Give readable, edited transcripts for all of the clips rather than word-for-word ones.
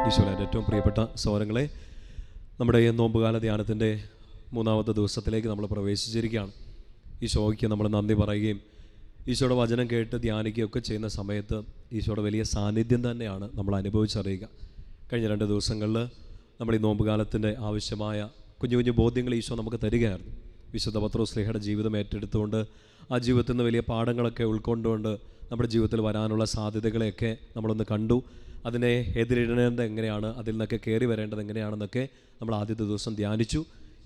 ഈശോയുടെ ഏറ്റവും പ്രിയപ്പെട്ട സഹോദരങ്ങളെ, നമ്മുടെ ഈ നോമ്പുകാല ധ്യാനത്തിൻ്റെ 3-ാമത്തെ ദിവസത്തിലേക്ക് നമ്മൾ പ്രവേശിച്ചിരിക്കുകയാണ്. ഈശോയ്ക്ക് നമ്മൾ നന്ദി പറയുകയും ഈശോയുടെ വചനം കേട്ട് ധ്യാനിക്കുകയൊക്കെ ചെയ്യുന്ന സമയത്ത് ഈശോയുടെ വലിയ സാന്നിധ്യം തന്നെയാണ് നമ്മൾ അനുഭവിച്ചറിയുക. കഴിഞ്ഞ 2 ദിവസങ്ങളിൽ നമ്മൾ ഈ നോമ്പുകാലത്തിൻ്റെ ആവശ്യമായ കുഞ്ഞു കുഞ്ഞു ബോധ്യങ്ങൾ ഈശോ നമുക്ക് തരികയായിരുന്നു. വിശുദ്ധ പത്രോസ്ലീഹയുടെ ജീവിതം ഏറ്റെടുത്തുകൊണ്ട് ആ ജീവിതത്തിൽ നിന്ന് വലിയ പാഠങ്ങളൊക്കെ ഉൾക്കൊണ്ടുകൊണ്ട് നമ്മുടെ ജീവിതത്തിൽ വരാനുള്ള സാധ്യതകളെയൊക്കെ നമ്മളൊന്ന് കണ്ടു. അതിനെ എതിരിടേണ്ടത് എങ്ങനെയാണ്, അതിൽ നിന്നൊക്കെ കയറി വരേണ്ടത് എങ്ങനെയാണെന്നൊക്കെ നമ്മൾ ആദ്യത്തെ ദിവസം ധ്യാനിച്ചു.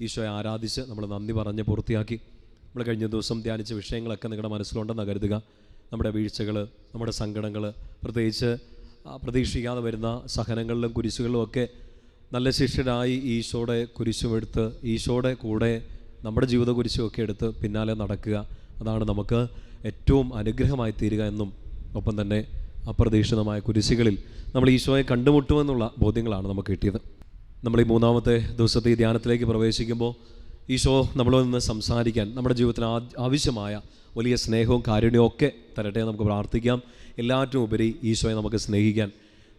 ഈശോയെ ആരാധിച്ച് നമ്മൾ നന്ദി പറഞ്ഞ് പൂർത്തിയാക്കി. നമ്മൾ കഴിഞ്ഞ ദിവസം ധ്യാനിച്ച വിഷയങ്ങളൊക്കെ നിങ്ങളുടെ മനസ്സിലുണ്ടെന്ന് കരുതുക. നമ്മുടെ വീഴ്ചകൾ, നമ്മുടെ സങ്കടങ്ങൾ, പ്രത്യേകിച്ച് പ്രതീക്ഷിക്കാതെ വരുന്ന സഹനങ്ങളിലും കുരിശുകളിലും ഒക്കെ നല്ല ശിഷ്യരായി ഈശോയുടെ കുരിശുമെടുത്ത് ഈശോയുടെ കൂടെ നമ്മുടെ ജീവിത കുരിശുമൊക്കെ എടുത്ത് പിന്നാലെ നടക്കുക. അതാണ് നമുക്ക് ഏറ്റവും അനുഗ്രഹമായി തീരുക എന്നും ഒപ്പം തന്നെ അപ്രതീക്ഷിതമായ കുരിശുകളിൽ നമ്മൾ ഈശോയെ കണ്ടുമുട്ടുമെന്നുള്ള ബോധ്യങ്ങളാണ് നമുക്ക് കിട്ടിയത്. നമ്മൾ ഈ 3-ാമത്തെ ദിവസത്തെ ഈ ധ്യാനത്തിലേക്ക് പ്രവേശിക്കുമ്പോൾ ഈശോ നമ്മളിൽ നിന്ന് സംസാരിക്കാൻ നമ്മുടെ ജീവിതത്തിന് ആവശ്യമായ വലിയ സ്നേഹവും കാരുണ്യവും ഒക്കെ തരട്ടെ നമുക്ക് പ്രാർത്ഥിക്കാം. എല്ലാറ്റിനും ഉപരി ഈശോയെ നമുക്ക് സ്നേഹിക്കാൻ,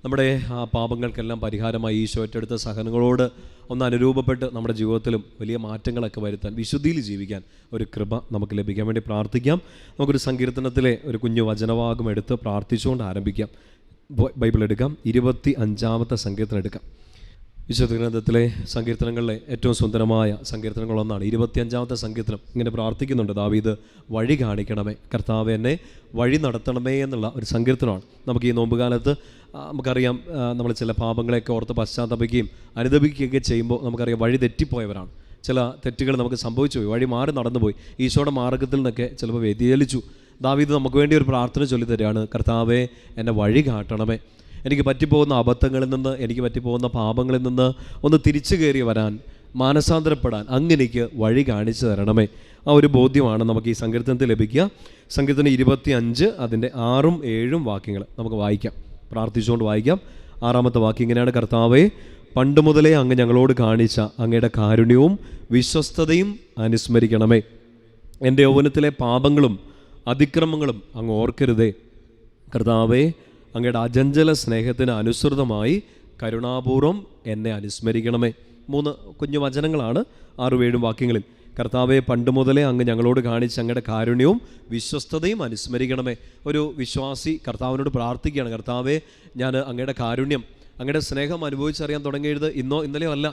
നമ്മുടെ ആ പാപങ്ങൾക്കെല്ലാം പരിഹാരമായി ഈശോ ഏറ്റെടുത്ത സഹനങ്ങളോട് ഒന്ന് അനുരൂപപ്പെട്ട് നമ്മുടെ ജീവിതത്തിലും വലിയ മാറ്റങ്ങളൊക്കെ വരുത്താൻ, വിശുദ്ധിയിൽ ജീവിക്കാൻ ഒരു കൃപ നമുക്ക് ലഭിക്കാൻ വേണ്ടി പ്രാർത്ഥിക്കാം. നമുക്കൊരു സങ്കീർത്തനത്തിലെ ഒരു കുഞ്ഞു വചനഭാഗം എടുത്ത് പ്രാർത്ഥിച്ചുകൊണ്ട് ആരംഭിക്കാം. ബൈബിൾ എടുക്കാം. 25-ാമത്തെ സങ്കീർത്തനം എടുക്കാം. വിശുദ്ധ ഗ്രന്ഥത്തിലെ സങ്കീർത്തനങ്ങളിലെ ഏറ്റവും സുന്ദരമായ സങ്കീർത്തനങ്ങളൊന്നാണ് 25-ാമത്തെ സങ്കീർത്തനം. ഇങ്ങനെ പ്രാർത്ഥിക്കുന്നുണ്ട് ദാവീദ്: വഴി കാണിക്കണമേ, കർത്താവേ എന്നെ വഴി നടത്തണമേ എന്നുള്ള ഒരു സങ്കീർത്തനമാണ്. നമുക്ക് ഈ നോമ്പുകാലത്ത് നമുക്കറിയാം, നമ്മൾ ചില പാപങ്ങളെയൊക്കെ ഓർത്ത് പശ്ചാത്തപിക്കുകയും അനുദപിക്കുകയൊക്കെ ചെയ്യുമ്പോൾ നമുക്കറിയാം വഴി തെറ്റിപ്പോയവരാണ്. ചില തെറ്റുകൾ നമുക്ക് സംഭവിച്ചു പോയി, വഴി മാറി നടന്നുപോയി, ഈശോയുടെ മാർഗ്ഗത്തിൽ നിന്നൊക്കെ ചിലപ്പോൾ വ്യതിചലിച്ചു. ദാവീദ് നമുക്ക് വേണ്ടി ഒരു പ്രാർത്ഥന ചൊല്ലിത്തരികയാണ്: കർത്താവേ എന്നെ വഴി കാട്ടണമേ, എനിക്ക് പറ്റിപ്പോകുന്ന അബദ്ധങ്ങളിൽ നിന്ന്, എനിക്ക് പറ്റിപ്പോകുന്ന പാപങ്ങളിൽ നിന്ന് ഒന്ന് തിരിച്ചു കയറി വരാൻ, മാനസാന്തരപ്പെടാൻ അങ്ങനെക്ക് വഴി കാണിച്ചു തരണമേ. ആ ഒരു ബോധ്യമാണ് നമുക്ക് ഈ സങ്കീർത്തനത്തിൽ ലഭിക്കുക. സങ്കീർത്തനം 25 അതിൻ്റെ 6ഉം 7ഉം വാക്യങ്ങൾ നമുക്ക് വായിക്കാം. പ്രാർത്ഥിച്ചുകൊണ്ട് വായിക്കാം. 6-ാമത്തെ വാക്യം ഇങ്ങനെയാണ്: കർത്താവേ, പണ്ട് മുതലേ അങ്ങ് ഞങ്ങളോട് കാണിച്ച അങ്ങയുടെ കാരുണ്യവും വിശ്വസ്തതയും അനുസ്മരിക്കണമേ. എൻ്റെ യൗവനത്തിലെ പാപങ്ങളും അതിക്രമങ്ങളും അങ്ങ് ഓർക്കരുതേ. കർത്താവേ, അങ്ങയുടെ അചഞ്ചല സ്നേഹത്തിന് അനുസൃതമായി കരുണാപൂർവം എന്നെ അനുസ്മരിക്കണമേ. 3 കുഞ്ഞു വചനങ്ങളാണ് 6-7 വാക്യങ്ങളിൽ. കർത്താവെ, പണ്ട് മുതലേ അങ്ങ് ഞങ്ങളോട് കാണിച്ച അങ്ങയുടെ കാരുണ്യവും വിശ്വസ്തതയും അനുസ്മരിക്കണമേ. ഒരു വിശ്വാസി കർത്താവിനോട് പ്രാർത്ഥിക്കുകയാണ്: കർത്താവെ, ഞാൻ അങ്ങയുടെ കാരുണ്യം, അങ്ങയുടെ സ്നേഹം അനുഭവിച്ചറിയാൻ തുടങ്ങിയത് ഇന്നോ ഇന്നലെയോ അല്ല.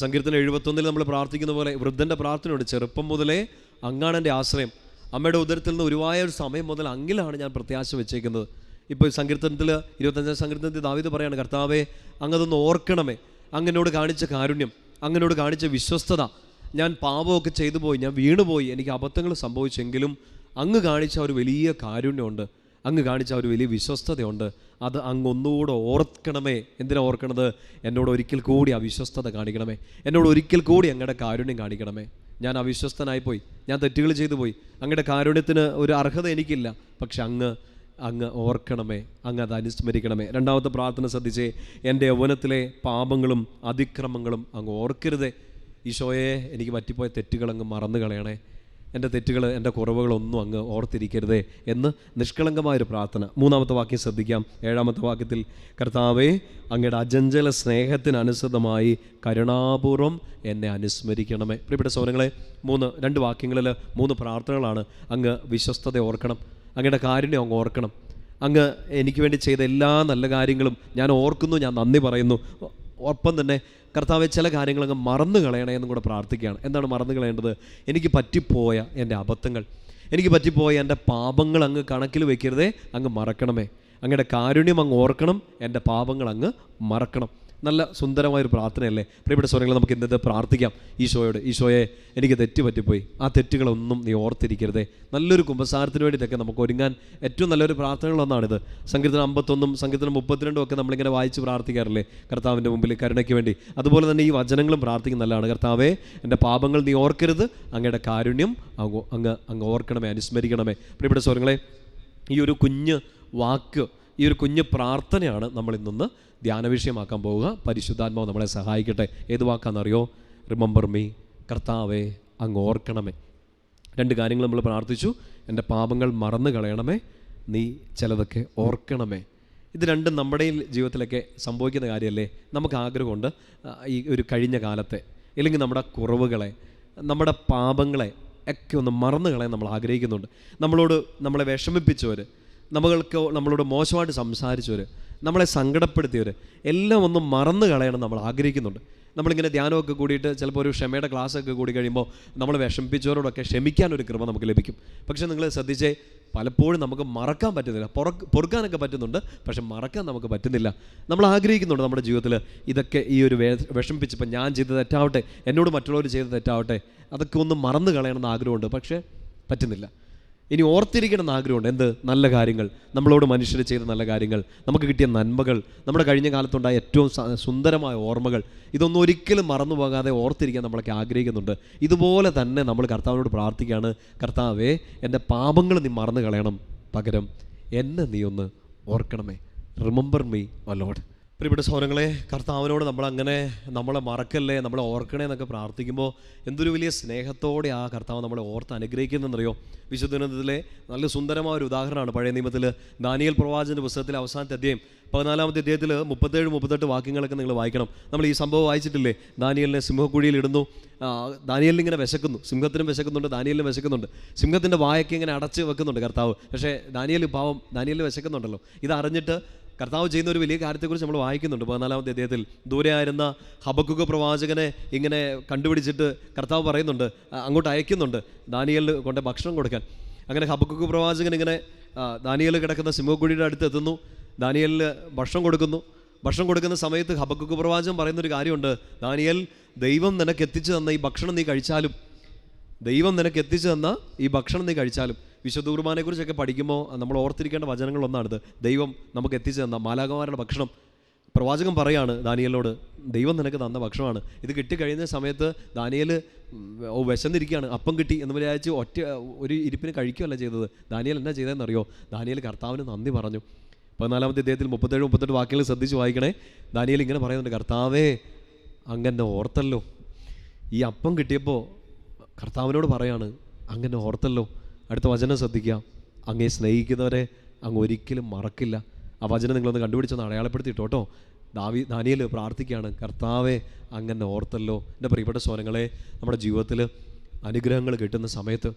സങ്കീർത്തനം 71 നമ്മൾ പ്രാർത്ഥിക്കുന്ന പോലെ വൃദ്ധൻ്റെ പ്രാർത്ഥനയുണ്ട്: ചെറുപ്പം മുതലേ അങ്ങാണ് എൻ്റെ ആശ്രയം, അമ്മയുടെ ഉദരത്തിൽ നിന്ന് ഉരുവായ ഒരു സമയം മുതൽ അങ്ങിലാണ് ഞാൻ പ്രത്യാശ വെച്ചേക്കുന്നത്. ഇപ്പോൾ സങ്കീർത്തനത്തിൽ 25-ാം സങ്കീർത്തനത്തിൽ ദാവീദ് പറയാണ്: കർത്താവേ, അങ്ങതൊന്ന് ഓർക്കണമേ, അങ്ങനോട് കാണിച്ച കാരുണ്യം, അങ്ങനോട് കാണിച്ച വിശ്വസ്തത. ഞാൻ പാപമൊക്കെ ചെയ്തു പോയി, ഞാൻ വീണുപോയി, എനിക്ക് അബദ്ധങ്ങൾ സംഭവിച്ചെങ്കിലും അങ്ങ് കാണിച്ച ഒരു വലിയ കാരുണ്യമുണ്ട്, അങ്ങ് കാണിച്ച ഒരു വലിയ വിശ്വസ്തതയുണ്ട്. അത് അങ്ങ് ഒന്നുകൂടെ ഓർക്കണമേ. എന്തിനാണ് ഓർക്കണത്? എന്നോട് ഒരിക്കൽ കൂടി ആ വിശ്വസ്തത കാണിക്കണമേ, എന്നോട് ഒരിക്കൽ കൂടി അങ്ങയുടെ കാരുണ്യം കാണിക്കണമേ. ഞാൻ അവിശ്വസ്തനായിപ്പോയി, ഞാൻ തെറ്റുകൾ ചെയ്തു പോയി, അങ്ങയുടെ കാരുണ്യത്തിന് ഒരു അർഹത എനിക്കില്ല. പക്ഷെ അങ്ങ് ഓർക്കണമേ, അങ്ങ് അത് അനുസ്മരിക്കണമേ. 2-ാമത്തെ പ്രാർത്ഥന ശ്രദ്ധിച്ചേ: എൻ്റെ യൗവനത്തിലെ പാപങ്ങളും അതിക്രമങ്ങളും അങ്ങ് ഓർക്കരുതേ. ഈശോയെ, എനിക്ക് പറ്റിപ്പോയ തെറ്റുകൾ അങ്ങ് മറന്നു കളയണേ, എൻ്റെ തെറ്റുകൾ, എൻ്റെ കുറവുകളൊന്നും അങ്ങ് ഓർത്തിരിക്കരുതേ എന്ന് നിഷ്കളങ്കമായൊരു പ്രാർത്ഥന. 3-ാമത്തെ വാക്യം ശ്രദ്ധിക്കാം. 7-ാമത്തെ വാക്യത്തിൽ: കർത്താവേ, അങ്ങയുടെ അചഞ്ചല സ്നേഹത്തിനനുസൃതമായി കരുണാപൂർവം എന്നെ അനുസ്മരിക്കണമേ. പ്രിയപ്പെട്ട സഹോദരങ്ങളെ, 2 വാക്യങ്ങളിൽ 3 പ്രാർത്ഥനകളാണ്. അങ്ങ് വിശ്വസ്തത ഓർക്കണം, അങ്ങയുടെ കാരുണ്യം അങ്ങ് ഓർക്കണം, അങ്ങ് എനിക്ക് വേണ്ടി ചെയ്ത എല്ലാ നല്ല കാര്യങ്ങളും ഞാൻ ഓർക്കുന്നു, ഞാൻ നന്ദി പറയുന്നു. ഒപ്പം തന്നെ കർത്താവെ, ചില കാര്യങ്ങൾ അങ്ങ് മറന്നു കളയണേ എന്നും കൂടെ പ്രാർത്ഥിക്കുകയാണ്. എന്താണ് മറന്നു കളയേണ്ടത്? എനിക്ക് പറ്റിപ്പോയ എൻ്റെ അബദ്ധങ്ങൾ, എനിക്ക് പറ്റിപ്പോയ എൻ്റെ പാപങ്ങൾ അങ്ങ് കണക്കിൽ വയ്ക്കരുതേ, അങ്ങ് മറക്കണമേ. അങ്ങയുടെ കാരുണ്യം അങ്ങ് ഓർക്കണം, എൻ്റെ പാപങ്ങൾ അങ്ങ് മറക്കണം. നല്ല സുന്ദരമായൊരു പ്രാർത്ഥനയല്ലേ പ്രിയപ്പെട്ട സ്വരങ്ങൾ? നമുക്ക് ഇന്നത്തെ പ്രാർത്ഥിക്കാം ഈശോയോട്: ഈശോയെ, എനിക്ക് തെറ്റ് പറ്റിപ്പോയി, ആ തെറ്റുകളൊന്നും നീ ഓർത്തിരിക്കരുതേ. നല്ലൊരു കുമ്പസാരത്തിന് വേണ്ടിയിട്ടൊക്കെ നമുക്ക് ഒരുങ്ങാൻ ഏറ്റവും നല്ലൊരു പ്രാർത്ഥനകളൊന്നാണിത്. സങ്കീർത്തനം 51 സങ്കീർത്തനം 32 ഒക്കെ നമ്മളിങ്ങനെ വായിച്ച് പ്രാർത്ഥിക്കാറില്ലേ കർത്താവിൻ്റെ മുമ്പിൽ കരുണയ്ക്ക് വേണ്ടി? അതുപോലെ തന്നെ ഈ വചനങ്ങളും പ്രാർത്ഥിക്കുന്ന നല്ലതാണ്. കർത്താവേ, എൻ്റെ പാപങ്ങൾ നീ ഓർക്കരുത്, അങ്ങയുടെ കാരുണ്യം അങ്ങ് ഓർക്കണമേ, അനുസ്മരിക്കണമേ. പ്രിയപ്പെട്ട സ്വരങ്ങളെ, ഈ ഒരു കുഞ്ഞ് വാക്ക്, ഈ ഒരു കുഞ്ഞ് പ്രാർത്ഥനയാണ് നമ്മൾ ഇന്നൊന്ന് ധ്യാന വിഷയമാക്കാൻ പോവുക. പരിശുദ്ധാത്മാവ് നമ്മളെ സഹായിക്കട്ടെ. ഏത് വാക്കാണെന്നറിയോ? റിമെമ്പർ മീ, കർത്താവേ അങ്ങ് ഓർക്കണമേ. 2 കാര്യങ്ങൾ നമ്മൾ പ്രാർത്ഥിച്ചു. എൻ്റെ പാപങ്ങൾ മറന്നു കളയണമേ, നീ ചിലതൊക്കെ ഓർക്കണമേ. ഇത് രണ്ടും നമ്മുടെ ജീവിതത്തിലൊക്കെ സംഭവിക്കുന്ന കാര്യമല്ലേ? നമുക്ക് ആഗ്രഹമുണ്ട് ഈ ഒരു കഴിഞ്ഞ കാലത്തെ, അല്ലെങ്കിൽ നമ്മുടെ കുറവുകളെ, നമ്മുടെ പാപങ്ങളെ ഒക്കെ ഒന്ന് മറന്നു കളയാൻ നമ്മൾ ആഗ്രഹിക്കുന്നുണ്ട്. നമ്മളെ വിഷമിപ്പിച്ചവർ, നമ്മളോട് മോശമായിട്ട് സംസാരിച്ചവർ, നമ്മളെ സങ്കടപ്പെടുത്തിയവർ എല്ലാം ഒന്ന് മറന്നു കളയണം നമ്മൾ ആഗ്രഹിക്കുന്നുണ്ട്. നമ്മളിങ്ങനെ ധ്യാനമൊക്കെ കൂടിയിട്ട് ചിലപ്പോൾ ഒരു ക്ഷമയുടെ ക്ലാസ്സൊക്കെ കൂടി കഴിയുമ്പോൾ നമ്മൾ വിഷമിപ്പിച്ചവരോടൊക്കെ ക്ഷമിക്കാനൊരു കൃപ നമുക്ക് ലഭിക്കും. പക്ഷേ നിങ്ങൾ ശ്രദ്ധിച്ചേ, പലപ്പോഴും നമുക്ക് മറക്കാൻ പറ്റുന്നില്ല. പൊറുക്കാനൊക്കെ പറ്റുന്നുണ്ട്, പക്ഷെ മറക്കാൻ നമുക്ക് പറ്റുന്നില്ല. നമ്മൾ ആഗ്രഹിക്കുന്നുണ്ട് നമ്മുടെ ജീവിതത്തിൽ ഇതൊക്കെ ഈ ഒരു വിഷമിപ്പിച്ചപ്പോൾ ഞാൻ ചെയ്ത തെറ്റാവട്ടെ, എന്നോട് മറ്റുള്ളവർ ചെയ്ത തെറ്റാവട്ടെ, അതൊക്കെ ഒന്ന് മറന്നു കളയണമെന്ന് ആഗ്രഹമുണ്ട്, പക്ഷേ പറ്റുന്നില്ല. ഇനി ഓർത്തിരിക്കണമെന്ന് ആഗ്രഹമുണ്ട്. എന്ത്? നല്ല കാര്യങ്ങൾ, നമ്മളോട് മനുഷ്യർ ചെയ്ത നല്ല കാര്യങ്ങൾ, നമുക്ക് കിട്ടിയ നന്മകൾ, നമ്മുടെ കഴിഞ്ഞ കാലത്തുണ്ടായ ഏറ്റവും സുന്ദരമായ ഓർമ്മകൾ, ഇതൊന്നും ഒരിക്കലും മറന്നു പോകാതെ ഓർത്തിരിക്കാൻ നമ്മളൊക്കെ ആഗ്രഹിക്കുന്നുണ്ട്. ഇതുപോലെ തന്നെ നമ്മൾ കർത്താവിനോട് പ്രാർത്ഥിക്കുകയാണ്, കർത്താവേ എൻ്റെ പാപങ്ങൾ നീ മറന്നു കളയണം, പകരം എന്നെ നീ ഒന്ന് ഓർക്കണമേ. റിമെമ്പർ മീ ഓ ലോർഡ്. പ്രിയപ്പെട്ട സഹോദരങ്ങളെ, കർത്താവിനോട് നമ്മളെ മറക്കല്ലേ, നമ്മളെ ഓർക്കണേ എന്നൊക്കെ പ്രാർത്ഥിക്കുമ്പോൾ എന്തൊരു വലിയ സ്നേഹത്തോടെ ആ കർത്താവ് നമ്മളെ ഓർത്ത് അനുഗ്രഹിക്കുന്നതെന്നറിയോ? വിശുദ്ധ ഗ്രന്ഥത്തിലെ നല്ല സുന്ദരമായ ഒരു ഉദാഹരണമാണ് പഴയ നിയമത്തിൽ ദാനിയേൽ പ്രവാചകന്റെ പുസ്തകത്തിലെ അവസാനത്തെ അധ്യായം 14-ാമത്തെ അധ്യായത്തിൽ 37-38 വാക്യങ്ങളൊക്കെ നിങ്ങൾ വായിക്കണം. നമ്മൾ ഈ സംഭവം വായിച്ചിട്ടില്ലേ? ദാനിയേലിനെ സിംഹക്കുഴിയിൽ ഇടുന്നു, ദാനിയേലിന് ഇങ്ങനെ വിശക്കുന്നു, സിംഹത്തിനും വിശക്കുന്നുണ്ട്, ദാനിയേലിനും വിശക്കുന്നുണ്ട്, സിംഹത്തിൻ്റെ വായൊക്കെ ഇങ്ങനെ അടച്ച് വെക്കുന്നുണ്ട് കർത്താവ്. പക്ഷേ ദാനിയേൽ വിശക്കുന്നുണ്ടല്ലോ. ഇതറിഞ്ഞിട്ട് കർത്താവ് ചെയ്യുന്ന ഒരു വലിയ കാര്യത്തെക്കുറിച്ച് നമ്മൾ വായിക്കുന്നുണ്ട് 14-ാമത്തെ അധ്യായത്തിൽ. ദൂരെ ആയിരുന്ന ഹബക്കുക്ക് പ്രവാചകനെ ഇങ്ങനെ കണ്ടുപിടിച്ചിട്ട് കർത്താവ് പറയുന്നുണ്ട്, അങ്ങോട്ട് അയക്കുന്നുണ്ട് ദാനിയേലിന് കൊണ്ട് ഭക്ഷണം കൊടുക്കാൻ. അങ്ങനെ ഹബക്കുക്ക് പ്രവാചകൻ ഇങ്ങനെ ദാനിയേൽ കിടക്കുന്ന സിംഹക്കുഴിയുടെ അടുത്ത് എത്തുന്നു, ദാനിയേലിന് ഭക്ഷണം കൊടുക്കുന്നു. ഭക്ഷണം കൊടുക്കുന്ന സമയത്ത് ഹബക്കുക്ക് പ്രവാചകൻ പറയുന്നൊരു കാര്യമുണ്ട്, ദാനിയേൽ, ദൈവം നിനക്ക് എത്തിച്ചു തന്ന ഈ ഭക്ഷണം നീ കഴിച്ചാലും, വിശുദ്ധ കുർബാനയെക്കുറിച്ചൊക്കെ പഠിക്കുമ്പോൾ നമ്മൾ ഓർത്തിരിക്കേണ്ട വചനങ്ങളൊന്നാണിത്. ദൈവം നമുക്ക് എത്തിച്ചു തന്ന മാലാഖമാരുടെ ഭക്ഷണം. പ്രവാചകൻ പറയാണ് ദാനിയേലിനോട്, ദൈവം നിനക്ക് തന്ന ഭക്ഷണമാണ്. ഇത് കിട്ടിക്കഴിയുന്ന സമയത്ത് ദാനിയേൽ വിശന്നിരിക്കുകയാണ്, അപ്പം കിട്ടി എന്ന് വിചാരിച്ച് ഒരു ഇരിപ്പിന് കഴിക്കുകയല്ല ചെയ്തത്. ദാനിയേൽ എന്നാ ചെയ്തതെന്നറിയോ? ദാനിയേൽ കർത്താവിന് നന്ദി പറഞ്ഞു. 14-ാമത്തെ അധ്യായത്തിൽ 37-38 വാക്യങ്ങൾ ശ്രദ്ധിച്ച് വായിക്കണേ. ദാനിയേൽ ഇങ്ങനെ പറയുന്നുണ്ട്, കർത്താവേ അങ്ങനെ ഓർത്തല്ലോ. ഈ അപ്പം കിട്ടിയപ്പോൾ കർത്താവിനോട് പറയാണ്, അങ്ങനെ ഓർത്തല്ലോ. അടുത്ത വചനം ശ്രദ്ധിക്കുക, അങ്ങേ സ്നേഹിക്കുന്നവരെ അങ്ങ് ഒരിക്കലും മറക്കില്ല. ആ വചനം നിങ്ങളൊന്ന് കണ്ടുപിടിച്ചൊന്ന് അടയാളപ്പെടുത്തിയിട്ട് കേട്ടോ. ദാനിയേൽ പ്രാർത്ഥിക്കുകയാണ്, കർത്താവെ അങ്ങനെ ഓർത്തല്ലോ. എൻ്റെ പ്രിയപ്പെട്ട സഹോദരങ്ങളെ, നമ്മുടെ ജീവിതത്തിൽ അനുഗ്രഹങ്ങൾ കിട്ടുന്ന സമയത്ത്,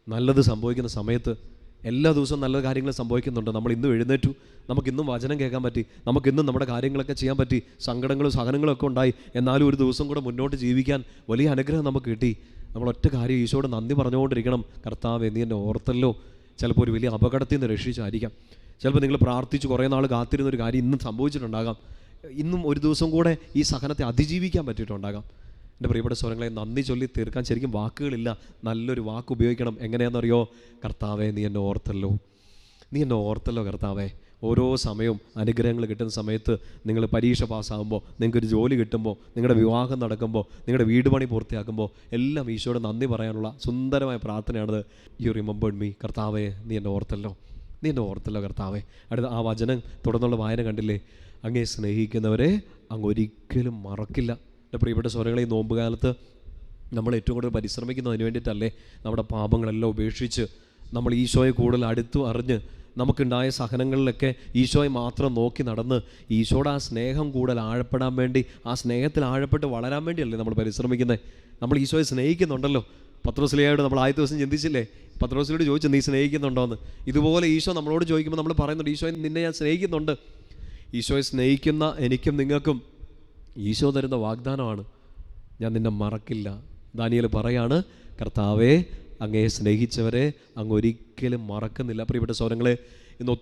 നല്ലത് സംഭവിക്കുന്ന സമയത്ത്, എല്ലാ ദിവസവും നല്ല കാര്യങ്ങൾ സംഭവിക്കുന്നുണ്ട്. നമ്മൾ ഇന്നും എഴുന്നേറ്റു, നമുക്കിന്നും വചനം കേൾക്കാൻ പറ്റി, നമുക്കിന്നും നമ്മുടെ കാര്യങ്ങളൊക്കെ ചെയ്യാൻ പറ്റി, സങ്കടങ്ങളും സഹനങ്ങളും ഒക്കെ ഉണ്ടായി, എന്നാലും ഒരു ദിവസം കൂടെ മുന്നോട്ട് ജീവിക്കാൻ വലിയ അനുഗ്രഹം നമുക്ക് കിട്ടി. നമ്മൾ ഒറ്റ കാര്യം ഈശോയോട് നന്ദി പറഞ്ഞുകൊണ്ടിരിക്കണം, കർത്താവേ നീ എന്നെ ഓർത്തല്ലോ. ചിലപ്പോൾ ഒരു വലിയ അപകടത്തിൽ നിന്ന് രക്ഷിച്ചായിരിക്കാം. ചിലപ്പോൾ നിങ്ങൾ പ്രാർത്ഥിച്ച് കുറേ നാൾ കാത്തിരുന്നൊരു കാര്യം ഇന്നും സംഭവിച്ചിട്ടുണ്ടാകാം. ഇന്നും ഒരു ദിവസം കൂടെ ഈ സഹനത്തെ അതിജീവിക്കാൻ പറ്റിയിട്ടുണ്ടാകാം. എൻ്റെ പ്രിയപ്പെട്ട സ്വരങ്ങളെ, നന്ദി ചൊല്ലി തീർക്കാൻ ശരിക്കും വാക്കുകളില്ല. നല്ലൊരു വാക്ക് ഉപയോഗിക്കണം. എങ്ങനെയാണെന്നറിയോ? കർത്താവേ നീ എന്നെ ഓർത്തല്ലോ കർത്താവേ. ഓരോ സമയവും അനുഗ്രഹങ്ങൾ കിട്ടുന്ന സമയത്ത്, നിങ്ങൾ പരീക്ഷ പാസ്സാകുമ്പോൾ, നിങ്ങൾക്കൊരു ജോലി കിട്ടുമ്പോൾ, നിങ്ങളുടെ വിവാഹം നടക്കുമ്പോൾ, നിങ്ങളുടെ വീട് പണി പൂർത്തിയാക്കുമ്പോൾ എല്ലാം ഈശോയോട് നന്ദി പറയാനുള്ള സുന്ദരമായ പ്രാർത്ഥനയാണത്. യു റിമെമ്പേർഡ് മീ, കർത്താവേ നീ എന്നെ ഓർത്തല്ലോ കർത്താവേ. അടുത്ത ആ വചനം തുടർന്നുള്ള വായന കണ്ടില്ലേ? അങ്ങേ സ്നേഹിക്കുന്നവരെ അങ്ങ് ഒരിക്കലും മറക്കില്ല. എൻ്റെ പ്രിയപ്പെട്ട സ്വരങ്ങളെ, ഈ നോമ്പ് കാലത്ത് നമ്മൾ ഏറ്റവും കൂടുതൽ പരിശ്രമിക്കുന്നതിന് വേണ്ടിയിട്ടല്ലേ? നമ്മുടെ പാപങ്ങളെല്ലാം ഉപേക്ഷിച്ച് നമ്മൾ ഈശോയെ കൂടുതൽ അടുത്തു അറിഞ്ഞ്, നമുക്കുണ്ടായ സഹനങ്ങളിലൊക്കെ ഈശോയെ മാത്രം നോക്കി നടന്ന് ഈശോയുടെ ആ സ്നേഹം കൂടുതൽ ആഴപ്പെടാൻ വേണ്ടി, ആ സ്നേഹത്തിൽ ആഴപ്പെട്ട് വളരാൻ വേണ്ടിയല്ലേ നമ്മൾ പരിശ്രമിക്കുന്നത്? നമ്മൾ ഈശോയെ സ്നേഹിക്കുന്നുണ്ടല്ലോ. പത്രോസ്ലിയോട് നമ്മൾ ആദ്യ ദിവസം ചിന്തിച്ചില്ലേ? പത്രോസ്ലിയോട് ചോദിച്ചു, നീ സ്നേഹിക്കുന്നുണ്ടോയെന്ന്. ഇതുപോലെ ഈശോ നമ്മളോട് ചോദിക്കുമ്പോൾ നമ്മൾ പറയുന്നുണ്ട്, ഈശോയെ നിന്നെ ഞാൻ സ്നേഹിക്കുന്നുണ്ട്. ഈശോയെ സ്നേഹിക്കുന്ന എനിക്കും നിങ്ങൾക്കും ഈശോ തരുന്ന വാഗ്ദാനമാണ്, ഞാൻ നിന്നെ മറക്കില്ല. ദാനിയേൽ പറയാണ്, കർത്താവേ അങ്ങയെ സ്നേഹിച്ചവരെ അങ്ങ് ഒരിക്കലും മറക്കുന്നില്ല. പ്രിയപ്പെട്ട സഹോദരങ്ങളെ, ഇന്ന്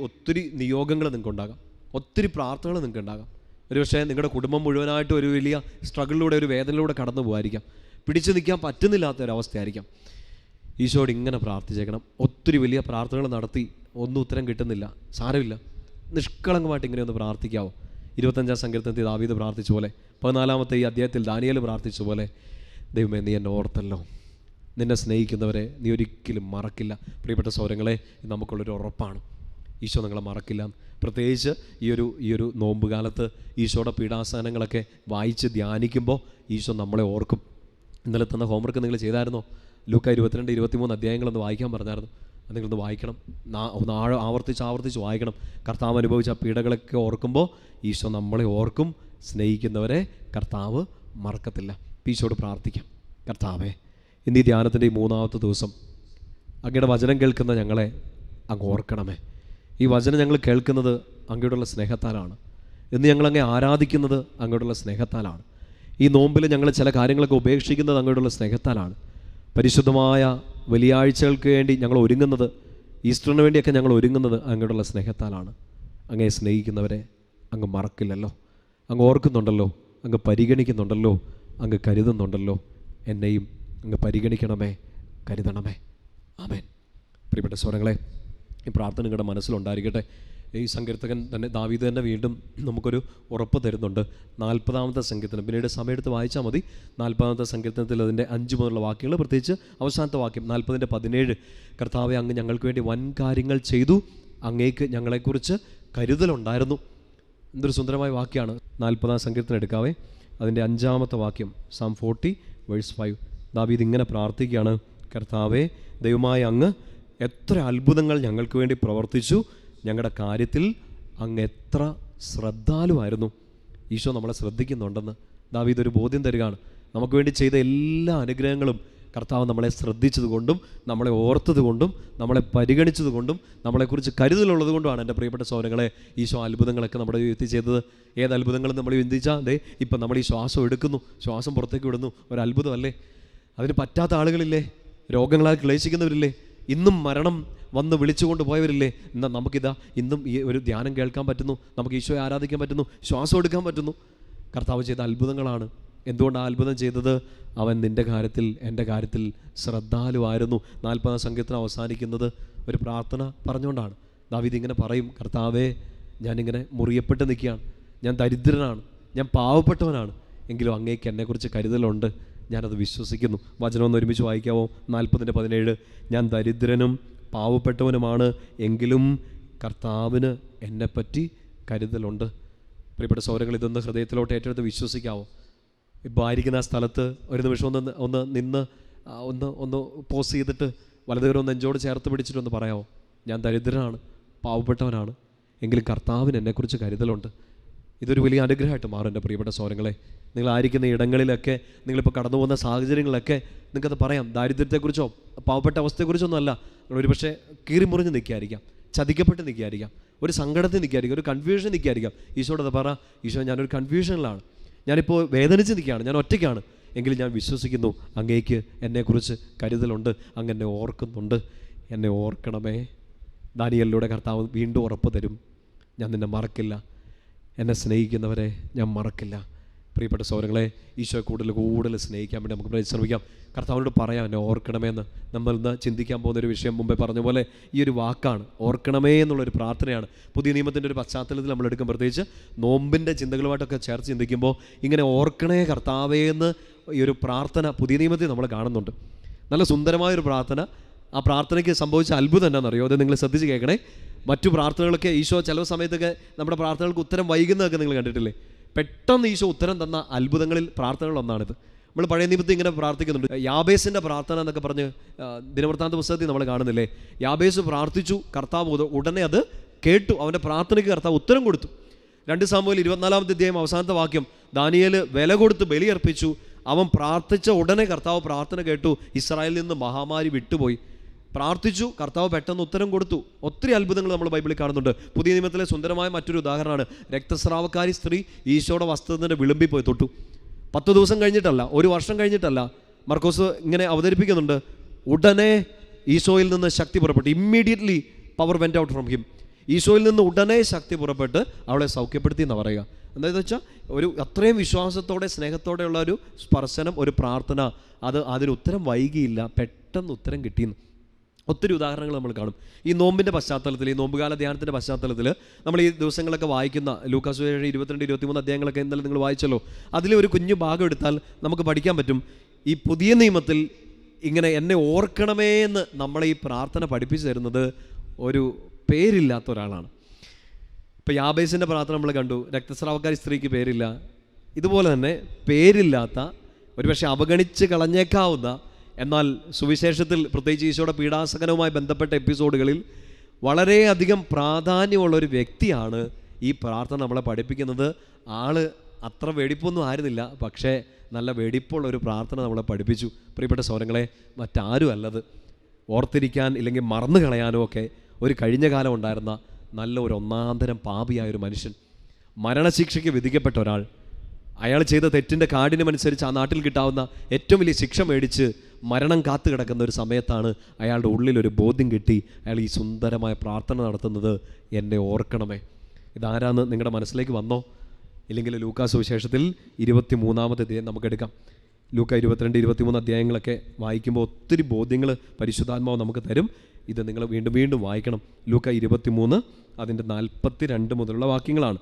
ഒത്തിരി നിയോഗങ്ങൾ നിങ്ങൾക്കുണ്ടാകാം, ഒത്തിരി പ്രാർത്ഥനകൾ നിങ്ങൾക്കുണ്ടാകാം. ഒരുപക്ഷേ നിങ്ങളുടെ കുടുംബം മുഴുവനായിട്ട് ഒരു വലിയ സ്ട്രഗിളിലൂടെ, ഒരു വേദനയിലൂടെ കടന്നു പോകുമായിരിക്കാം. പിടിച്ചു നിൽക്കാൻ പറ്റുന്നില്ലാത്തൊരവസ്ഥയായിരിക്കാം. ഈശോയോട് ഇങ്ങനെ പ്രാർത്ഥിച്ചേക്കണം. ഒത്തിരി വലിയ പ്രാർത്ഥനകൾ നടത്തി ഒന്നും ഉത്തരം കിട്ടുന്നില്ല, സാരമില്ല, നിഷ്കളങ്കമായിട്ട് ഇങ്ങനെ ഒന്ന് പ്രാർത്ഥിക്കാവോ? 25-ാം സങ്കീർത്തനത്തിൽ ദാവീദ് പ്രാർത്ഥിച്ച പോലെ, 14-ാമത്തെ ഈ അധ്യായത്തിൽ ദാനിയേൽ പ്രാർത്ഥിച്ച പോലെ, ദൈവമേ നീ എന്നെ ഓർത്തല്ലോ. നിന്നെ സ്നേഹിക്കുന്നവരെ നീ ഒരിക്കലും മറക്കില്ല. പ്രിയപ്പെട്ട സഹോദരങ്ങളെ, നമുക്കുള്ളൊരു ഉറപ്പാണ്, ഈശോ നിങ്ങളെ മറക്കില്ല. പ്രത്യേകിച്ച് ഈ ഒരു നോമ്പ് കാലത്ത് ഈശോയുടെ പീഡാസനങ്ങളൊക്കെ വായിച്ച് ധ്യാനിക്കുമ്പോൾ ഈശോ നമ്മളെ ഓർക്കും. ഇന്നലെ തന്ന ഹോംവർക്ക് നിങ്ങൾ ചെയ്തായിരുന്നോ? ലൂക്ക 22-23 അധ്യായങ്ങളൊന്ന് വായിക്കാൻ പറഞ്ഞായിരുന്നു. നിങ്ങളൊന്ന് വായിക്കണം, ഒന്ന് ആവർത്തിച്ച് വായിക്കണം. കർത്താവ് അനുഭവിച്ച പീഡകളൊക്കെ ഓർക്കുമ്പോൾ ഈശോ നമ്മളെ ഓർക്കും. സ്നേഹിക്കുന്നവരെ കർത്താവ് മറക്കത്തില്ല. ഈശോയോട് പ്രാർത്ഥിക്കാം. കർത്താവേ, ഇന്ന് ഈ ധ്യാനത്തിൻ്റെ ഈ 3-ാമത്തെ ദിവസം അങ്ങയുടെ വചനം കേൾക്കുന്ന ഞങ്ങളെ അങ്ങ് ഓർക്കണമേ. ഈ വചനം ഞങ്ങൾ കേൾക്കുന്നത് അങ്ങയോടുള്ള സ്നേഹത്താലാണ്. ഇന്ന് ഞങ്ങളങ്ങെ ആരാധിക്കുന്നത് അങ്ങയോടുള്ള സ്നേഹത്താലാണ്. ഈ നോമ്പിൽ ഞങ്ങൾ ചില കാര്യങ്ങളൊക്കെ ഉപേക്ഷിക്കുന്നത് അങ്ങയോടുള്ള സ്നേഹത്താലാണ്. പരിശുദ്ധമായ വെള്ളിയാഴ്ചകൾക്ക് വേണ്ടി ഞങ്ങൾ ഒരുങ്ങുന്നത്, ഈസ്റ്ററിന് വേണ്ടിയൊക്കെ ഞങ്ങൾ ഒരുങ്ങുന്നത് അങ്ങയോടുള്ള സ്നേഹത്താലാണ്. അങ്ങയെ സ്നേഹിക്കുന്നവരെ അങ്ങ് മറക്കില്ലല്ലോ, അങ്ങ് ഓർക്കുന്നുണ്ടല്ലോ, അങ്ങ് പരിഗണിക്കുന്നുണ്ടല്ലോ, അങ്ങ് കരുതുന്നുണ്ടല്ലോ. എന്നെയും അങ്ങ് പരിഗണിക്കണമേ, കരുതണമേ. ആമേൻ. പ്രിയപ്പെട്ട സ്വരങ്ങളെ, ഈ പ്രാർത്ഥന നിങ്ങളുടെ മനസ്സിലുണ്ടായിരിക്കട്ടെ. ഈ സങ്കീർത്തകൻ തന്നെ, ദാവീദ് തന്നെ വീണ്ടും നമുക്കൊരു ഉറപ്പ് തരുന്നുണ്ട്. 40-ാമത്തെ സങ്കീർത്തനം, പിന്നീട് സമയമെടുത്ത് വായിച്ചാൽ മതി. 40-ാമത്തെ സങ്കീർത്തനത്തിൽ അതിൻ്റെ 5 മുതലുള്ള വാക്യങ്ങൾ, പ്രത്യേകിച്ച് അവസാനത്തെ വാക്യം 40-17, കർത്താവെ അങ്ങ് ഞങ്ങൾക്ക് വേണ്ടി വൻ കാര്യങ്ങൾ ചെയ്തു, അങ്ങേക്ക് ഞങ്ങളെക്കുറിച്ച് കരുതലുണ്ടായിരുന്നു. എന്തൊരു സുന്ദരമായ വാക്യമാണ്. 40-ാം സങ്കീർത്തനം എടുക്കാവേ, അതിൻ്റെ 5-ാമത്തെ വാക്യം, Psalm 40 verse 5. ദാവീദ് ഇങ്ങനെ പ്രാർത്ഥിക്കുകയാണ്: കർത്താവേ, ദൈവമായ അങ്ങ് എത്ര അത്ഭുതങ്ങൾ ഞങ്ങൾക്ക് വേണ്ടി പ്രവർത്തിച്ചു, ഞങ്ങളുടെ കാര്യത്തിൽ അങ്ങ് എത്ര ശ്രദ്ധാലുവായിരുന്നു. ഈശോ നമ്മളെ ശ്രദ്ധിക്കുന്നുണ്ടെന്ന് ദാവീദ് ഒരു ബോധ്യം തരികയാണ്. നമുക്ക് വേണ്ടി ചെയ്ത എല്ലാ അനുഗ്രഹങ്ങളും കർത്താവ് നമ്മളെ ശ്രദ്ധിച്ചതുകൊണ്ടും നമ്മളെ ഓർത്തതുകൊണ്ടും നമ്മളെ പരിഗണിച്ചതുകൊണ്ടും നമ്മളെക്കുറിച്ച് കരുതലുള്ളത് കൊണ്ടുമാണ് എൻ്റെ പ്രിയപ്പെട്ട സഹോദരങ്ങളെ ഈശോ അത്ഭുതങ്ങളൊക്കെ നമ്മുടെ ജീവിതത്തിൽ ചെയ്തത്. ഏത് അത്ഭുതങ്ങളും നമ്മൾ ചിന്തിച്ചാൽ ദേ ഇപ്പം നമ്മൾ ഈ ശ്വാസം എടുക്കുന്നു, ശ്വാസം പുറത്തേക്ക് വിടുന്നു, ഒരു അത്ഭുതമല്ലേ? അതിന് പറ്റാത്ത ആളുകളില്ലേ? രോഗങ്ങളാൽ ക്ലേശിക്കുന്നവരില്ലേ? ഇന്നും മരണം വന്ന് വിളിച്ചുകൊണ്ട് പോയവരില്ലേ? എന്നാൽ നമുക്കിതാ ഇന്നും ഈ ഒരു ധ്യാനം കേൾക്കാൻ പറ്റുന്നു, നമുക്ക് ഈശോയെ ആരാധിക്കാൻ പറ്റുന്നു, ശ്വാസം എടുക്കാൻ പറ്റുന്നു. കർത്താവ് ചെയ്ത അത്ഭുതങ്ങളാണ്. എന്തുകൊണ്ടാണ് അത്ഭുതം ചെയ്തത്? അവൻ നിൻ്റെ കാര്യത്തിൽ, എൻ്റെ കാര്യത്തിൽ ശ്രദ്ധാലുവായിരുന്നു. 40-ാം സങ്കീർത്തനം അവസാനിക്കുന്നത് ഒരു പ്രാർത്ഥന പറഞ്ഞുകൊണ്ടാണ്. ദാവീദ് ഇങ്ങനെ പറയും: കർത്താവേ, ഞാനിങ്ങനെ മുറിയപ്പെട്ട് നിൽക്കുകയാണ്, ഞാൻ ദരിദ്രനാണ്, ഞാൻ പാവപ്പെട്ടവനാണ്, എങ്കിലും അങ്ങേക്ക് എന്നെക്കുറിച്ച് കരുതലുണ്ട്, ഞാനത് വിശ്വസിക്കുന്നു. വചനം ഒന്ന് ഒരുമിച്ച് വായിക്കാവോ? 40-17. ഞാൻ ദരിദ്രനും പാവപ്പെട്ടവനുമാണ്, എങ്കിലും കർത്താവിന് എന്നെപ്പറ്റി കരുതലുണ്ട്. പ്രിയപ്പെട്ട സഹോദരങ്ങൾ, ഇതൊന്ന് ഹൃദയത്തിലോട്ട് ഏറ്റെടുത്ത് വിശ്വസിക്കാവോ? ഇപ്പോൾ ആയിരിക്കുന്ന ആ സ്ഥലത്ത് ഒരു നിമിഷം ഒന്ന് നിന്ന് ഒന്ന് പോസ് ചെയ്തിട്ട് വലതുകരം ഒന്ന് നെഞ്ചോട് ചേർത്ത് പിടിച്ചിട്ടൊന്ന് പറയാമോ? ഞാൻ ദരിദ്രനാണ്, പാവപ്പെട്ടവനാണ്, എങ്കിലും കർത്താവിന് എന്നെക്കുറിച്ച് കരുതലുണ്ട്. ഇതൊരു വലിയ അനുഗ്രഹമായിട്ട് മാറും എൻ്റെ പ്രിയപ്പെട്ട സഹോദരങ്ങളെ. നിങ്ങളായിരിക്കുന്ന ഇടങ്ങളിലൊക്കെ, നിങ്ങളിപ്പോൾ കടന്നു പോകുന്ന സാഹചര്യങ്ങളൊക്കെ നിങ്ങൾക്കത് പറയാം. ദാരിദ്ര്യത്തെക്കുറിച്ചോ പാവപ്പെട്ട അവസ്ഥയെക്കുറിച്ചൊന്നും അല്ല. നിങ്ങളൊരു പക്ഷേ കീറിമുറിഞ്ഞ് നിൽക്കുകയായിരിക്കാം, ചതിക്കപ്പെട്ട് നിൽക്കുകയായിരിക്കാം, ഒരു സങ്കടത്തിൽ നിൽക്കുകയായിരിക്കും, ഒരു കൺഫ്യൂഷൻ നിൽക്കുകയായിരിക്കാം. ഈശോയോട് അത് പറ: ഈശോ, ഞാനൊരു കൺഫ്യൂഷനിലാണ്, ഞാനിപ്പോൾ വേദനിച്ച് നിൽക്കുകയാണ്, ഞാൻ ഒറ്റയ്ക്കാണ്, എങ്കിലും ഞാൻ വിശ്വസിക്കുന്നു അങ്ങേക്ക് എന്നെക്കുറിച്ച് കരുതലുണ്ട്, അങ്ങ് എന്നെ ഓർക്കുന്നുണ്ട്, എന്നെ ഓർക്കണമേ. ദാനിയേലിലൂടെ കർത്താവ് വീണ്ടും ഉറപ്പ് തരും: ഞാൻ നിന്നെ മറക്കില്ല, എന്നെ സ്നേഹിക്കുന്നവരെ ഞാൻ മറക്കില്ല. പ്രിയപ്പെട്ട സഹോദരങ്ങളെ, ഈശോയെ കൂടുതൽ സ്നേഹിക്കാൻ വേണ്ടി നമുക്ക് പരിശ്രമിക്കാം. കർത്താവിനോട് പറയാം, എന്നെ ഓർക്കണമേ എന്ന്. നമ്മൾ ഇന്ന് ചിന്തിക്കാൻ പോകുന്നൊരു വിഷയം മുമ്പേ പറഞ്ഞ പോലെ ഈ ഒരു വാക്കാണ്, ഓർക്കണമേ എന്നുള്ളൊരു പ്രാർത്ഥനയാണ്. പുതിയ നിയമത്തിൻ്റെ ഒരു പശ്ചാത്തലത്തിൽ നമ്മൾ എടുക്കും, പ്രത്യേകിച്ച് നോമ്പിൻ്റെ ചിന്തകളുമായിട്ടൊക്കെ ചേർത്ത് ചിന്തിക്കുമ്പോൾ ഇങ്ങനെ ഓർക്കണേ കർത്താവേ എന്ന് ഈ ഒരു പ്രാർത്ഥന പുതിയ നിയമത്തിൽ നമ്മൾ കാണുന്നുണ്ട്. നല്ല സുന്ദരമായൊരു പ്രാർത്ഥന. ആ പ്രാർത്ഥനയ്ക്ക് സംഭവിച്ച അത്ഭുതം എന്താണെന്നറിയോ? അത് നിങ്ങൾ ശ്രദ്ധിച്ച് കേൾക്കണേ. മറ്റു പ്രാർത്ഥനകളൊക്കെ ഈശോ ചില സമയത്തൊക്കെ നമ്മുടെ പ്രാർത്ഥനകൾക്ക് ഉത്തരം വൈകുന്നതൊക്കെ നിങ്ങൾ കണ്ടിട്ടില്ലേ? പെട്ടെന്ന് ഈശോ ഉത്തരം തന്ന അത്ഭുതങ്ങളിൽ പ്രാർത്ഥനകളൊന്നാണിത്. നമ്മൾ പഴയ നിയമത്തിൽ ഇങ്ങനെ പ്രാർത്ഥിക്കുന്നുണ്ട്. യാബേസിൻ്റെ പ്രാർത്ഥന എന്നൊക്കെ പറഞ്ഞ് ദിനവൃത്താന്ത പുസ്തകത്തിൽ നമ്മൾ കാണുന്നില്ലേ? യാബേസ് പ്രാർത്ഥിച്ചു, കർത്താവ് ഉടനെ അത് കേട്ടു, അവൻ്റെ പ്രാർത്ഥനയ്ക്ക് കർത്താവ് ഉത്തരം കൊടുത്തു. 2 സാമുവേൽ 24-ാമത്തെ അധ്യായം അവസാനത്തെ വാക്യം, ദാനിയേൽ വില കൊടുത്ത് ബലിയർപ്പിച്ചു, അവൻ പ്രാർത്ഥിച്ച ഉടനെ കർത്താവ് പ്രാർത്ഥന കേട്ടു, ഇസ്രായേലിൽ നിന്ന് മഹാമാരി വിട്ടുപോയി. പ്രാർത്ഥിച്ചു, കർത്താവ് പെട്ടെന്ന് ഉത്തരം കൊടുത്തു. ഒത്തിരി അത്ഭുതങ്ങൾ നമ്മൾ ബൈബിളിൽ കാണുന്നുണ്ട്. പുതിയ നിയമത്തിലെ സുന്ദരമായ മറ്റൊരു ഉദാഹരണമാണ് രക്തസ്രാവക്കാരി സ്ത്രീ ഈശോയുടെ വസ്ത്രത്തിൻ്റെ വിളിമ്പിൽ പോയി തൊട്ടു. 10 ദിവസം കഴിഞ്ഞിട്ടല്ല, 1 വർഷം കഴിഞ്ഞിട്ടല്ല. മർക്കോസ് ഇങ്ങനെ അവതരിപ്പിക്കുന്നുണ്ട്: ഉടനെ ഈശോയിൽ നിന്ന് ശക്തി പുറപ്പെട്ടു. Immediately power went out from him. ഈശോയിൽ നിന്ന് ഉടനെ ശക്തി പുറപ്പെട്ട് അവളെ സൗഖ്യപ്പെടുത്തി എന്ന് പറയുക. എന്താണെന്ന് വെച്ചാൽ ഒരു അത്രയും വിശ്വാസത്തോടെ സ്നേഹത്തോടെയുള്ള ഒരു സ്പർശനം, ഒരു പ്രാർത്ഥന, അതിന് ഉത്തരം വൈകിയില്ല, പെട്ടെന്ന് ഉത്തരം കിട്ടിയെന്ന്. ഒത്തിരി ഉദാഹരണങ്ങൾ നമ്മൾ കാണും. ഈ നോമ്പിൻ്റെ പശ്ചാത്തലത്തിൽ, ഈ നോമ്പുകാല ധ്യാനത്തിൻ്റെ പശ്ചാത്തലത്തിൽ നമ്മൾ ഈ ദിവസങ്ങളൊക്കെ വായിക്കുന്ന ലൂക്കാസ് 22-23 അധ്യായങ്ങളൊക്കെ ഇന്നലെ നിങ്ങൾ വായിച്ചല്ലോ. അതിൽ ഒരു കുഞ്ഞു ഭാഗം എടുത്താൽ നമുക്ക് പഠിക്കാൻ പറ്റും. ഈ പുതിയ നിയമത്തിൽ ഇങ്ങനെ എന്നെ ഓർക്കണമേ എന്ന് നമ്മളെ ഈ പ്രാർത്ഥന പഠിപ്പിച്ചു തരുന്നത് ഒരു പേരില്ലാത്ത ഒരാളാണ്. ഇപ്പോൾ യാബേസിൻ്റെ പ്രാർത്ഥന നമ്മൾ കണ്ടു, രക്തസ്രാവക്കാരി സ്ത്രീക്ക് പേരില്ല. ഇതുപോലെ തന്നെ പേരില്ലാത്ത, ഒരുപക്ഷെ അവഗണിച്ച് കളഞ്ഞേക്കാവുന്ന, എന്നാൽ സുവിശേഷത്തിൽ പ്രത്യേകിച്ച് ഈശോയുടെ പീഡാസകനവുമായി ബന്ധപ്പെട്ട എപ്പിസോഡുകളിൽ വളരെയധികം പ്രാധാന്യമുള്ളൊരു വ്യക്തിയാണ് ഈ പ്രാർത്ഥന നമ്മളെ പഠിപ്പിക്കുന്നത്. ആള് അത്ര വെടിപ്പൊന്നും ആയിരുന്നില്ല, പക്ഷേ നല്ല വെടിപ്പുള്ളൊരു പ്രാർത്ഥന നമ്മളെ പഠിപ്പിച്ചു. പ്രിയപ്പെട്ട സഹോദരങ്ങളെ, മറ്റാരും അല്ലത്. ഓർത്തിരിക്കാൻ ഇല്ലെങ്കിൽ മറന്നു കളയാനോ ഒക്കെ ഒരു കഴിഞ്ഞ കാലം ഉണ്ടായിരുന്ന നല്ല ഒരു ഒന്നാന്തരം പാപിയായൊരു മനുഷ്യൻ, മരണശിക്ഷയ്ക്ക് വിധിക്കപ്പെട്ട ഒരാൾ, അയാൾ ചെയ്ത തെറ്റിൻ്റെ കാഠിന്യമനുസരിച്ച് ആ നാട്ടിൽ കിട്ടാവുന്ന ഏറ്റവും വലിയ ശിക്ഷ മേടിച്ച് മരണം കാത്തു കിടക്കുന്ന ഒരു സമയത്താണ് അയാളുടെ ഉള്ളിലൊരു ബോധ്യം കിട്ടി. അയാൾ ഈ സുന്ദരമായ പ്രാർത്ഥന നടത്തുന്നത്, എന്നെ ഓർക്കണമേ. ഇതാരാന്ന് നിങ്ങളുടെ മനസ്സിലേക്ക് വന്നോ? ഇല്ലെങ്കിൽ ലൂക്കാ സുവിശേഷത്തിൽ 23-ാമത്തെ അധ്യായം നമുക്കെടുക്കാം. ലൂക്ക 22, 23 അധ്യായങ്ങളൊക്കെ വായിക്കുമ്പോൾ ഒത്തിരി ബോധ്യങ്ങൾ പരിശുദ്ധാത്മാവ് നമുക്ക് തരും. ഇത് നിങ്ങൾ വീണ്ടും വീണ്ടും വായിക്കണം. ലൂക്ക 23 അതിൻ്റെ 42 മുതലുള്ള വാക്യങ്ങളാണ്.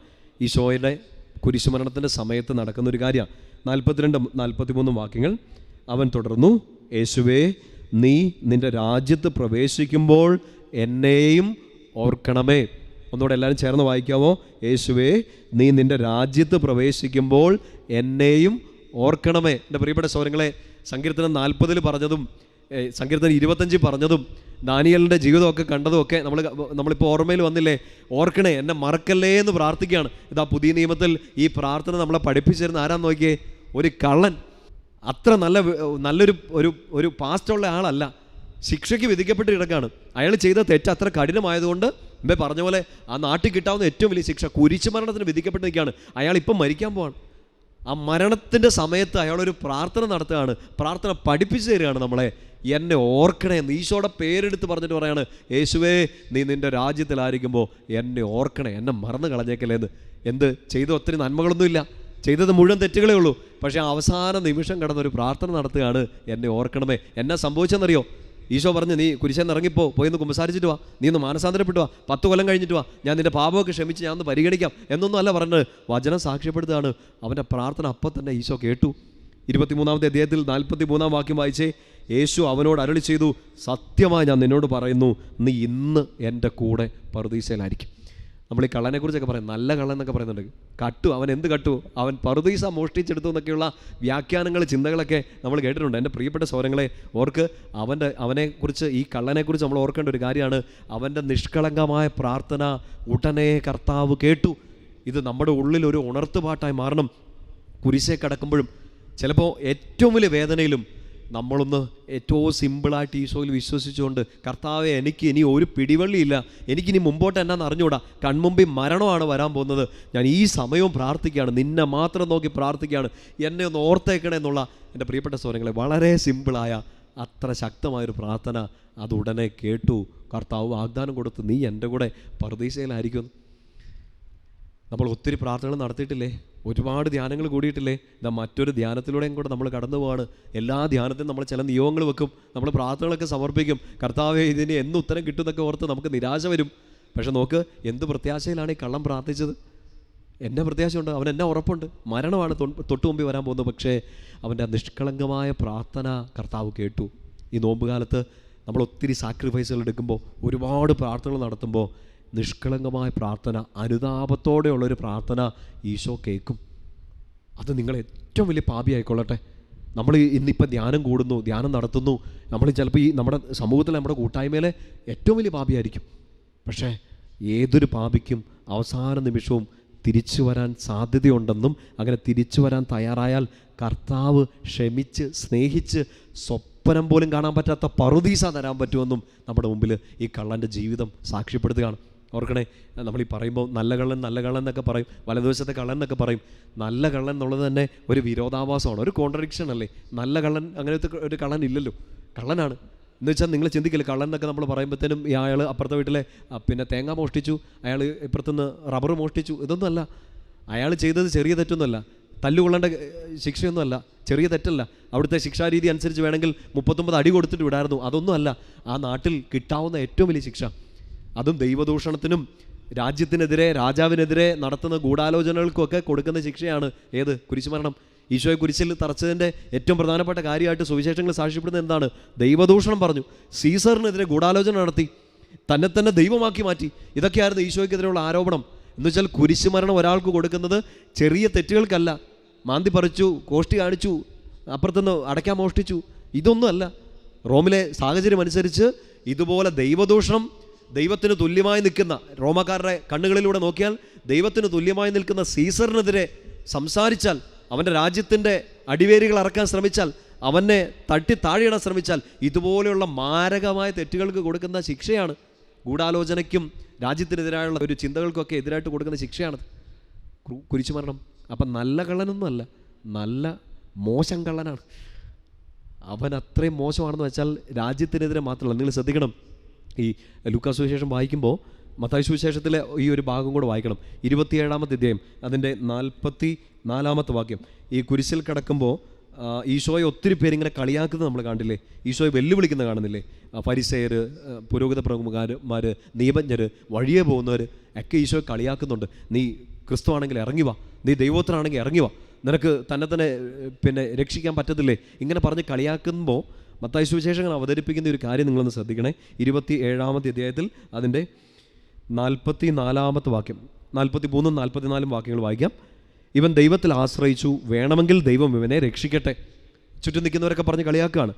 ഈശോയുടെ കുരിശുമരണത്തിൻ്റെ സമയത്ത് നടക്കുന്നൊരു കാര്യമാണ്. 42, 43 വാക്യങ്ങൾ. അവൻ തുടർന്നു, യേശുവേ, നീ നിൻ്റെ രാജ്യത്ത് പ്രവേശിക്കുമ്പോൾ എന്നെയും ഓർക്കണമേ. ഒന്നുകൂടെ എല്ലാവരും ചേർന്ന് വായിക്കാമോ? യേശുവേ, നീ നിൻ്റെ രാജ്യത്ത് പ്രവേശിക്കുമ്പോൾ എന്നെയും ഓർക്കണമേ. എൻ്റെ പ്രിയപ്പെട്ട സഹോദരങ്ങളെ, സങ്കീർത്തനം 40 പറഞ്ഞതും സങ്കീർത്തനം 25 പറഞ്ഞതും ദാനിയേലിൻ്റെ ജീവിതമൊക്കെ കണ്ടതും ഒക്കെ നമ്മളിപ്പോൾ ഓർമ്മയിൽ വന്നില്ലേ? ഓർക്കണേ, എന്നെ മറക്കല്ലേ എന്ന് പ്രാർത്ഥിക്കുകയാണ്. ഇതാ പുതിയ നിയമത്തിൽ ഈ പ്രാർത്ഥന നമ്മളെ പഠിപ്പിച്ചിരുന്ന ആരാന്ന് നോക്കിയേ? ഒരു കള്ളൻ. അത്ര നല്ലൊരു പാസ്റ്റുള്ള ആളല്ല, ശിക്ഷയ്ക്ക് വിധിക്കപ്പെട്ട് കിടക്കാണ്. അയാൾ ചെയ്ത തെറ്റ് അത്ര കഠിനമായതുകൊണ്ട് മുമ്പേ പറഞ്ഞ പോലെ ആ നാട്ടിൽ കിട്ടാവുന്ന ഏറ്റവും വലിയ ശിക്ഷ കുരിശ് മരണത്തിന് വിധിക്കപ്പെട്ട് നിൽക്കുകയാണ്. അയാൾ ഇപ്പം മരിക്കാൻ പോവാണ്. ആ മരണത്തിൻ്റെ സമയത്ത് അയാളൊരു പ്രാർത്ഥന നടത്തുകയാണ്, പ്രാർത്ഥന പഠിപ്പിച്ചു തരികയാണ് നമ്മളെ. എന്നെ ഓർക്കണേ എന്ന് ഈശോയുടെ പേരെടുത്ത് പറഞ്ഞിട്ട് പറയാണ്, യേശുവേ, നീ നിൻ്റെ രാജ്യത്തിലായിരിക്കുമ്പോൾ എന്നെ ഓർക്കണേ, എന്നെ മറന്നു കളഞ്ഞേക്കല്ലേ എന്ന്. എന്ത് ചെയ്ത ഒത്തിരി നന്മകളൊന്നുമില്ല, ചെയ്തത് മുഴുവൻ തെറ്റുകളേ ഉള്ളൂ. പക്ഷേ അവസാന നിമിഷം കടന്നൊരു പ്രാർത്ഥന നടത്തുകയാണ്, എന്നെ ഓർക്കണമേ. എന്നാ സംഭവിച്ചെന്നറിയോ? ഈശോ പറഞ്ഞു, നീ കുരിശേന്ന് ഇറങ്ങിപ്പോ, പോയിന്ന് കുമ്പസാരിച്ചിട്ട് വാ, നീ ഒന്ന് മാനസാന്തരപ്പെട്ടു വാ, 10 കൊല്ലം കഴിഞ്ഞിട്ട് വാ, ഞാൻ നിൻ്റെ പാപമൊക്കെ ക്ഷമിച്ച് ഞാൻ ഒന്ന് പരിഗണിക്കാം എന്നൊന്നും അല്ല പറഞ്ഞത്. വചനം സാക്ഷ്യപ്പെടുത്തുകയാണ്. അവൻ്റെ പ്രാർത്ഥന അപ്പം തന്നെ ഈശോ കേട്ടു. 23-ാമത്തെ അധ്യായത്തിൽ 43-ാം വാക്യം വായിച്ചേ. യേശു അവനോട് അരുളി ചെയ്തു, സത്യമായി ഞാൻ നിന്നോട് പറയുന്നു, നീ ഇന്ന് എൻ്റെ കൂടെ പറുദീസയിലായിരിക്കും. നമ്മൾ ഈ കള്ളനെക്കുറിച്ചൊക്കെ പറയും, നല്ല കള്ളൻ എന്നൊക്കെ പറയുന്നുണ്ട്. കട്ടു, അവൻ എന്ത് കട്ടു? അവൻ പറുദീസ മോഷ്ടിച്ചെടുത്തു എന്നൊക്കെയുള്ള വ്യാഖ്യാനങ്ങൾ, ചിന്തകളൊക്കെ നമ്മൾ കേട്ടിട്ടുണ്ട്. എൻ്റെ പ്രിയപ്പെട്ട സഹോദരങ്ങളെ, ഓർക്ക് അവനെക്കുറിച്ച്, ഈ കള്ളനെക്കുറിച്ച് നമ്മൾ ഓർക്കേണ്ട ഒരു കാര്യമാണ്, അവൻ്റെ നിഷ്കളങ്കമായ പ്രാർത്ഥന ഉടനെ കർത്താവ് കേട്ടു. ഇത് നമ്മുടെ ഉള്ളിൽ ഒരു ഉണർത്തുപാട്ടായി മാറണം. കുരിശേ കിടക്കുമ്പോഴും ചിലപ്പോൾ ഏറ്റവും വലിയ വേദനയിലും നമ്മളൊന്ന് ഏറ്റവും സിമ്പിളായിട്ട് ഈശോയിൽ വിശ്വസിച്ചുകൊണ്ട്, കർത്താവെ, എനിക്ക് ഇനി ഒരു പിടിവള്ളിയില്ല, എനിക്കിനി മുമ്പോട്ട് എന്നാന്ന് അറിഞ്ഞുകൂടാ, കൺമുമ്പിൽ മരണമാണ് വരാൻ പോകുന്നത്, ഞാൻ ഈ സമയവും പ്രാർത്ഥിക്കുകയാണ്, നിന്നെ മാത്രം നോക്കി പ്രാർത്ഥിക്കുകയാണ്, എന്നെ ഒന്ന് ഓർത്തേക്കണേ എന്നുള്ള എൻ്റെ പ്രിയപ്പെട്ട സഹോദരങ്ങളെ, വളരെ സിമ്പിളായ അത്ര ശക്തമായൊരു പ്രാർത്ഥന അത് ഉടനെ കേട്ടു. കർത്താവ് വാഗ്ദാനം കൊടുത്ത്, നീ എൻ്റെ കൂടെ പറുദീസയിലായിരിക്കും. നമ്മൾ ഒത്തിരി പ്രാർത്ഥനകൾ നടത്തിയിട്ടില്ലേ? ഒരുപാട് ധ്യാനങ്ങൾ കൂടിയിട്ടില്ലേ? ഇതാ മറ്റൊരു ധ്യാനത്തിലൂടെയും കൂടെ നമ്മൾ കടന്നു പോവാണ്. എല്ലാ ധ്യാനത്തിനും നമ്മൾ ചില നിയോഗങ്ങൾ വെക്കും, നമ്മൾ പ്രാർത്ഥനകളൊക്കെ സമർപ്പിക്കും. കർത്താവേ, ഇതിന് എന്ന് ഉത്തരം കിട്ടുമെന്നൊക്കെ ഓർത്ത് നമുക്ക് നിരാശ വരും. പക്ഷെ നോക്ക്, എന്ത് പ്രത്യാശയിലാണ് ഈ കള്ളം പ്രാർത്ഥിച്ചത്? എന്നെ പ്രത്യാശയുണ്ട്, അവൻ എന്നെ ഉറപ്പുണ്ട്, മരണമാണ് തൊട്ടു മുമ്പിൽ വരാൻ പോകുന്നത്. പക്ഷേ അവൻ്റെ നിഷ്കളങ്കമായ പ്രാർത്ഥന കർത്താവ് കേട്ടു. ഈ നോമ്പുകാലത്ത് നമ്മൾ ഒത്തിരി സാക്രിഫൈസുകൾ എടുക്കുമ്പോൾ, ഒരുപാട് പ്രാർത്ഥനകൾ നടത്തുമ്പോൾ, നിഷ്കളങ്കമായ പ്രാർത്ഥന, അനുതാപത്തോടെയുള്ളൊരു പ്രാർത്ഥന ഈശോ കേൾക്കും. അത് നിങ്ങൾ ഏറ്റവും വലിയ പാപിയായിക്കൊള്ളട്ടെ. നമ്മൾ ഇന്നിപ്പോൾ ധ്യാനം കൂടുന്നു, ധ്യാനം നടത്തുന്നു, നമ്മൾ ചിലപ്പോൾ ഈ നമ്മുടെ സമൂഹത്തിൽ, നമ്മുടെ കൂട്ടായ്മയിലെ ഏറ്റവും വലിയ പാപിയായിരിക്കും. പക്ഷേ ഏതൊരു പാപിക്കും അവസാന നിമിഷവും തിരിച്ചു വരാൻ സാധ്യതയുണ്ടെന്നും, അങ്ങനെ തിരിച്ചു വരാൻ തയ്യാറായാൽ കർത്താവ് ക്ഷമിച്ച് സ്നേഹിച്ച് സ്വപ്നം പോലും കാണാൻ പറ്റാത്ത പറുദീസ തരാൻ പറ്റുമെന്നും നമ്മുടെ മുമ്പിൽ ഈ കള്ളൻ്റെ ജീവിതം സാക്ഷ്യപ്പെടുത്തുകയാണ്. ഓർക്കണേ, നമ്മളീ പറയുമ്പോൾ നല്ല കള്ളൻ എന്നൊക്കെ പറയും, വലതുവശത്തെ കള്ളൻ എന്നൊക്കെ പറയും. നല്ല കള്ളൻ എന്നുള്ളത് തന്നെ ഒരു വിരോധാഭാസമാണ്, ഒരു കോൺട്രഡിക്ഷൻ അല്ലേ? നല്ല കള്ളൻ, അങ്ങനത്തെ ഒരു കള്ളൻ ഇല്ലല്ലോ, കള്ളനാണ് എന്ന് വെച്ചാൽ നിങ്ങൾ ചിന്തിക്കില്ല. കള്ളൻ എന്നൊക്കെ നമ്മൾ പറയുമ്പോഴത്തേനും അയാൾ അപ്പുറത്തെ വീട്ടിലെ തേങ്ങ മോഷ്ടിച്ചു, അയാൾ ഇപ്പുറത്തുനിന്ന് റബ്ബർ മോഷ്ടിച്ചു, ഇതൊന്നും അല്ല. അയാൾ ചെയ്തത് ചെറിയ തെറ്റൊന്നുമല്ല, തല്ലുകൊള്ളേണ്ട ശിക്ഷയൊന്നുമല്ല, ചെറിയ തെറ്റല്ല. അവിടുത്തെ ശിക്ഷാരീതി അനുസരിച്ച് വേണമെങ്കിൽ 39 അടി കൊടുത്തിട്ട് വിടായിരുന്നു. അതൊന്നും അല്ല ആ നാട്ടിൽ കിട്ടാവുന്ന ഏറ്റവും വലിയ ശിക്ഷ. അതും ദൈവദൂഷണത്തിനും രാജ്യത്തിനെതിരെ, രാജാവിനെതിരെ നടത്തുന്ന ഗൂഢാലോചനകൾക്കൊക്കെ കൊടുക്കുന്ന ശിക്ഷയാണ് ഏത്? കുരിശുമരണം. ഈശോയെ കുരിശിൽ തറച്ചതിൻ്റെ ഏറ്റവും പ്രധാനപ്പെട്ട കാര്യമായിട്ട് സുവിശേഷങ്ങൾ സാക്ഷ്യപ്പെടുന്നത് എന്താണ്? ദൈവദൂഷണം പറഞ്ഞു, സീസറിനെതിരെ ഗൂഢാലോചന നടത്തി, തന്നെ ദൈവമാക്കി മാറ്റി. ഇതൊക്കെയായിരുന്നു ഈശോയ്ക്കെതിരെയുള്ള ആരോപണം. എന്ന് വെച്ചാൽ കുരിശുമരണം ഒരാൾക്ക് കൊടുക്കുന്നത് ചെറിയ തെറ്റുകൾക്കല്ല, മാന്തി പറിച്ചു, കോഷ്ടി കാണിച്ചു, അപ്പുറത്തുനിന്ന് അടയ്ക്കാൻ മോഷ്ടിച്ചു, ഇതൊന്നും അല്ല. റോമിലെ സാഹചര്യം അനുസരിച്ച് ഇതുപോലെ ദൈവദൂഷണം, ദൈവത്തിന് തുല്യമായി നിൽക്കുന്ന, റോമക്കാരുടെ കണ്ണുകളിലൂടെ നോക്കിയാൽ ദൈവത്തിന് തുല്യമായി നിൽക്കുന്ന സീസറിനെതിരെ സംസാരിച്ചാൽ, അവൻ്റെ രാജ്യത്തിൻ്റെ അടിവേരുകൾ അറക്കാൻ ശ്രമിച്ചാൽ, അവനെ തട്ടി താഴെയിടാൻ ശ്രമിച്ചാൽ, ഇതുപോലെയുള്ള മാരകമായ തെറ്റുകൾക്ക് കൊടുക്കുന്ന ശിക്ഷയാണ്. ഗൂഢാലോചനയ്ക്കും രാജ്യത്തിനെതിരായുള്ള ഒരു ചിന്തകൾക്കൊക്കെ എതിരായിട്ട് കൊടുക്കുന്ന ശിക്ഷയാണത്, കുരിശുമരണം. അപ്പം നല്ല കള്ളനൊന്നുമല്ല, നല്ല മോശം കള്ളനാണ്. അവൻ അത്രയും മോശമാണെന്ന് വെച്ചാൽ രാജ്യത്തിനെതിരെ മാത്രമല്ല. നിങ്ങൾ ശ്രദ്ധിക്കണം, ഈ ലൂക്കാ സുവിശേഷം വായിക്കുമ്പോൾ മത്തായി സുവിശേഷത്തിലെ ഈ ഒരു ഭാഗം കൂടെ വായിക്കണം. 27-ാമത്തെ അധ്യായം അതിൻ്റെ 44-ാമത്തെ വാക്യം. ഈ കുരിശിൽ കിടക്കുമ്പോൾ ഈശോയെ ഒത്തിരി പേരിങ്ങനെ കളിയാക്കുന്നത് നമ്മൾ കണ്ടില്ലേ? ഈശോയെ വെല്ലുവിളിക്കുന്നത് കാണുന്നില്ലേ? ഫരിസേയർ, പുരോഹിത പ്രമുഖന്മാർ, നിയമജ്ഞർ, വഴിയെ പോകുന്നവർ ഒക്കെ ഈശോയെ കളിയാക്കുന്നുണ്ട്. നീ ക്രിസ്തു ആണെങ്കിൽ ഇറങ്ങി വാ, നീ ദൈവത്തിനാണെങ്കിൽ ഇറങ്ങി വാ, നിനക്ക് തന്നെ രക്ഷിക്കാൻ പറ്റത്തില്ലേ? ഇങ്ങനെ പറഞ്ഞ് കളിയാക്കുമ്പോൾ മത്തായി സുവിശേഷങ്ങൾ അവതരിപ്പിക്കുന്ന ഒരു കാര്യം നിങ്ങളൊന്ന് ശ്രദ്ധിക്കണേ. 27-ാമത്തെ അധ്യായത്തിൽ അതിൻ്റെ 44-ാമത്തെ വാക്യം, 43-ഉം 44-ഉം വാക്യങ്ങൾ വായിക്കാം. ഇവൻ ദൈവത്തിൽ ആശ്രയിച്ചു, വേണമെങ്കിൽ ദൈവം ഇവനെ രക്ഷിക്കട്ടെ. ചുറ്റും നിൽക്കുന്നവരൊക്കെ പറഞ്ഞ് കളിയാക്കുകയാണ്.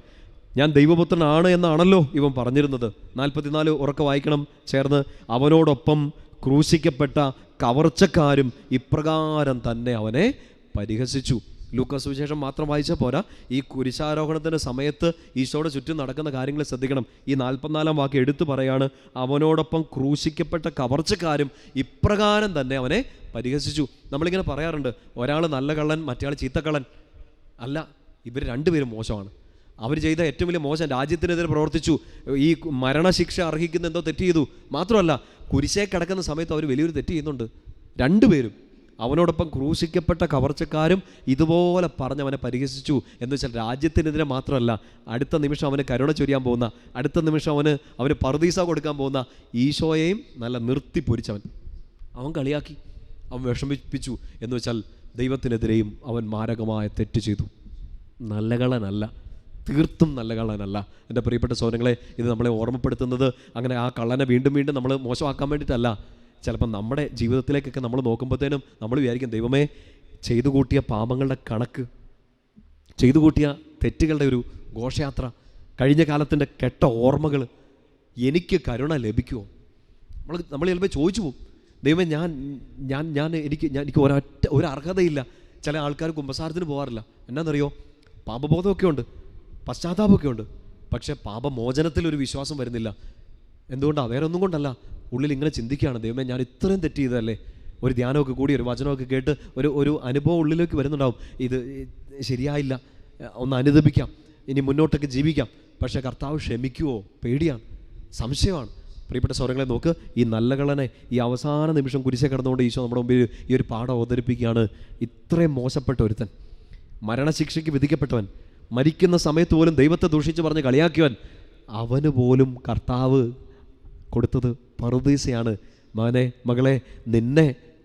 ഞാൻ ദൈവപുത്രനാണ് എന്നാണല്ലോ ഇവൻ പറഞ്ഞിരുന്നത്. 44 ഉറക്കെ വായിക്കണം ചേർന്ന്. അവനോടൊപ്പം ക്രൂശിക്കപ്പെട്ട കവർച്ചക്കാരും ഇപ്രകാരം തന്നെ അവനെ പരിഹസിച്ചു. ലൂക്കാ സുവിശേഷം മാത്രം വായിച്ചാൽ പോരാ, ഈ കുരിശാരോഹണത്തിൻ്റെ സമയത്ത് ഈശോയുടെ ചുറ്റും നടക്കുന്ന കാര്യങ്ങൾ ശ്രദ്ധിക്കണം. ഈ 44-ാം വാക്യം എടുത്തു പറയാണ്, അവനോടൊപ്പം ക്രൂശിക്കപ്പെട്ട കവർച്ചക്കാരും ഇപ്രകാരം തന്നെ അവനെ പരിഹസിച്ചു. നമ്മളിങ്ങനെ പറയാറുണ്ട്, ഒരാൾ നല്ല കള്ളൻ, മറ്റേ ആൾ ചീത്തക്കള്ളൻ. അല്ല, ഇവർ രണ്ടുപേരും മോശമാണ്. അവർ ചെയ്ത ഏറ്റവും വലിയ മോശം, രാജ്യത്തിനെതിരെ പ്രവർത്തിച്ചു, ഈ മരണശിക്ഷ അർഹിക്കുന്ന എന്തോ തെറ്റ് ചെയ്തു. മാത്രമല്ല, കുരിശേ കിടക്കുന്ന സമയത്ത് അവർ വലിയൊരു തെറ്റ് ചെയ്യുന്നുണ്ട് രണ്ടുപേരും. അവനോടൊപ്പം ക്രൂശിക്കപ്പെട്ട കവർച്ചക്കാരും ഇതുപോലെ പറഞ്ഞ് അവനെ പരിഹസിച്ചു. എന്ന് വെച്ചാൽ രാജ്യത്തിനെതിരെ മാത്രമല്ല, അടുത്ത നിമിഷം അവന് കരുണ ചൊരിയാൻ പോകുന്ന, അടുത്ത നിമിഷം അവന് പറുദീസ കൊടുക്കാൻ പോകുന്ന ഈശോയെയും നല്ല നിർത്തി പൊരിച്ചവൻ. അവൻ കളിയാക്കി, അവൻ വിഷമിപ്പിച്ചു. എന്ന് വെച്ചാൽ ദൈവത്തിനെതിരെയും അവൻ മാരകമായ തെറ്റ് ചെയ്തു. നല്ല കള്ളനല്ല, തീർത്തും നല്ല കള്ളനല്ല. എൻ്റെ പ്രിയപ്പെട്ട സഹോദരങ്ങളെ, ഇത് നമ്മളെ ഓർമ്മപ്പെടുത്തുന്നത് അങ്ങനെ ആ കള്ളനെ വീണ്ടും വീണ്ടും നമ്മൾ മോശമാക്കാൻ വേണ്ടിയിട്ടല്ല. ചിലപ്പോൾ നമ്മുടെ ജീവിതത്തിലേക്കൊക്കെ നമ്മൾ നോക്കുമ്പോഴത്തേനും നമ്മൾ വിചാരിക്കും, ദൈവമേ, ചെയ്തു കൂട്ടിയ പാപങ്ങളുടെ കണക്ക്, ചെയ്തു കൂട്ടിയ തെറ്റുകളുടെ ഒരു ഘോഷയാത്ര, കഴിഞ്ഞ കാലത്തിൻ്റെ കെട്ട ഓർമ്മകൾ, എനിക്ക് കരുണ ലഭിക്കുമോ? നമ്മൾ ചിലപ്പോൾ ചോദിച്ചു പോകും, ദൈവമേ എനിക്ക് ഒരു അർഹതയില്ല. ചില ആൾക്കാർ കുമ്പസാരത്തിന് പോകാറില്ല. എന്നാണെന്നറിയോ? പാപബോധമൊക്കെ ഉണ്ട്, പശ്ചാത്താപമൊക്കെ ഉണ്ട്, പക്ഷേ പാപമോചനത്തിലൊരു വിശ്വാസം വരുന്നില്ല. എന്തുകൊണ്ടാണ്? വേറെ ഒന്നും കൊണ്ടല്ല. ഉള്ളിൽ ഇങ്ങനെ ചിന്തിക്കുകയാണ്, ദൈവമേ, ഞാൻ ഇത്രയും തെറ്റ് ചെയ്തതല്ലേ. ഒരു ധ്യാനമൊക്കെ കൂടി ഒരു വചനമൊക്കെ കേട്ട് ഒരു അനുഭവം ഉള്ളിലേക്ക് വരുന്നുണ്ടാവും, ഇത് ശരിയായില്ല, ഒന്ന് അനുദപിക്കാം, ഇനി മുന്നോട്ടൊക്കെ ജീവിക്കാം. പക്ഷേ കർത്താവ് ക്ഷമിക്കുമോ? പേടിയാണ്, സംശയമാണ്. പ്രിയപ്പെട്ട സഹോദരങ്ങളെ, നോക്ക്, ഈ നല്ല കള്ളനെ ഈ അവസാന നിമിഷം കുരിശെ കിടന്നുകൊണ്ട് ഈശോ നമ്മുടെ മുമ്പിൽ ഈ ഒരു പാഠം അവതരിപ്പിക്കുകയാണ്. ഇത്രയും മോശപ്പെട്ട ഒരുത്തൻ, മരണശിക്ഷയ്ക്ക് വിധിക്കപ്പെട്ടവൻ, മരിക്കുന്ന സമയത്ത് പോലും ദൈവത്തെ ദൂഷിച്ച് പറഞ്ഞ് കളിയാക്കിയവൻ, അവന് പോലും കർത്താവ് കൊടുത്തത് പറുദീസയാണ്. മകനെ, മകളെ,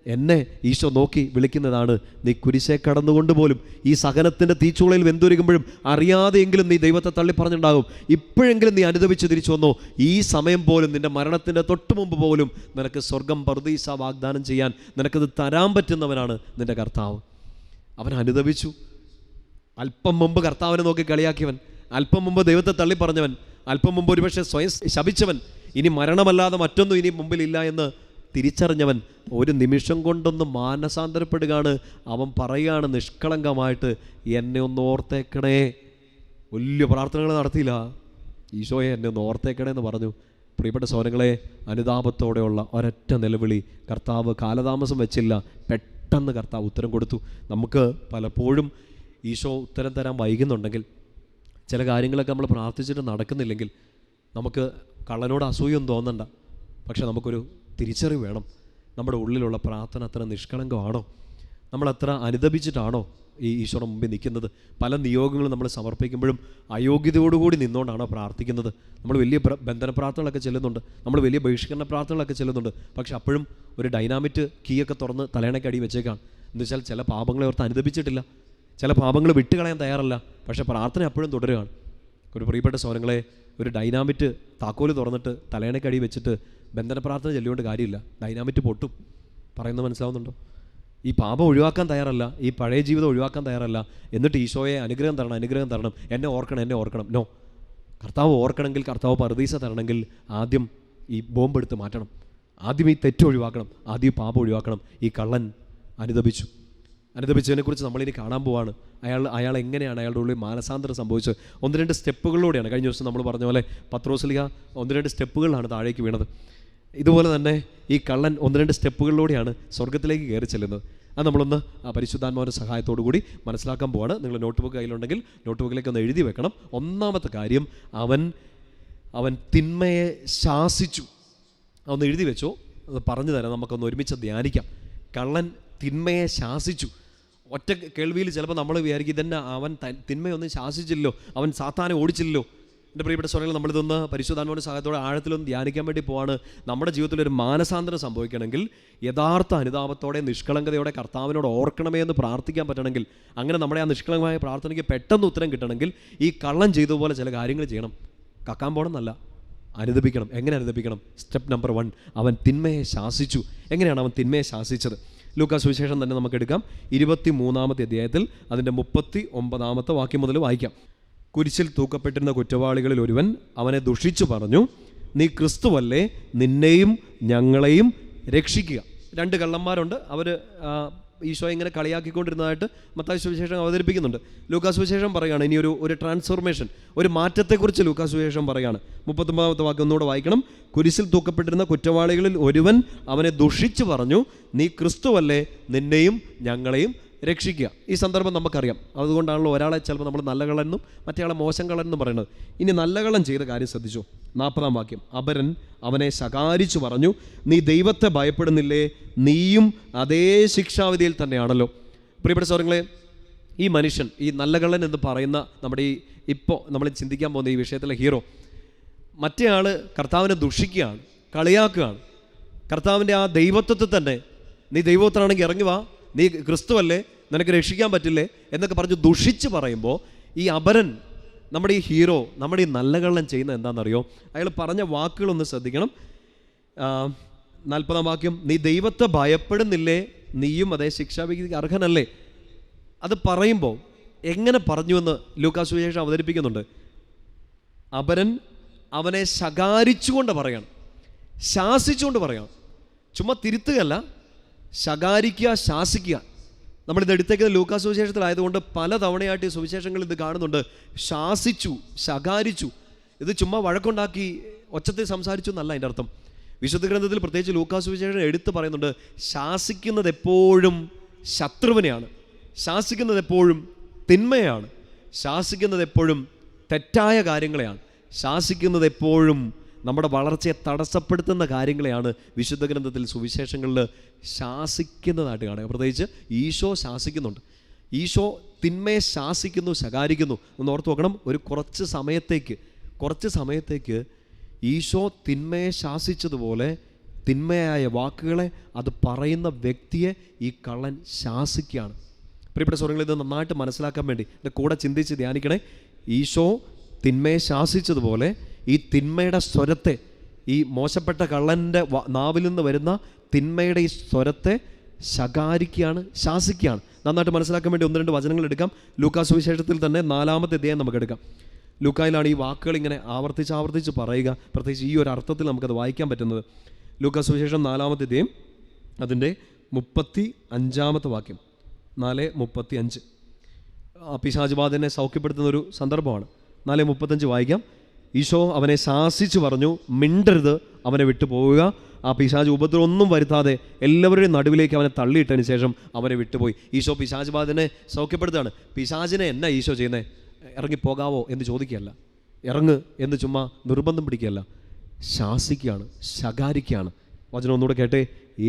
എന്നെ ഈശോ നോക്കി വിളിക്കുന്നതാണ്. നീ കുരിശെ കടന്നുകൊണ്ട് പോലും ഈ സഹനത്തിൻ്റെ തീച്ചൂളയിൽ വെന്തുരുകുമ്പോഴും അറിയാതെയെങ്കിലും നീ ദൈവത്തെ തള്ളി പറഞ്ഞിട്ടുണ്ടാകും. ഇപ്പോഴെങ്കിലും നീ അനുദപിച്ച് തിരിച്ചു വന്നോ. ഈ സമയം പോലും, നിൻ്റെ മരണത്തിൻ്റെ തൊട്ട് മുമ്പ് പോലും നിനക്ക് സ്വർഗം പറുദീസ വാഗ്ദാനം ചെയ്യാൻ നിനക്കത് തരാൻ പറ്റുന്നവനാണ് നിൻ്റെ കർത്താവ്. അവൻ അനുദപിച്ചു. അല്പം മുമ്പ് കർത്താവിനെ നോക്കി കളിയാക്കിയവൻ, അല്പം മുമ്പ് ദൈവത്തെ തള്ളി പറഞ്ഞവൻ, അല്പം മുമ്പ് ഒരുപക്ഷെ സ്വയം ശപിച്ചവൻ, ഇനി മരണമല്ലാതെ മറ്റൊന്നും ഇനി മുമ്പിലില്ല എന്ന് തിരിച്ചറിഞ്ഞവൻ, ഒരു നിമിഷം കൊണ്ടൊന്ന് മാനസാന്തരപ്പെടുകയാണ്. അവൻ പറയുകയാണ് നിഷ്കളങ്കമായിട്ട്, എന്നെ ഒന്ന് ഓർത്തേക്കണേ. വലിയ പ്രാർത്ഥനകൾ നടത്തിയില്ല, ഈശോയെ എന്നെ ഒന്ന് ഓർത്തേക്കണേ എന്ന് പറഞ്ഞു. പ്രിയപ്പെട്ട സഹോദരങ്ങളെ, അനുതാപത്തോടെയുള്ള ഒരൊറ്റ നിലവിളി കർത്താവ് കാലതാമസം വെച്ചില്ല, പെട്ടെന്ന് കർത്താവ് ഉത്തരം കൊടുത്തു. നമുക്ക് പലപ്പോഴും ഈശോ ഉത്തരം തരാൻ വൈകുന്നുണ്ടെങ്കിൽ, ചില കാര്യങ്ങളൊക്കെ നമ്മൾ പ്രാർത്ഥിച്ചിട്ട് നടക്കുന്നില്ലെങ്കിൽ, നമുക്ക് കള്ളനോട് അസൂയൊന്നും തോന്നണ്ട. പക്ഷെ നമുക്കൊരു തിരിച്ചറിവ് വേണം. നമ്മുടെ ഉള്ളിലുള്ള പ്രാർത്ഥന അത്ര നിഷ്കളങ്കമാണോ? നമ്മളത്ര അനുദപിച്ചിട്ടാണോ ഈ ഈശോയുടെ മുമ്പിൽ നിൽക്കുന്നത്? പല നിയോഗങ്ങളും നമ്മൾ സമർപ്പിക്കുമ്പോഴും അയോഗ്യതയോടുകൂടി നിന്നുകൊണ്ടാണോ പ്രാർത്ഥിക്കുന്നത്? നമ്മൾ വലിയ ബന്ധന പ്രാർത്ഥനകളൊക്കെ ചെല്ലുന്നുണ്ട്, നമ്മൾ വലിയ ബഹിഷ്കരണ പ്രാർത്ഥനകളൊക്കെ ചെല്ലുന്നുണ്ട്. പക്ഷെ അപ്പോഴും ഒരു ഡൈനാമിറ്റ് കീയൊക്കെ തുറന്ന് തലയണക്കടി വെച്ചേക്കാണ്. എന്ന് വെച്ചാൽ ചില പാപങ്ങളെ ഓർത്ത് അനുദപിച്ചിട്ടില്ല, ചില പാപങ്ങൾ വിട്ടുകളയാൻ തയ്യാറല്ല, പക്ഷേ പ്രാർത്ഥന അപ്പോഴും തുടരുകയാണ്. ഒരു പ്രിയപ്പെട്ട സഹോദരങ്ങളെ, ഒരു ഡൈനാമിറ്റ് താക്കോല് തുറന്നിട്ട് തലയണക്കടി വെച്ചിട്ട് ബന്ധന പ്രാർത്ഥന ചൊല്ലിക്കൊണ്ട് കാര്യമില്ല, ഡൈനാമിറ്റ് പൊട്ടും. പറയുന്നത് മനസ്സിലാവുന്നുണ്ടോ? ഈ പാപം ഒഴിവാക്കാൻ തയ്യാറല്ല, ഈ പഴയ ജീവിതം ഒഴിവാക്കാൻ തയ്യാറല്ല, എന്നിട്ട് ഈശോയെ അനുഗ്രഹം തരണം, എന്നെ ഓർക്കണം. നോ, കർത്താവ് ഓർക്കണമെങ്കിൽ, കർത്താവ് പറുദീസ തരണമെങ്കിൽ ആദ്യം ഈ ബോംബെടുത്ത് മാറ്റണം, ആദ്യം ഈ തെറ്റ് ഒഴിവാക്കണം, ആദ്യം പാപം ഒഴിവാക്കണം. ഈ കള്ളൻ അനുദപിച്ചതിനെക്കുറിച്ച് നമ്മളിനി കാണാൻ പോവാണ്. അയാൾ എങ്ങനെയാണ് അയാളുടെ ഉള്ളിൽ മാനസാന്തരം സംഭവിച്ചത്. 1-2 സ്റ്റെപ്പുകളിലൂടെയാണ്. കഴിഞ്ഞ ദിവസം നമ്മൾ പറഞ്ഞ പോലെ പത്രോസ്ലീഹ 1-2 സ്റ്റെപ്പുകളിലാണ് താഴേക്ക് വീണത്. ഇതുപോലെ തന്നെ ഈ കള്ളൻ 1-2 സ്റ്റെപ്പുകളിലൂടെയാണ് സ്വർഗത്തിലേക്ക് കയറി ചെല്ലുന്നത്. അത് നമ്മളൊന്ന് പരിശുദ്ധാത്മാവിൻ്റെ സഹായത്തോടു കൂടി മനസ്സിലാക്കാൻ പോവാണ്. നിങ്ങൾ നോട്ട് ബുക്ക് കയ്യിലുണ്ടെങ്കിൽ നോട്ട് ബുക്കിലേക്ക് ഒന്ന് എഴുതി വെക്കണം. ഒന്നാമത്തെ കാര്യം, അവൻ തിന്മയെ ശാസിച്ചു. അതൊന്ന് എഴുതി വെച്ചോ, അത് പറഞ്ഞു തരാം, നമുക്കൊന്ന് ഒരുമിച്ച് ധ്യാനിക്കാം. കള്ളൻ തിന്മയെ ശാസിച്ചു. ഒറ്റ കേൾവിയിൽ ചിലപ്പോൾ നമ്മൾ വിചാരിക്കും ഇതന്നെ അവൻ തിന്മയൊന്നും ശാസിച്ചില്ലല്ലോ, അവൻ സാത്താനെ ഓടിച്ചില്ലല്ലോ. എൻ്റെ പ്രിയപ്പെട്ട സ്വരങ്ങൾ, നമ്മളിതൊന്ന് പരിശുദ്ധാത്മാവിൻ്റെ സഹായത്തോടെ ആഴത്തിലൊന്ന് ധ്യാനിക്കാൻ വേണ്ടി പോവാണ്. നമ്മുടെ ജീവിതത്തിൽ ഒരു മാനസാന്തരം സംഭവിക്കണമെങ്കിൽ, യഥാർത്ഥ അനുതാപത്തോടെ നിഷ്കളങ്കതയോടെ കർത്താവിനോട് ഓർക്കണമേ എന്ന് പ്രാർത്ഥിക്കാൻ പറ്റണമെങ്കിൽ, അങ്ങനെ നമ്മുടെ ആ നിഷ്കളങ്കമായ പ്രാർത്ഥനയ്ക്ക് പെട്ടെന്ന് ഉത്തരം കിട്ടണമെങ്കിൽ ഈ കള്ളൻ ചെയ്തതുപോലെ ചില കാര്യങ്ങൾ ചെയ്യണം. കക്കാൻ പോകണമെന്നല്ല, അനുദപിക്കണം. എങ്ങനെ അനുദപിക്കണം? സ്റ്റെപ്പ് നമ്പർ 1, അവൻ തിന്മയെ ശാസിച്ചു. എങ്ങനെയാണ് അവൻ തിന്മയെ ശാസിച്ചത്? ലൂക്കാ സുവിശേഷം തന്നെ നമുക്കെടുക്കാം. 23-ാമത്തെ അധ്യായത്തിൽ അതിൻ്റെ 39-ാമത്തെ വാക്യം മുതൽ വായിക്കാം. കുരിശിൽ തൂക്കപ്പെട്ടിരുന്ന കുറ്റവാളികളിൽ ഒരുവൻ അവനെ ദുഷിച്ചു പറഞ്ഞു, നീ ക്രിസ്തുവല്ലേ, നിന്നെയും ഞങ്ങളെയും രക്ഷിക്കുക. 2 കള്ളന്മാരുണ്ട്. അവർ ഈശോയെ ഇങ്ങനെ കളിയാക്കിക്കൊണ്ടിരുന്നതായിട്ട് മത്തായി സുവിശേഷം അവതരിപ്പിക്കുന്നുണ്ട്. ലൂക്കാ സുവിശേഷം പറയുകയാണ് ഇനി ഒരു ട്രാൻസ്ഫോർമേഷൻ, ഒരു മാറ്റത്തെക്കുറിച്ച് ലൂക്കാ സുവിശേഷം പറയുകയാണ്. 39-ാമത്തെ വാക്യം ഒന്നുകൂടെ വായിക്കണം. കുരിശിൽ തൂക്കപ്പെട്ടിരുന്ന കുറ്റവാളികളിൽ ഒരുവൻ അവനെ ദുഷിച്ചു പറഞ്ഞു, നീ ക്രിസ്തുവല്ലേ, നിന്നെയും ഞങ്ങളെയും രക്ഷിക്കുക. ഈ സന്ദർഭം നമുക്കറിയാം. അതുകൊണ്ടാണല്ലോ ഒരാളെ ചിലപ്പോൾ നമ്മൾ നല്ല കള്ളനെന്നും മറ്റേയാളെ മോശം കള്ളനെന്നും പറയുന്നത്. ഇനി നല്ല കള്ളൻ ചെയ്ത കാര്യം ശ്രദ്ധിച്ചു. 40-ാം വാക്യം, അപരൻ അവനെ ശകാരിച്ചു പറഞ്ഞു, നീ ദൈവത്തെ ഭയപ്പെടുന്നില്ലേ, നീയും അതേ ശിക്ഷാവിധിയിൽ തന്നെയാണല്ലോ. പ്രിയപ്പെട്ട സഹോദരങ്ങളെ, ഈ മനുഷ്യൻ, ഈ നല്ല കള്ളൻ എന്ന് പറയുന്ന നമ്മുടെ ഇപ്പോൾ നമ്മൾ ചിന്തിക്കാൻ പോകുന്ന ഈ വിഷയത്തിലെ ഹീറോ, മറ്റേ ആൾ കർത്താവിനെ ദുഷിക്കുകയാണ്, കളിയാക്കുകയാണ്. കർത്താവിൻ്റെ ആ ദൈവത്വത്തെ തന്നെ, നീ ദൈവത്വമാണെങ്കിൽ ഇറങ്ങി വാ, നീ ക്രിസ്തുവല്ലേ, നിനക്ക് രക്ഷിക്കാൻ പറ്റില്ലേ എന്നൊക്കെ പറഞ്ഞ് ദുഷിച്ച് പറയുമ്പോൾ, ഈ അപരൻ, നമ്മുടെ ഈ ഹീറോ, നമ്മുടെ ഈ നല്ല കള്ളൻ ചെയ്യുന്നത് എന്താണെന്നറിയോ? അയാൾ പറഞ്ഞ വാക്കുകളൊന്ന് ശ്രദ്ധിക്കണം. 40-ാം വാക്യം, നീ ദൈവത്തെ ഭയപ്പെടുന്നില്ലേ, നീയും അതേ ശിക്ഷാവിധിക്ക് അർഹനല്ലേ. അത് പറയുമ്പോൾ എങ്ങനെ പറഞ്ഞുവെന്ന് ലൂക്കാ സുവിശേഷം അവതരിപ്പിക്കുന്നുണ്ട്. അപരൻ അവനെ ശകാരിച്ചുകൊണ്ട് പറയണം, ശാസിച്ചുകൊണ്ട് പറയണം. ചുമ്മാ തിരുത്തുകയല്ല, ശകാരിക്കുക, ശാസിക്കുക. നമ്മളിത് എടുത്തേക്കുന്നത് ലൂക്കാ സുവിശേഷത്തിലായതുകൊണ്ട് പല തവണയായിട്ട് ഈ സുവിശേഷങ്ങളിൽ ഇത് കാണുന്നുണ്ട്. ശാസിച്ചു, ശകാരിച്ചു. ഇത് ചുമ്മാ വഴക്കുണ്ടാക്കി ഒച്ചത്തിൽ സംസാരിച്ചു എന്നല്ല അതിൻ്റെ അർത്ഥം. വിശുദ്ധ ഗ്രന്ഥത്തിൽ പ്രത്യേകിച്ച് ലൂക്കാ സുവിശേഷം എടുത്ത് പറയുന്നുണ്ട്, ശാസിക്കുന്നത് എപ്പോഴും ശത്രുവിനെയാണ്, ശാസിക്കുന്നത് എപ്പോഴും തിന്മയാണ്, ശാസിക്കുന്നത് എപ്പോഴും തെറ്റായ കാര്യങ്ങളെയാണ്, ശാസിക്കുന്നത് എപ്പോഴും നമ്മുടെ വളർച്ചയെ തടസ്സപ്പെടുത്തുന്ന കാര്യങ്ങളെയാണ് വിശുദ്ധ ഗ്രന്ഥത്തിൽ സുവിശേഷങ്ങളിൽ ശാസിക്കുന്നതായിട്ട് കാണുക. പ്രത്യേകിച്ച് ഈശോ ശാസിക്കുന്നുണ്ട്. ഈശോ തിന്മയെ ശാസിക്കുന്നു, ശകാരിക്കുന്നു. ഒന്ന് ഓർത്ത് നോക്കണം. കുറച്ച് സമയത്തേക്ക് ഈശോ തിന്മയെ ശാസിച്ചതുപോലെ തിന്മയായ വാക്കുകളെ അത് പറയുന്ന വ്യക്തിയെ ഈ കള്ളൻ ശാസിക്കുകയാണ്. പ്രിയപ്പെട്ട സഹോദരങ്ങളെ, ഇത് നന്നായിട്ട് മനസ്സിലാക്കാൻ വേണ്ടി എൻ്റെ കൂടെ ചിന്തിച്ച് ധ്യാനിക്കണേ. ഈശോ തിന്മയെ ശാസിച്ചതുപോലെ ഈ തിന്മയുടെ സ്വരത്തെ, ഈ മോശപ്പെട്ട കള്ളൻ്റെ നാവിൽ നിന്ന് വരുന്ന തിന്മയുടെ ഈ സ്വരത്തെ ശകാരിക്കുകയാണ്, ശാസിക്കുകയാണ്. നന്നായിട്ട് മനസ്സിലാക്കാൻ വേണ്ടി 1-2 വചനങ്ങൾ എടുക്കാം. ലൂക്കാ സുവിശേഷത്തിൽ തന്നെ 4-ാമത്തെ അധ്യായം നമുക്കെടുക്കാം. ലൂക്കായിലാണ് ഈ വാക്കുകൾ ഇങ്ങനെ ആവർത്തിച്ച് പറയുക. പ്രത്യേകിച്ച് ഈ ഒരു അർത്ഥത്തിൽ നമുക്കത് വായിക്കാൻ പറ്റുന്നത്. ലൂക്കാ സുവിശേഷം 4-ാമത്തെ അധ്യായം അതിൻ്റെ 35-ാമത്തെ വാക്യം, 4:35. പിശാചുബാധനെ സൗഖ്യപ്പെടുത്തുന്ന ഒരു സന്ദർഭമാണ്. 4:35 വായിക്കാം. ഈശോ അവനെ ശാസിച്ചു പറഞ്ഞു, മിണ്ടരുത്, അവനെ വിട്ടു പോവുക. ആ പിശാച് ഉപദ്രവം ഒന്നും വരുത്താതെ എല്ലാവരുടെയും നടുവിലേക്ക് അവനെ തള്ളിയിട്ടതിന് ശേഷം അവനെ വിട്ടുപോയി. ഈശോ പിശാചുബാധനെ സൗഖ്യപ്പെടുത്തുകയാണ്. പിശാചിനെ എന്നാ ഈശോ ചെയ്യുന്നത്? ഇറങ്ങിപ്പോകാവോ എന്ന് ചോദിക്കുകയല്ല, ഇറങ്ങ് എന്ന് ചുമ്മാ നിർബന്ധം പിടിക്കുകയല്ല, ശാസിക്കുകയാണ്, ശകാരിക്കുകയാണ്. വചനം ഒന്നുകൂടെ കേട്ടെ.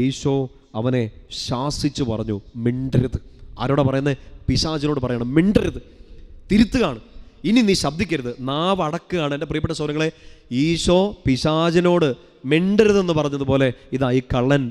ഈശോ അവനെ ശാസിച്ചു പറഞ്ഞു, മിണ്ടരുത്. ആരോടാ പറയുന്നത്? പിശാചിനോട് പറയണം, മിണ്ടരുത്, തിരുത്തുകയാണ്. ഇനി നീ ശബ്ദിക്കരുത്, നാവ് അടക്കുകയാണ്. എൻ്റെ പ്രിയപ്പെട്ട സഹോദരങ്ങളെ, ഈശോ പിശാചിനോട് മിണ്ടരുതെന്ന് പറഞ്ഞതുപോലെ ഇതാ ഈ കള്ളൻ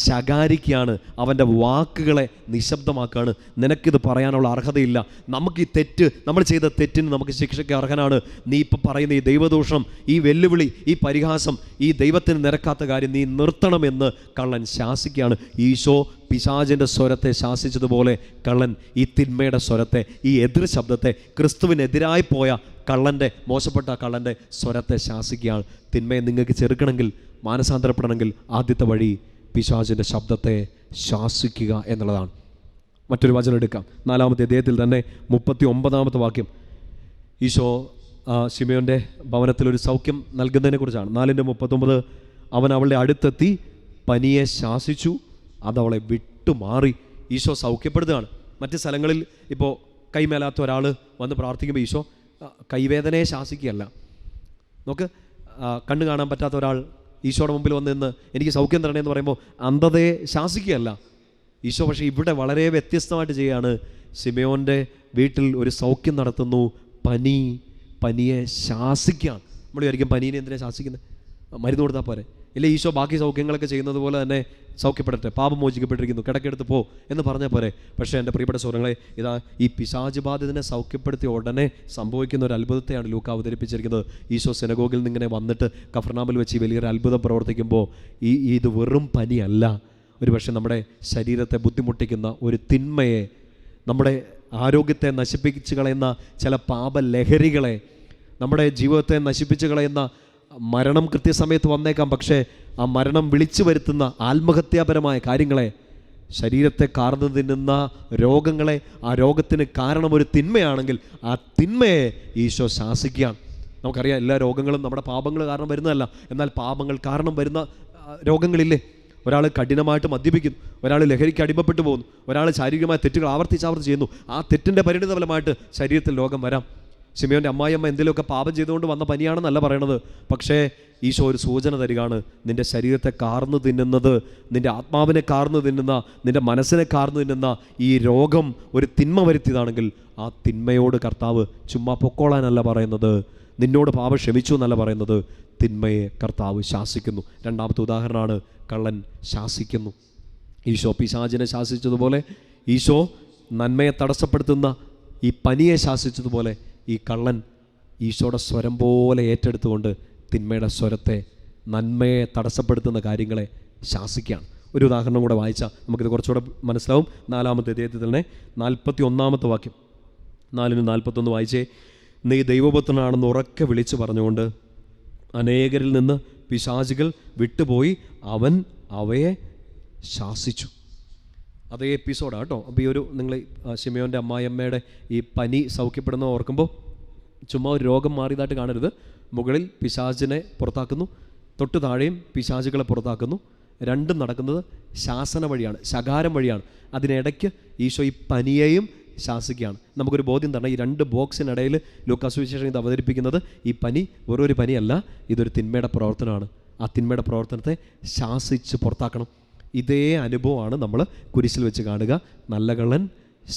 ശകാരിക്കുകയാണ്, അവൻ്റെ വാക്കുകളെ നിശബ്ദമാക്കുകയാണ്. നിനക്കിത് പറയാനുള്ള അർഹതയില്ല, നമുക്ക് ഈ തെറ്റ്, നമ്മൾ ചെയ്ത തെറ്റിന് നമുക്ക് ശിക്ഷയ്ക്ക് അർഹനാണ്. നീ ഇപ്പം പറയുന്ന ഈ ദൈവദൂഷണം, ഈ വെല്ലുവിളി, ഈ പരിഹാസം, ഈ ദൈവത്തിന് നിരക്കാത്ത കാര്യം നീ നിർത്തണമെന്ന് കള്ളൻ ശാസിക്കുകയാണ്. ഈശോ പിശാചിൻ്റെ സ്വരത്തെ ശാസിച്ചതുപോലെ കള്ളൻ ഈ തിന്മയുടെ സ്വരത്തെ, ഈ എതിർ ശബ്ദത്തെ, ക്രിസ്തുവിനെതിരായി പോയ കള്ളൻ്റെ, മോശപ്പെട്ട കള്ളൻ്റെ സ്വരത്തെ ശാസിക്കുകയാണ്. തിന്മയെ നിങ്ങൾക്ക് ചെറുക്കണമെങ്കിൽ, മാനസാന്തരപ്പെടണമെങ്കിൽ ആദ്യത്തെ വഴി പിശാചിൻ്റെ ശബ്ദത്തെ ശാസിക്കുക എന്നുള്ളതാണ്. മറ്റൊരു വചനം എടുക്കാം. 4-ാമത്തെ അധ്യായത്തിൽ തന്നെ 39-ാമത്തെ വാക്യം. ഈശോ ശിമയോൻ്റെ ഭവനത്തിലൊരു സൗഖ്യം നൽകുന്നതിനെക്കുറിച്ചാണ്. 4:39. അവൻ അവളുടെ അടുത്തെത്തി പനിയെ ശാസിച്ചു, അതവളെ വിട്ടുമാറി. ഈശോ സൗഖ്യപ്പെടുത്തുകയാണ്. മറ്റ് സ്ഥലങ്ങളിൽ ഇപ്പോൾ കൈമേലാത്ത ഒരാൾ വന്ന് പ്രാർത്ഥിക്കുമ്പോൾ ഈശോ കൈവേദനയെ ശാസിക്കുകയല്ല. നോക്ക്, കണ്ണ് കാണാൻ പറ്റാത്ത ഒരാൾ ഈശോയുടെ മുമ്പിൽ വന്ന് നിന്ന് എനിക്ക് സൗഖ്യം തരണേ എന്ന് പറയുമ്പോൾ അന്ധതയെ ശാസിക്കുകയല്ല ഈശോ. പക്ഷേ ഇവിടെ വളരെ വ്യത്യസ്തമായിട്ട് ചെയ്യുകയാണ്. ശിമയോൻ്റെ വീട്ടിൽ ഒരു സൗഖ്യം നടത്തുന്നു, പനിയെ ശാസിക്കുകയാണ്. നമ്മൾ വിചാരിക്കും പനീനെ എന്തിനാണ് ശാസിക്കുന്നത്, മരുന്ന് കൊടുത്താൽ പോരെ. ഇല്ല, ഈശോ ബാക്കി സൗഖ്യങ്ങളൊക്കെ ചെയ്യുന്നത് പോലെ തന്നെ സൗഖ്യപ്പെടട്ടെ, പാപം മോചിക്കപ്പെട്ടിരിക്കുന്നു, കിടക്കെടുത്ത് പോ എന്ന് പറഞ്ഞാൽ പോരെ. പക്ഷേ എൻ്റെ പ്രിയപ്പെട്ട സുഹൃത്തുക്കളെ, ഇതാ ഈ പിശാച് ബാധിതനെ സൗഖ്യപ്പെടുത്തിയ ഉടനെ സംഭവിക്കുന്ന ഒരു അത്ഭുതത്തെയാണ് ലൂക്ക അവതരിപ്പിച്ചിരിക്കുന്നത്. ഈശോ സിനഗോഗിൽ നിന്ന് ഇങ്ങനെ വന്നിട്ട് കഫർനാമിൽ വെച്ച് ഈ വലിയൊരു അത്ഭുതം പ്രവർത്തിക്കുമ്പോൾ ഇത് വെറും പനിയല്ല, ഒരുപക്ഷെ നമ്മുടെ ശരീരത്തെ ബുദ്ധിമുട്ടിക്കുന്ന ഒരു തിന്മയെ, നമ്മുടെ ആരോഗ്യത്തെ നശിപ്പിച്ച് കളയുന്ന ചില പാപലഹരികളെ, നമ്മുടെ ജീവിതത്തെ നശിപ്പിച്ച് കളയുന്ന മരണം കൃത്യസമയത്ത് വന്നേക്കാം, പക്ഷേ ആ മരണം വിളിച്ചു വരുത്തുന്ന ആത്മഹത്യാപരമായ കാര്യങ്ങളെ, ശരീരത്തെ കാർന്നു തിന്നുന്ന രോഗങ്ങളെ, ആ രോഗത്തിന് കാരണം ഒരു തിന്മയാണെങ്കിൽ ആ തിന്മയെ ഈശോ ശാസിക്കുകയാണ്. നമുക്കറിയാം, എല്ലാ രോഗങ്ങളും നമ്മുടെ പാപങ്ങൾ കാരണം വരുന്നതല്ല, എന്നാൽ പാപങ്ങൾ കാരണം വരുന്ന രോഗങ്ങളില്ലേ. ഒരാൾ കഠിനമായിട്ട് മദ്യപിക്കുന്നു, ഒരാൾ ലഹരിക്ക് അടിമപ്പെട്ടു പോകുന്നു, ഒരാൾ ശാരീരികമായ തെറ്റുകൾ ആവർത്തിച്ച് ചെയ്യുന്നു. ആ തെറ്റിൻ്റെ പരിണിതഫലമായിട്ട് ശരീരത്തിൽ രോഗം വരാം. ശിമയോൻ്റെ അമ്മായിയമ്മ എന്തെങ്കിലുമൊക്കെ പാപം ചെയ്തുകൊണ്ട് വന്ന പനിയാണെന്നല്ല പറയണത്. പക്ഷേ ഈശോ ഒരു സൂചന തരികയാണ്. നിൻ്റെ ശരീരത്തെ കാർന്നു തിന്നുന്നത്, നിൻ്റെ ആത്മാവിനെ കാർന്നു തിന്നുന്ന, നിൻ്റെ മനസ്സിനെ കാർന്നു തിന്നുന്ന ഈ രോഗം ഒരു തിന്മ വരുത്തിയതാണെങ്കിൽ ആ തിന്മയോട് കർത്താവ് ചുമ്മാ പൊക്കോളാനല്ല പറയുന്നത്, നിന്നോട് പാപം ക്ഷമിച്ചു എന്നല്ല പറയുന്നത്, തിന്മയെ കർത്താവ് ശാസിക്കുന്നു. രണ്ടാമത്തെ ഉദാഹരണമാണ് കള്ളൻ ശാസിക്കുന്നു. ഈശോ പിശാചിനെ ശാസിച്ചതുപോലെ, ഈശോ നന്മയെ തടസ്സപ്പെടുത്തുന്ന ഈ പനിയെ ശാസിച്ചതുപോലെ, ഈ കള്ളൻ ഈശോയുടെ സ്വരം പോലെ ഏറ്റെടുത്തുകൊണ്ട് തിന്മയുടെ സ്വരത്തെ, നന്മയെ തടസ്സപ്പെടുത്തുന്ന കാര്യങ്ങളെ ശാസിക്കുകയാണ്. ഒരു ഉദാഹരണം കൂടെ വായിച്ചാൽ നമുക്കിത് കുറച്ചുകൂടെ മനസ്സിലാവും. 4-ാമത്തെ അധ്യായത്തിൽ തന്നെ 41-ാമത്തെ വാക്യം, 4:41 വായിച്ചേ. നീ ദൈവപുത്രനാണെന്ന് ഉറക്കെ വിളിച്ചു പറഞ്ഞുകൊണ്ട് അനേകരിൽ നിന്ന് പിശാചുകൾ വിട്ടുപോയി, അവൻ അവയെ ശാസിച്ചു. അതേ എപ്പിസോഡാണ് കേട്ടോ. അപ്പോൾ ഈ ഒരു നിങ്ങൾ ശിമയോൻ്റെ അമ്മായിയമ്മയുടെ ഈ പനി സൗഖ്യപ്പെടുന്ന ഓർക്കുമ്പോൾ ചുമ്മാ ഒരു രോഗം മാറിയതായിട്ട് കാണരുത്. മുകളിൽ പിശാചിനെ പുറത്താക്കുന്നു, തൊട്ട് താഴെയും പിശാചുകളെ പുറത്താക്കുന്നു. രണ്ടും നടക്കുന്നത് ശാസന വഴിയാണ്, ശകാരം വഴിയാണ്. അതിനിടയ്ക്ക് ഈശോ ഈ പനിയെയും ശാസിക്കുകയാണ്. നമുക്കൊരു ബോധ്യം തരണം, ഈ രണ്ട് ബോക്സിനിടയിൽ ലൂക്കാ സുവിശേഷം ഇത് അവതരിപ്പിക്കുന്നത് ഈ പനി വെറൊരു പനിയല്ല, ഇതൊരു തിന്മയുടെ പ്രവർത്തനമാണ്. ആ തിന്മയുടെ പ്രവർത്തനത്തെ ശാസിച്ച് പുറത്താക്കണം. ഇതേ അനുഭവമാണ് നമ്മൾ കുരിശിൽ വെച്ച് കാണുക. നല്ല കള്ളൻ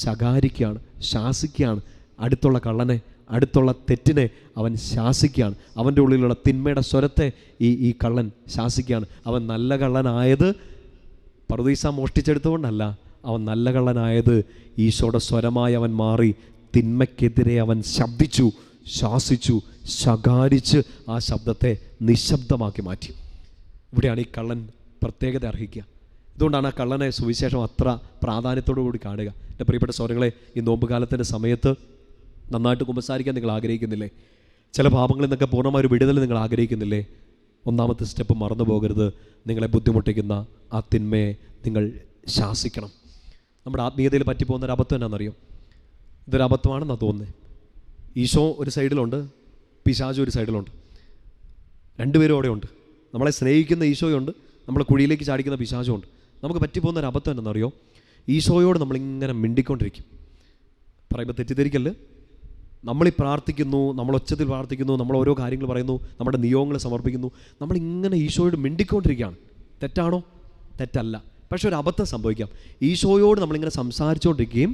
ശകാരിക്കുകയാണ്, ശാസിക്കുകയാണ്. അടുത്തുള്ള കള്ളനെ, അടുത്തുള്ള തെറ്റിനെ അവൻ ശാസിക്കുകയാണ്. അവൻ്റെ ഉള്ളിലുള്ള തിന്മയുടെ സ്വരത്തെ ഈ കള്ളൻ ശാസിക്കുകയാണ്. അവൻ നല്ല കള്ളനായത് പറുദീസ മോഷ്ടിച്ചെടുത്തുകൊണ്ടല്ല, അവൻ നല്ല കള്ളനായത് ഈശോയുടെ സ്വരമായി അവൻ മാറി തിന്മയ്ക്കെതിരെ അവൻ ശബ്ദിച്ചു, ശാസിച്ചു, ശകാരിച്ച് ആ ശബ്ദത്തെ നിശബ്ദമാക്കി മാറ്റി. ഇവിടെയാണ് ഈ കള്ളൻ പ്രത്യേകത അർഹിക്കുക. ഇതുകൊണ്ടാണ് ആ കള്ളനെ സുവിശേഷം അത്ര പ്രാധാന്യത്തോടു കൂടി കാണുക. എൻ്റെ പ്രിയപ്പെട്ട സഹോദരങ്ങളെ, ഈ നോമ്പുകാലത്തിൻ്റെ സമയത്ത് നന്നായിട്ട് കുമ്പസാരിക്കാൻ നിങ്ങൾ ആഗ്രഹിക്കുന്നില്ലേ? ചില പാപങ്ങളിൽ നിന്നൊക്കെ പൂർണ്ണമായ ഒരു വിടുതൽ നിങ്ങൾ ആഗ്രഹിക്കുന്നില്ലേ? ഒന്നാമത്തെ സ്റ്റെപ്പ് മറന്നു പോകരുത്. നിങ്ങളെ ബുദ്ധിമുട്ടിക്കുന്ന ആ തിന്മയെ നിങ്ങൾ ശാസിക്കണം. നമ്മുടെ ആത്മീയതയിൽ പറ്റിപ്പോകുന്നൊരു അബദ്ധം എന്നാണെന്നറിയോ? ഇതൊരു അബദ്ധമാണെന്നാണ് തോന്നുന്നത്. ഈശോ ഒരു സൈഡിലുണ്ട്, പിശാചു ഒരു സൈഡിലുണ്ട്. രണ്ടുപേരും അവിടെ ഉണ്ട്. നമ്മളെ സ്നേഹിക്കുന്ന ഈശോയുണ്ട്, നമ്മളെ കുഴിയിലേക്ക് ചാടിക്കുന്ന പിശാചുമുണ്ട്. നമുക്ക് പറ്റിപ്പോകുന്നൊരു അബദ്ധം എന്നാണെന്നറിയോ? ഈശോയോട് നമ്മളിങ്ങനെ മിണ്ടിക്കൊണ്ടിരിക്കും. പറയുമ്പോൾ തെറ്റിദ്ധരിക്കല്ല്. നമ്മളീ പ്രാർത്ഥിക്കുന്നു, നമ്മൾ ഒച്ചത്തിൽ പ്രാർത്ഥിക്കുന്നു, നമ്മൾ ഓരോ കാര്യങ്ങൾ പറയുന്നു, നമ്മുടെ നിയോഗങ്ങൾ സമർപ്പിക്കുന്നു, നമ്മളിങ്ങനെ ഈശോയോട് മിണ്ടിക്കൊണ്ടിരിക്കുകയാണ്. തെറ്റാണോ? തെറ്റല്ല. പക്ഷെ ഒരു അബദ്ധം സംഭവിക്കാം. ഈശോയോട് നമ്മളിങ്ങനെ സംസാരിച്ചുകൊണ്ടിരിക്കുകയും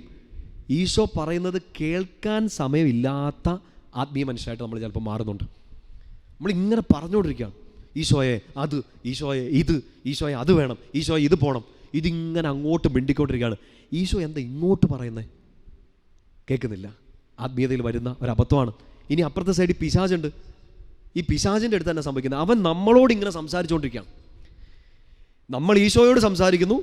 ഈശോ പറയുന്നത് കേൾക്കാൻ സമയമില്ലാത്ത ആത്മീയ മനുഷ്യരായിട്ട് നമ്മൾ ചിലപ്പോൾ മാറുന്നുണ്ട്. നമ്മളിങ്ങനെ പറഞ്ഞുകൊണ്ടിരിക്കുകയാണ്. ഈശോയെ അത്, ഈശോയെ ഇത്, ഈശോയെ അത് വേണം, ഈശോയെ ഇത് പോകണം. ഇതിങ്ങനെ അങ്ങോട്ട് മിണ്ടിക്കൊണ്ടിരിക്കുകയാണ്. ഈശോ എന്താ ഇങ്ങോട്ട് പറയുന്നത്? കേൾക്കുന്നില്ല. ആത്മീയതയിൽ വരുന്ന ഒരബദ്ധമാണ്. ഇനി അപ്പുറത്തെ സൈഡിൽ പിശാചുണ്ട്. ഈ പിശാചിൻ്റെ അടുത്ത് തന്നെ സംഭവിക്കുന്നത്, അവൻ നമ്മളോട് ഇങ്ങനെ സംസാരിച്ചുകൊണ്ടിരിക്കുകയാണ്. നമ്മൾ ഈശോയോട് സംസാരിക്കുന്നു,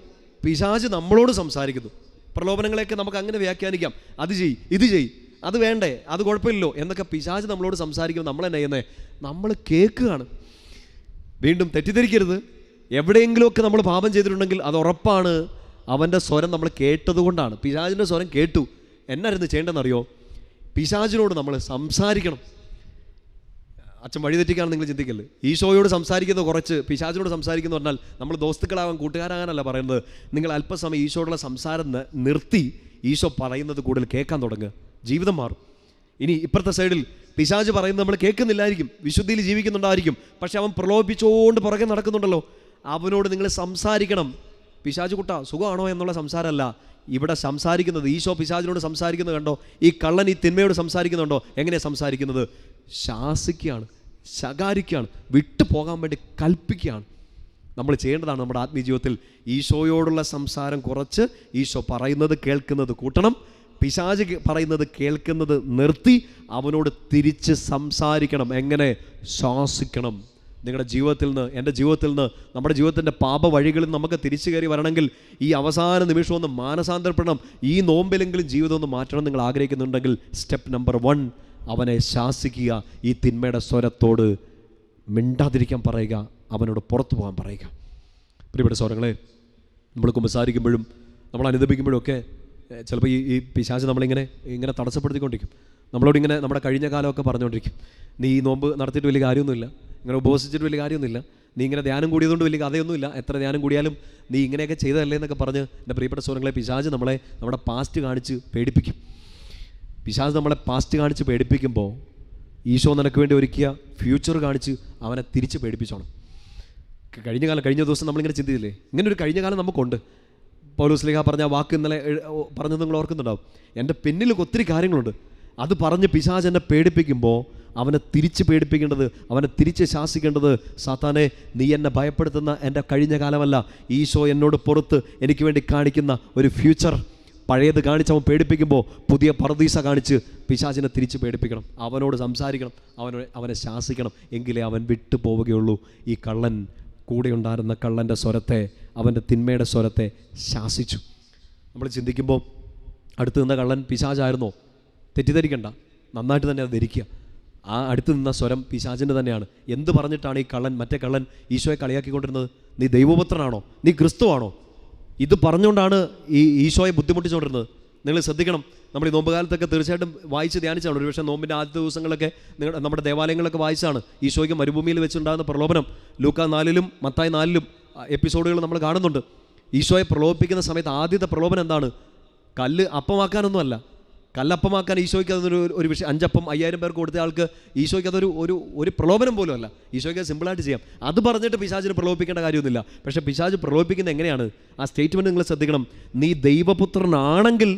പിശാച് നമ്മളോട് സംസാരിക്കുന്നു. പ്രലോഭനങ്ങളെയൊക്കെ നമുക്ക് അങ്ങനെ വ്യാഖ്യാനിക്കാം. അത് ചെയ്യ്, ഇത് ചെയ്യ്, അത് വേണ്ടേ, അത് കുഴപ്പമില്ലല്ലോ എന്നൊക്കെ പിശാച് നമ്മളോട് സംസാരിക്കുമ്പോൾ നമ്മൾ തന്നെ ചെയ്യുന്നത്, നമ്മൾ കേൾക്കുകയാണ്. വീണ്ടും തെറ്റിദ്ധരിക്കരുത്. എവിടെയെങ്കിലുമൊക്കെ നമ്മൾ പാപം ചെയ്തിട്ടുണ്ടെങ്കിൽ അത് ഉറപ്പാണ് അവൻ്റെ സ്വരം നമ്മൾ കേട്ടതുകൊണ്ടാണ്. പിശാചിൻ്റെ സ്വരം കേട്ടു. എന്നായിരുന്നു ചെയ്യേണ്ടതെന്നറിയോ? പിശാചിനോട് നമ്മൾ സംസാരിക്കണം. അച്ഛൻ വഴിതെറ്റിക്കാണ് നിങ്ങൾ ചിന്തിക്കല്ലേ. ഈശോയോട് സംസാരിക്കുന്നത് കുറച്ച് പിശാചിനോട് സംസാരിക്കുന്നു പറഞ്ഞാൽ നമ്മൾ ദോസ്തുക്കളാവാൻ, കൂട്ടുകാരാകാനല്ല പറയുന്നത്. നിങ്ങൾ അല്പസമയം ഈശോയോടുള്ള സംസാരം നിർത്തി ഈശോ പറയുന്നത് കൂടുതൽ കേൾക്കാൻ തുടങ്ങുക, ജീവിതം മാറും. ഇനി ഇപ്പുറത്തെ സൈഡിൽ പിശാച് പറയുന്നത് നമ്മൾ കേൾക്കുന്നില്ലായിരിക്കും, വിശുദ്ധിയിൽ ജീവിക്കുന്നുണ്ടായിരിക്കും, പക്ഷെ അവൻ പ്രലോഭിച്ചുകൊണ്ട് പുറകെ നടക്കുന്നുണ്ടല്ലോ. അവനോട് നിങ്ങൾ സംസാരിക്കണം. പിശാച് കുട്ടാ സുഖമാണോ എന്നുള്ള സംസാരമല്ല ഇവിടെ സംസാരിക്കുന്നത്. ഈശോ പിശാചിനോട് സംസാരിക്കുന്നത് കണ്ടോ? ഈ കള്ളൻ ഈ തിന്മയോട് സംസാരിക്കുന്നുണ്ടോ? എങ്ങനെയാണ് സംസാരിക്കുന്നത്? ശാസിക്കുകയാണ്, ശകാരിക്കുകയാണ്, വിട്ടു പോകാൻ വേണ്ടി കൽപ്പിക്കുകയാണ്. നമ്മൾ ചെയ്യേണ്ടതാണ് നമ്മുടെ ആത്മീയ ജീവിതത്തിൽ ഈശോയോടുള്ള സംസാരം കുറച്ച് ഈശോ പറയുന്നത് കേൾക്കുന്നത് കൂട്ടണം. പിശാച് പറയുന്നത് കേൾക്കുന്നത് നിർത്തി അവനോട് തിരിച്ച് സംസാരിക്കണം. എങ്ങനെ? ശാസിക്കണം. നിങ്ങളുടെ ജീവിതത്തിൽ നിന്ന്, എൻ്റെ ജീവിതത്തിൽ നിന്ന്, നമ്മുടെ ജീവിതത്തിൻ്റെ പാപ വഴികളിൽ നമുക്ക് തിരിച്ചു കയറി വരണമെങ്കിൽ ഈ അവസാന നിമിഷം ഒന്ന് മാനസാന്തരപ്പെടണം. ഈ നോമ്പിലെങ്കിലും ജീവിതം ഒന്ന് മാറ്റണം നിങ്ങൾ ആഗ്രഹിക്കുന്നുണ്ടെങ്കിൽ സ്റ്റെപ്പ് നമ്പർ 1, അവനെ ശാസിക്കുക. ഈ തിന്മയുടെ സ്വരത്തോട് മിണ്ടാതിരിക്കാൻ പറയുക, അവനോട് പുറത്തു പോകാൻ പറയുക. പ്രിയപ്പെട്ട സ്വരങ്ങളെ, നമ്മൾ കുമ്പസാരിക്കുമ്പോഴും നമ്മൾ അനുദപിക്കുമ്പോഴും ഒക്കെ ചിലപ്പോൾ ഈ പിശാച് നമ്മളിങ്ങനെ തടസ്സപ്പെടുത്തിക്കൊണ്ടിരിക്കും. നമ്മളോട് ഇങ്ങനെ നമ്മുടെ കഴിഞ്ഞ കാലമൊക്കെ പറഞ്ഞുകൊണ്ടിരിക്കും. നീ ഈ നോമ്പ് നടത്തിയിട്ട് വലിയ കാര്യമൊന്നുമില്ല, ഇങ്ങനെ ഉപവസിച്ചിട്ട് വലിയ കാര്യമൊന്നുമില്ല, നീ ഇങ്ങനെ ധ്യാനം കൂടിയതുകൊണ്ട് വലിയ കഥയൊന്നുമില്ല, എത്ര ധ്യാനം കൂടിയാലും നീ ഇങ്ങനെയൊക്കെ ചെയ്തതല്ലേ എന്നൊക്കെ പറഞ്ഞ് എൻ്റെ പ്രിയപ്പെട്ട സ്വരങ്ങളെ, പിശാച് നമ്മളെ നമ്മുടെ പാസ്റ്റ് കാണിച്ച് പേടിപ്പിക്കും. പിശാച് നമ്മളെ പാസ്റ്റ് കാണിച്ച് പേടിപ്പിക്കുമ്പോൾ ഈശോ നിനക്ക് വേണ്ടി ഒരുക്കിയ ഫ്യൂച്ചർ കാണിച്ച് അവനെ തിരിച്ച് പേടിപ്പിച്ചോണം. കഴിഞ്ഞ ദിവസം നമ്മളിങ്ങനെ ചിന്തിച്ചില്ലേ, ഇങ്ങനെ ഒരു കഴിഞ്ഞ കാലം നമുക്കുണ്ട്. പൗലോസ് ശ്ലീഹ പറഞ്ഞ വാക്ക് ഇന്നലെ പറഞ്ഞത് നിങ്ങൾ ഓർക്കുന്നുണ്ടാവും. എൻ്റെ പിന്നിൽ ഒത്തിരി കാര്യങ്ങളുണ്ട്. അത് പറഞ്ഞ് പിശാച് എന്നെ പേടിപ്പിക്കുമ്പോൾ അവനെ തിരിച്ച് പേടിപ്പിക്കേണ്ടത്, അവനെ തിരിച്ച് ശാസിക്കേണ്ടത്, സാത്താനെ നീ എന്നെ ഭയപ്പെടുത്തുന്ന എൻ്റെ കഴിഞ്ഞ കാലമല്ല, ഈശോ എന്നോട് പുറത്ത് എനിക്ക് വേണ്ടി കാണിക്കുന്ന ഒരു ഫ്യൂച്ചർ. പഴയത് കാണിച്ച് അവൻ പേടിപ്പിക്കുമ്പോൾ പുതിയ പർദീസ കാണിച്ച് പിശാചിനെ തിരിച്ച് പേടിപ്പിക്കണം. അവനോട് സംസാരിക്കണം, അവനെ ശാസിക്കണം. എങ്കിലേ അവൻ വിട്ടു പോവുകയുള്ളൂ. ഈ കള്ളൻ, കൂടെ ഉണ്ടായിരുന്ന കള്ളൻ്റെ സ്വരത്തെ, അവൻ്റെ തിന്മയുടെ സ്വരത്തെ ശാസിച്ചു. നമ്മൾ ചിന്തിക്കുമ്പോൾ അടുത്ത് നിന്ന കള്ളൻ പിശാചായിരുന്നോ? തെറ്റിദ്ധരിക്കണ്ട, നന്നായിട്ട് തന്നെ അത് ധരിക്കുക. ആ അടുത്ത് നിന്ന സ്വരം പിശാചിൻ്റെ തന്നെയാണ്. എന്ത് പറഞ്ഞിട്ടാണ് ഈ കള്ളൻ, മറ്റേ കള്ളൻ ഈശോയെ കളിയാക്കിക്കൊണ്ടിരുന്നത്? നീ ദൈവപുത്രനാണോ, നീ ക്രിസ്തുവാണോ? ഇത് പറഞ്ഞുകൊണ്ടാണ് ഈ ഈശോയെ ബുദ്ധിമുട്ടിച്ചുകൊണ്ടിരുന്നത്. നിങ്ങൾ ശ്രദ്ധിക്കണം. നമ്മൾ ഈ നോമ്പ് കാലത്തൊക്കെ തീർച്ചയായിട്ടും വായിച്ച് ധ്യാനിച്ചാണ്. ഒരുപക്ഷെ നോമ്പിൻ്റെ ആദ്യത്തെ ദിവസങ്ങളൊക്കെ നമ്മുടെ ദേവാലയങ്ങളൊക്കെ വായിച്ചാണ് ഈശോയ്ക്ക് മരുഭൂമിയിൽ വെച്ചുണ്ടാകുന്ന പ്രലോഭനം. ലൂക്കാ 4-ലും മത്തായി 4-ലും എപ്പിസോഡുകൾ നമ്മൾ കാണുന്നുണ്ട്. ഈശോയെ പ്രലോഭിപ്പിക്കുന്ന സമയത്ത് ആദ്യത്തെ പ്രലോഭനം എന്താണ്? കല്ല് അപ്പമാക്കാനൊന്നുമല്ല. കല്ലപ്പമാക്കാൻ ഈശോയ്ക്ക് അതൊരു വിഷയം. 5 അപ്പം 5000 പേർക്ക് കൊടുത്ത ആൾക്ക് ഈശോയ്ക്ക് അതൊരു ഒരു പ്രലോഭനം പോലും അല്ല. ഈശോയ്ക്ക് സിമ്പിളായിട്ട് ചെയ്യാം. അത് പറഞ്ഞിട്ട് പിശാചിനെ പ്രലോഭിപ്പിക്കേണ്ട കാര്യമൊന്നുമില്ല. പക്ഷേ പിശാച് പ്രലോഭിപ്പിക്കുന്നത് എങ്ങനെയാണ്? ആ സ്റ്റേറ്റ്മെൻറ്റ് നിങ്ങൾ ശ്രദ്ധിക്കണം. നീ ദൈവപുത്രനാണെങ്കിൽ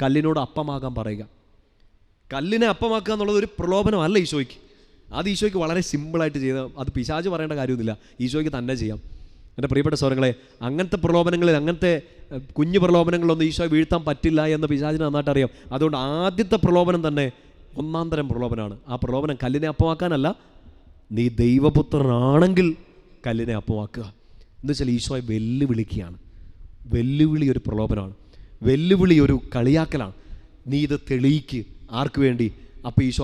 കല്ലിനോട് അപ്പമാകാൻ പറയുക. കല്ലിനെ അപ്പമാക്കുക എന്നുള്ളത് ഒരു പ്രലോഭനമല്ല ഈശോയ്ക്ക്. അത് ഈശോയ്ക്ക് വളരെ സിമ്പിളായിട്ട് ചെയ്ത്, അത് പിശാച് പറയേണ്ട കാര്യമൊന്നുമില്ല, ഈശോയ്ക്ക് തന്നെ ചെയ്യാം. എൻ്റെ പ്രിയപ്പെട്ട സ്വരങ്ങളെ, അങ്ങനത്തെ പ്രലോഭനങ്ങളിൽ, അങ്ങനത്തെ കുഞ്ഞു പ്രലോഭനങ്ങളൊന്നും ഈശോയെ വീഴ്ത്താൻ പറ്റില്ല എന്ന് പിശാചിന് നന്നായിട്ട് അറിയാം. അതുകൊണ്ട് ആദ്യത്തെ പ്രലോഭനം തന്നെ ഒന്നാം തരം പ്രലോഭനമാണ്. ആ പ്രലോഭനം കല്ലിനെ അപ്പമാക്കാനല്ല, നീ ദൈവപുത്രനാണെങ്കിൽ കല്ലിനെ അപ്പമാക്കുക എന്ന് വെച്ചാൽ ഈശോയെ വെല്ലുവിളിക്കുകയാണ്. വെല്ലുവിളി ഒരു പ്രലോഭനമാണ്, വെല്ലുവിളി ഒരു കളിയാക്കലാണ്. നീ ഇത് തെളിയിക്ക്. ആർക്ക് വേണ്ടി? അപ്പോൾ ഈശോ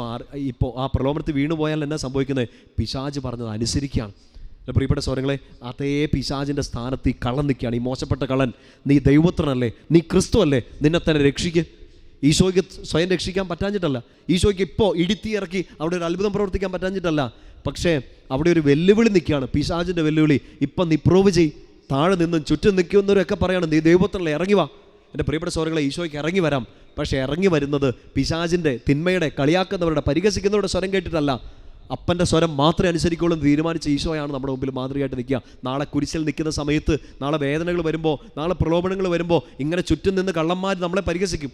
ഇപ്പോൾ ആ പ്രലോഭനത്തിൽ വീണുപോയാൽ എന്നാ സംഭവിക്കുന്നത്? പിശാച് പറഞ്ഞത് അനുസരിക്കുകയാണ്. പ്രിയപ്പെട്ട സ്വരങ്ങളെ, അതേ പിശാചിൻ്റെ സ്ഥാനത്ത് ഈ കള്ളൻ നിൽക്കുകയാണ്. ഈ മോശപ്പെട്ട കള്ളൻ, നീ ദൈവപുത്രനല്ലേ, നീ ക്രിസ്തു അല്ലേ, നിന്നെ തന്നെ രക്ഷിക്ക്. ഈശോയ്ക്ക് സ്വയം രക്ഷിക്കാൻ പറ്റാഞ്ഞിട്ടല്ല, ഈശോയ്ക്ക് ഇപ്പോൾ ഇടുത്തി ഇറക്കി അവിടെ ഒരു അത്ഭുതം പ്രവർത്തിക്കാൻ പറ്റാഞ്ഞിട്ടല്ല, പക്ഷേ അവിടെ ഒരു വെല്ലുവിളി നിൽക്കുകയാണ്, പിശാചിൻ്റെ വെല്ലുവിളി. ഇപ്പം നീ പ്രൂവ് ചെയ്. താഴെ നിന്നും ചുറ്റും നിൽക്കുന്നവരൊക്കെ പറയണം, നീ ദൈവപുത്രനല്ലേ, ഇറങ്ങി വാ. എൻ്റെ പ്രിയപ്പെട്ട സ്വരങ്ങളെ, ഈശോയ്ക്ക് ഇറങ്ങി വരാം. പക്ഷേ ഇറങ്ങി വരുന്നത് പിശാചിൻ്റെ, തിന്മയുടെ, കളിയാക്കുന്നവരുടെ, പരിഹസിക്കുന്നവരുടെ സ്വരം കേട്ടിട്ടല്ല. അപ്പൻ്റെ സ്വരം മാത്രമേ അനുസരിക്കുള്ളൂ എന്ന് തീരുമാനിച്ച ഈശോയാണ് നമ്മുടെ മുമ്പിൽ മാതൃകയായിട്ട് നിൽക്കുക. നാളെ കുരിശിൽ നിൽക്കുന്ന സമയത്ത്, നാളെ വേദനകൾ വരുമ്പോൾ, നാളെ പ്രലോഭനങ്ങൾ വരുമ്പോൾ ഇങ്ങനെ ചുറ്റും നിന്ന് കള്ളന്മാർ നമ്മളെ പരിഹസിക്കും.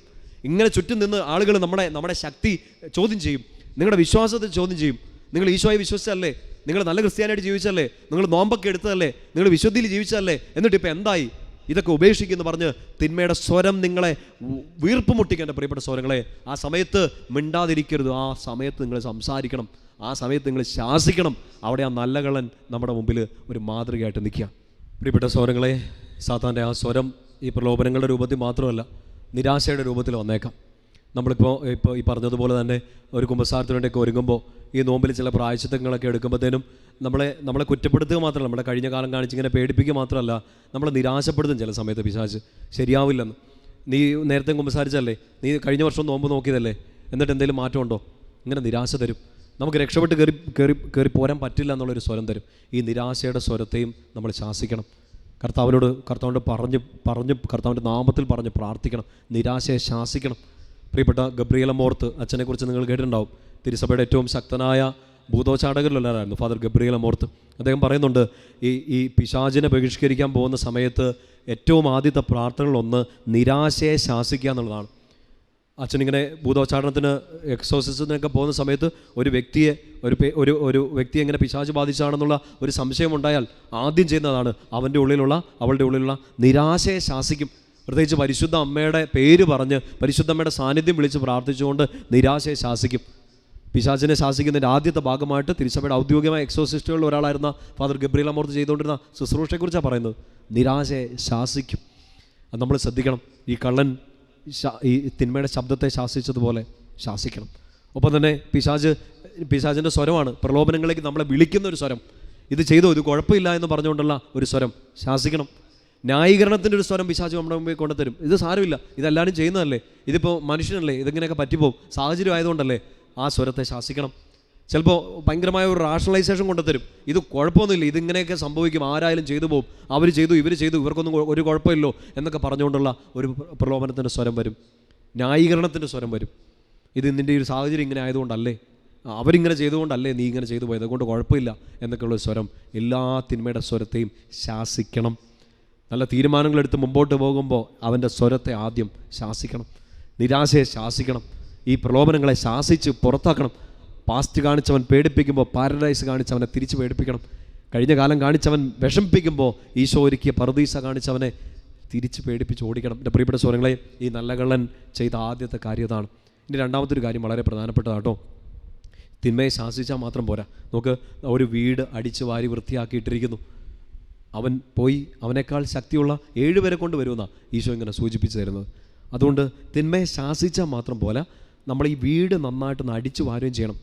ഇങ്ങനെ ചുറ്റും നിന്ന് ആളുകൾ നമ്മുടെ ശക്തി ചോദ്യം ചെയ്യും, നിങ്ങളുടെ വിശ്വാസത്തെ ചോദ്യം ചെയ്യും. നിങ്ങൾ ഈശോയെ വിശ്വസിച്ചല്ലേ നിങ്ങൾ നല്ല ക്രിസ്ത്യാനായിട്ട് ജീവിച്ചല്ലേ, നിങ്ങൾ നോമ്പൊക്കെ എടുത്തതല്ലേ, നിങ്ങൾ വിശുദ്ധിയിൽ ജീവിച്ചതല്ലേ, എന്നിട്ട് ഇപ്പോൾ എന്തായി? ഇതൊക്കെ ഉപേക്ഷിക്കുമെന്ന് പറഞ്ഞ് തിന്മയുടെ സ്വരം നിങ്ങളെ വീർപ്പ് മുട്ടിക്കേണ്ട പ്രിയപ്പെട്ട സ്വരങ്ങളെ, ആ സമയത്ത് മിണ്ടാതിരിക്കരുത്. ആ സമയത്ത് നിങ്ങൾ സംസാരിക്കണം, ആ സമയത്ത് നിങ്ങൾ ശാസിക്കണം. അവിടെ ആ നല്ല കള്ളൻ നമ്മുടെ മുമ്പിൽ ഒരു മാതൃകയായിട്ട് നിൽക്കുക. പ്രിയപ്പെട്ട സ്വരങ്ങളെ, സാത്താൻ്റെ ആ സ്വരം ഈ പ്രലോഭനങ്ങളുടെ രൂപത്തിൽ മാത്രമല്ല, നിരാശയുടെ രൂപത്തിൽ വന്നേക്കാം. നമ്മളിപ്പോൾ ഈ പറഞ്ഞതുപോലെ തന്നെ ഒരു കുമ്പസാരത്തിന് വേണ്ടിയൊക്കെ ഒരുങ്ങുമ്പോൾ, ഈ നോമ്പിൽ ചില പ്രായശ്ചിത്തങ്ങളൊക്കെ എടുക്കുമ്പോഴത്തേനും നമ്മളെ കുറ്റപ്പെടുത്തുക മാത്രമല്ല, നമ്മുടെ കഴിഞ്ഞ കാലം കാണിച്ചിങ്ങനെ പേടിപ്പിക്കുക മാത്രമല്ല, നമ്മളെ നിരാശപ്പെടുത്തും ചില സമയത്ത് പിശാച്. ശരിയാവില്ലെന്ന്, നീ നേരത്തെ കുമ്പസാരിച്ചല്ലേ, നീ കഴിഞ്ഞ വർഷം നോമ്പ് നോക്കിയതല്ലേ, എന്നിട്ട് എന്തെങ്കിലും മാറ്റമുണ്ടോ? ഇങ്ങനെ നിരാശ തരും. നമുക്ക് രക്ഷപ്പെട്ട് കയറി പോരാൻ പറ്റില്ല എന്നുള്ളൊരു സ്വരം തരും. ഈ നിരാശയുടെ സ്വരത്തെയും നമ്മൾ ശാസിക്കണം. കർത്താവിനോട് കർത്താവിൻ്റെ നാമത്തിൽ പറഞ്ഞ് പ്രാർത്ഥിക്കണം, നിരാശയെ ശാസിക്കണം. പ്രിയപ്പെട്ട ഗബ്രിയേൽ അമോർത്ത് അച്ഛനെക്കുറിച്ച് നിങ്ങൾ കേട്ടിട്ടുണ്ടാവും. തിരുസഭയുടെ ഏറ്റവും ശക്തനായ ഭൂതോച്ചാടകരിലൊരാളായിരുന്നു ഫാദർ ഗബ്രിയേൽ അമോർത്ത്. അദ്ദേഹം പറയുന്നുണ്ട്, ഈ പിശാചിനെ ബഹിഷ്കരിക്കാൻ പോകുന്ന സമയത്ത് ഏറ്റവും ആദ്യത്തെ പ്രാർത്ഥനകളൊന്ന് നിരാശയെ ശാസിക്കുക എന്നുള്ളതാണ്. അച്ഛനിങ്ങനെ ഭൂതോച്ചാടനത്തിന് എക്സോസിസത്തിനൊക്കെ പോകുന്ന സമയത്ത് ഒരു വ്യക്തിയെ ഇങ്ങനെ പിശാച് ബാധിച്ചാണെന്നുള്ള ഒരു സംശയമുണ്ടായാൽ ആദ്യം ചെയ്യുന്നതാണ് അവളുടെ ഉള്ളിലുള്ള നിരാശയെ ശാസിക്കും. പ്രത്യേകിച്ച് പരിശുദ്ധ അമ്മയുടെ പേര് പറഞ്ഞ് പരിശുദ്ധ അമ്മയുടെ സാന്നിധ്യം വിളിച്ച് പ്രാർത്ഥിച്ചുകൊണ്ട് നിരാശയെ ശാസിക്കും. പിശാചിനെ ശാസിക്കുന്നതിൻ്റെ ആദ്യത്തെ ഭാഗമായിട്ട് തിരുസഭയുടെ ഔദ്യോഗികമായ എക്സോസിസ്റ്റുകളിൽ ഒരാളായിരുന്ന ഫാദർ ഗബ്രിയേൽ അമോർത്ത് ചെയ്തുകൊണ്ടിരുന്ന ശുശ്രൂഷയെക്കുറിച്ചാണ് പറയുന്നത്. നിരാശയെ ശാസിക്കും. അത് നമ്മൾ ശ്രദ്ധിക്കണം. ഈ കള്ളൻ ഈ തിന്മയുടെ ശബ്ദത്തെ ശാസിച്ചതുപോലെ ശാസിക്കണം. ഒപ്പം തന്നെ പിശാചിൻ്റെ സ്വരമാണ് പ്രലോഭനങ്ങളിലേക്ക് നമ്മളെ വിളിക്കുന്ന ഒരു സ്വരം. ഇത് ചെയ്തോ, ഇത് കുഴപ്പമില്ല എന്ന് പറഞ്ഞുകൊണ്ടുള്ള ഒരു സ്വരം ശാസിക്കണം. ന്യായീകരണത്തിൻ്റെ ഒരു സ്വരം പിശാച് നമ്മുടെ മുമ്പിൽ കൊണ്ടുതരും. ഇത് സാരമില്ല, ഇതെല്ലാവരും ചെയ്യുന്നതല്ലേ, ഇതിപ്പോൾ മനുഷ്യനല്ലേ, ഇതിങ്ങനെയൊക്കെ പറ്റിപ്പോവും, സാഹചര്യം ആയതുകൊണ്ടല്ലേ. ആ സ്വരത്തെ ശാസിക്കണം. ചിലപ്പോൾ ഭയങ്കരമായ ഒരു റാഷണലൈസേഷൻ കൊണ്ടുതരും. ഇത് കുഴപ്പമൊന്നുമില്ല, ഇതിങ്ങനെയൊക്കെ സംഭവിക്കും, ആരായാലും ചെയ്തു പോകും, അവർ ചെയ്തു ഇവർ ചെയ്തു, ഇവർക്കൊന്നും ഒരു കുഴപ്പമില്ലോ എന്നൊക്കെ പറഞ്ഞുകൊണ്ടുള്ള ഒരു പ്രലോഭനത്തിൻ്റെ സ്വരം വരും, ന്യായീകരണത്തിൻ്റെ സ്വരം വരും. ഇത് നിൻ്റെ ഒരു സാഹചര്യം ഇങ്ങനെ ആയതുകൊണ്ടല്ലേ, അവരിങ്ങനെ ചെയ്തുകൊണ്ടല്ലേ നീ ഇങ്ങനെ ചെയ്തു പോയത്, അതുകൊണ്ട് കുഴപ്പമില്ല എന്നൊക്കെയുള്ള സ്വരം. എല്ലാ തിന്മയുടെ സ്വരത്തെയും ശാസിക്കണം. നല്ല തീരുമാനങ്ങളെടുത്ത് മുമ്പോട്ട് പോകുമ്പോൾ അവൻ്റെ സ്വരത്തെ ആദ്യം ശാസിക്കണം. നിരാശയെ ശാസിക്കണം. ഈ പ്രലോഭനങ്ങളെ ശാസിച്ച് പുറത്താക്കണം. പാസ്റ്റ് കാണിച്ചവൻ പേടിപ്പിക്കുമ്പോൾ പാരഡൈസ് കാണിച്ചവനെ തിരിച്ച് പേടിപ്പിക്കണം. കഴിഞ്ഞ കാലം കാണിച്ചവൻ വിഷമിപ്പിക്കുമ്പോൾ ഈശോ ഒരുക്കിയ പറുദീസ കാണിച്ചവനെ തിരിച്ച് പേടിപ്പിച്ച് ഓടിക്കണം. എൻ്റെ പ്രിയപ്പെട്ട സ്വരങ്ങളെ, ഈ നല്ല കള്ളൻ ചെയ്ത ആദ്യത്തെ കാര്യം അതാണ്. ഇനി രണ്ടാമത്തെ ഒരു കാര്യം വളരെ പ്രധാനപ്പെട്ടതാട്ടോ. തിന്മയെ ശാസിച്ചാൽ മാത്രം പോരാ. നമുക്ക് ഒരു വീട് അടിച്ച് വാരി വൃത്തിയാക്കിയിട്ടിരിക്കുന്നു, അവൻ പോയി അവനേക്കാൾ ശക്തിയുള്ള 7 പേരെ കൊണ്ട് വരുമെന്നാണ് ഈശോ ഇങ്ങനെ സൂചിപ്പിച്ചു തരുന്നത്. അതുകൊണ്ട് തിന്മയെ ശാസിച്ചാൽ മാത്രം പോരാ, നമ്മൾ ഈ വീട് നന്നായിട്ടൊന്ന് അടിച്ചു വാരുകയും ചെയ്യണം.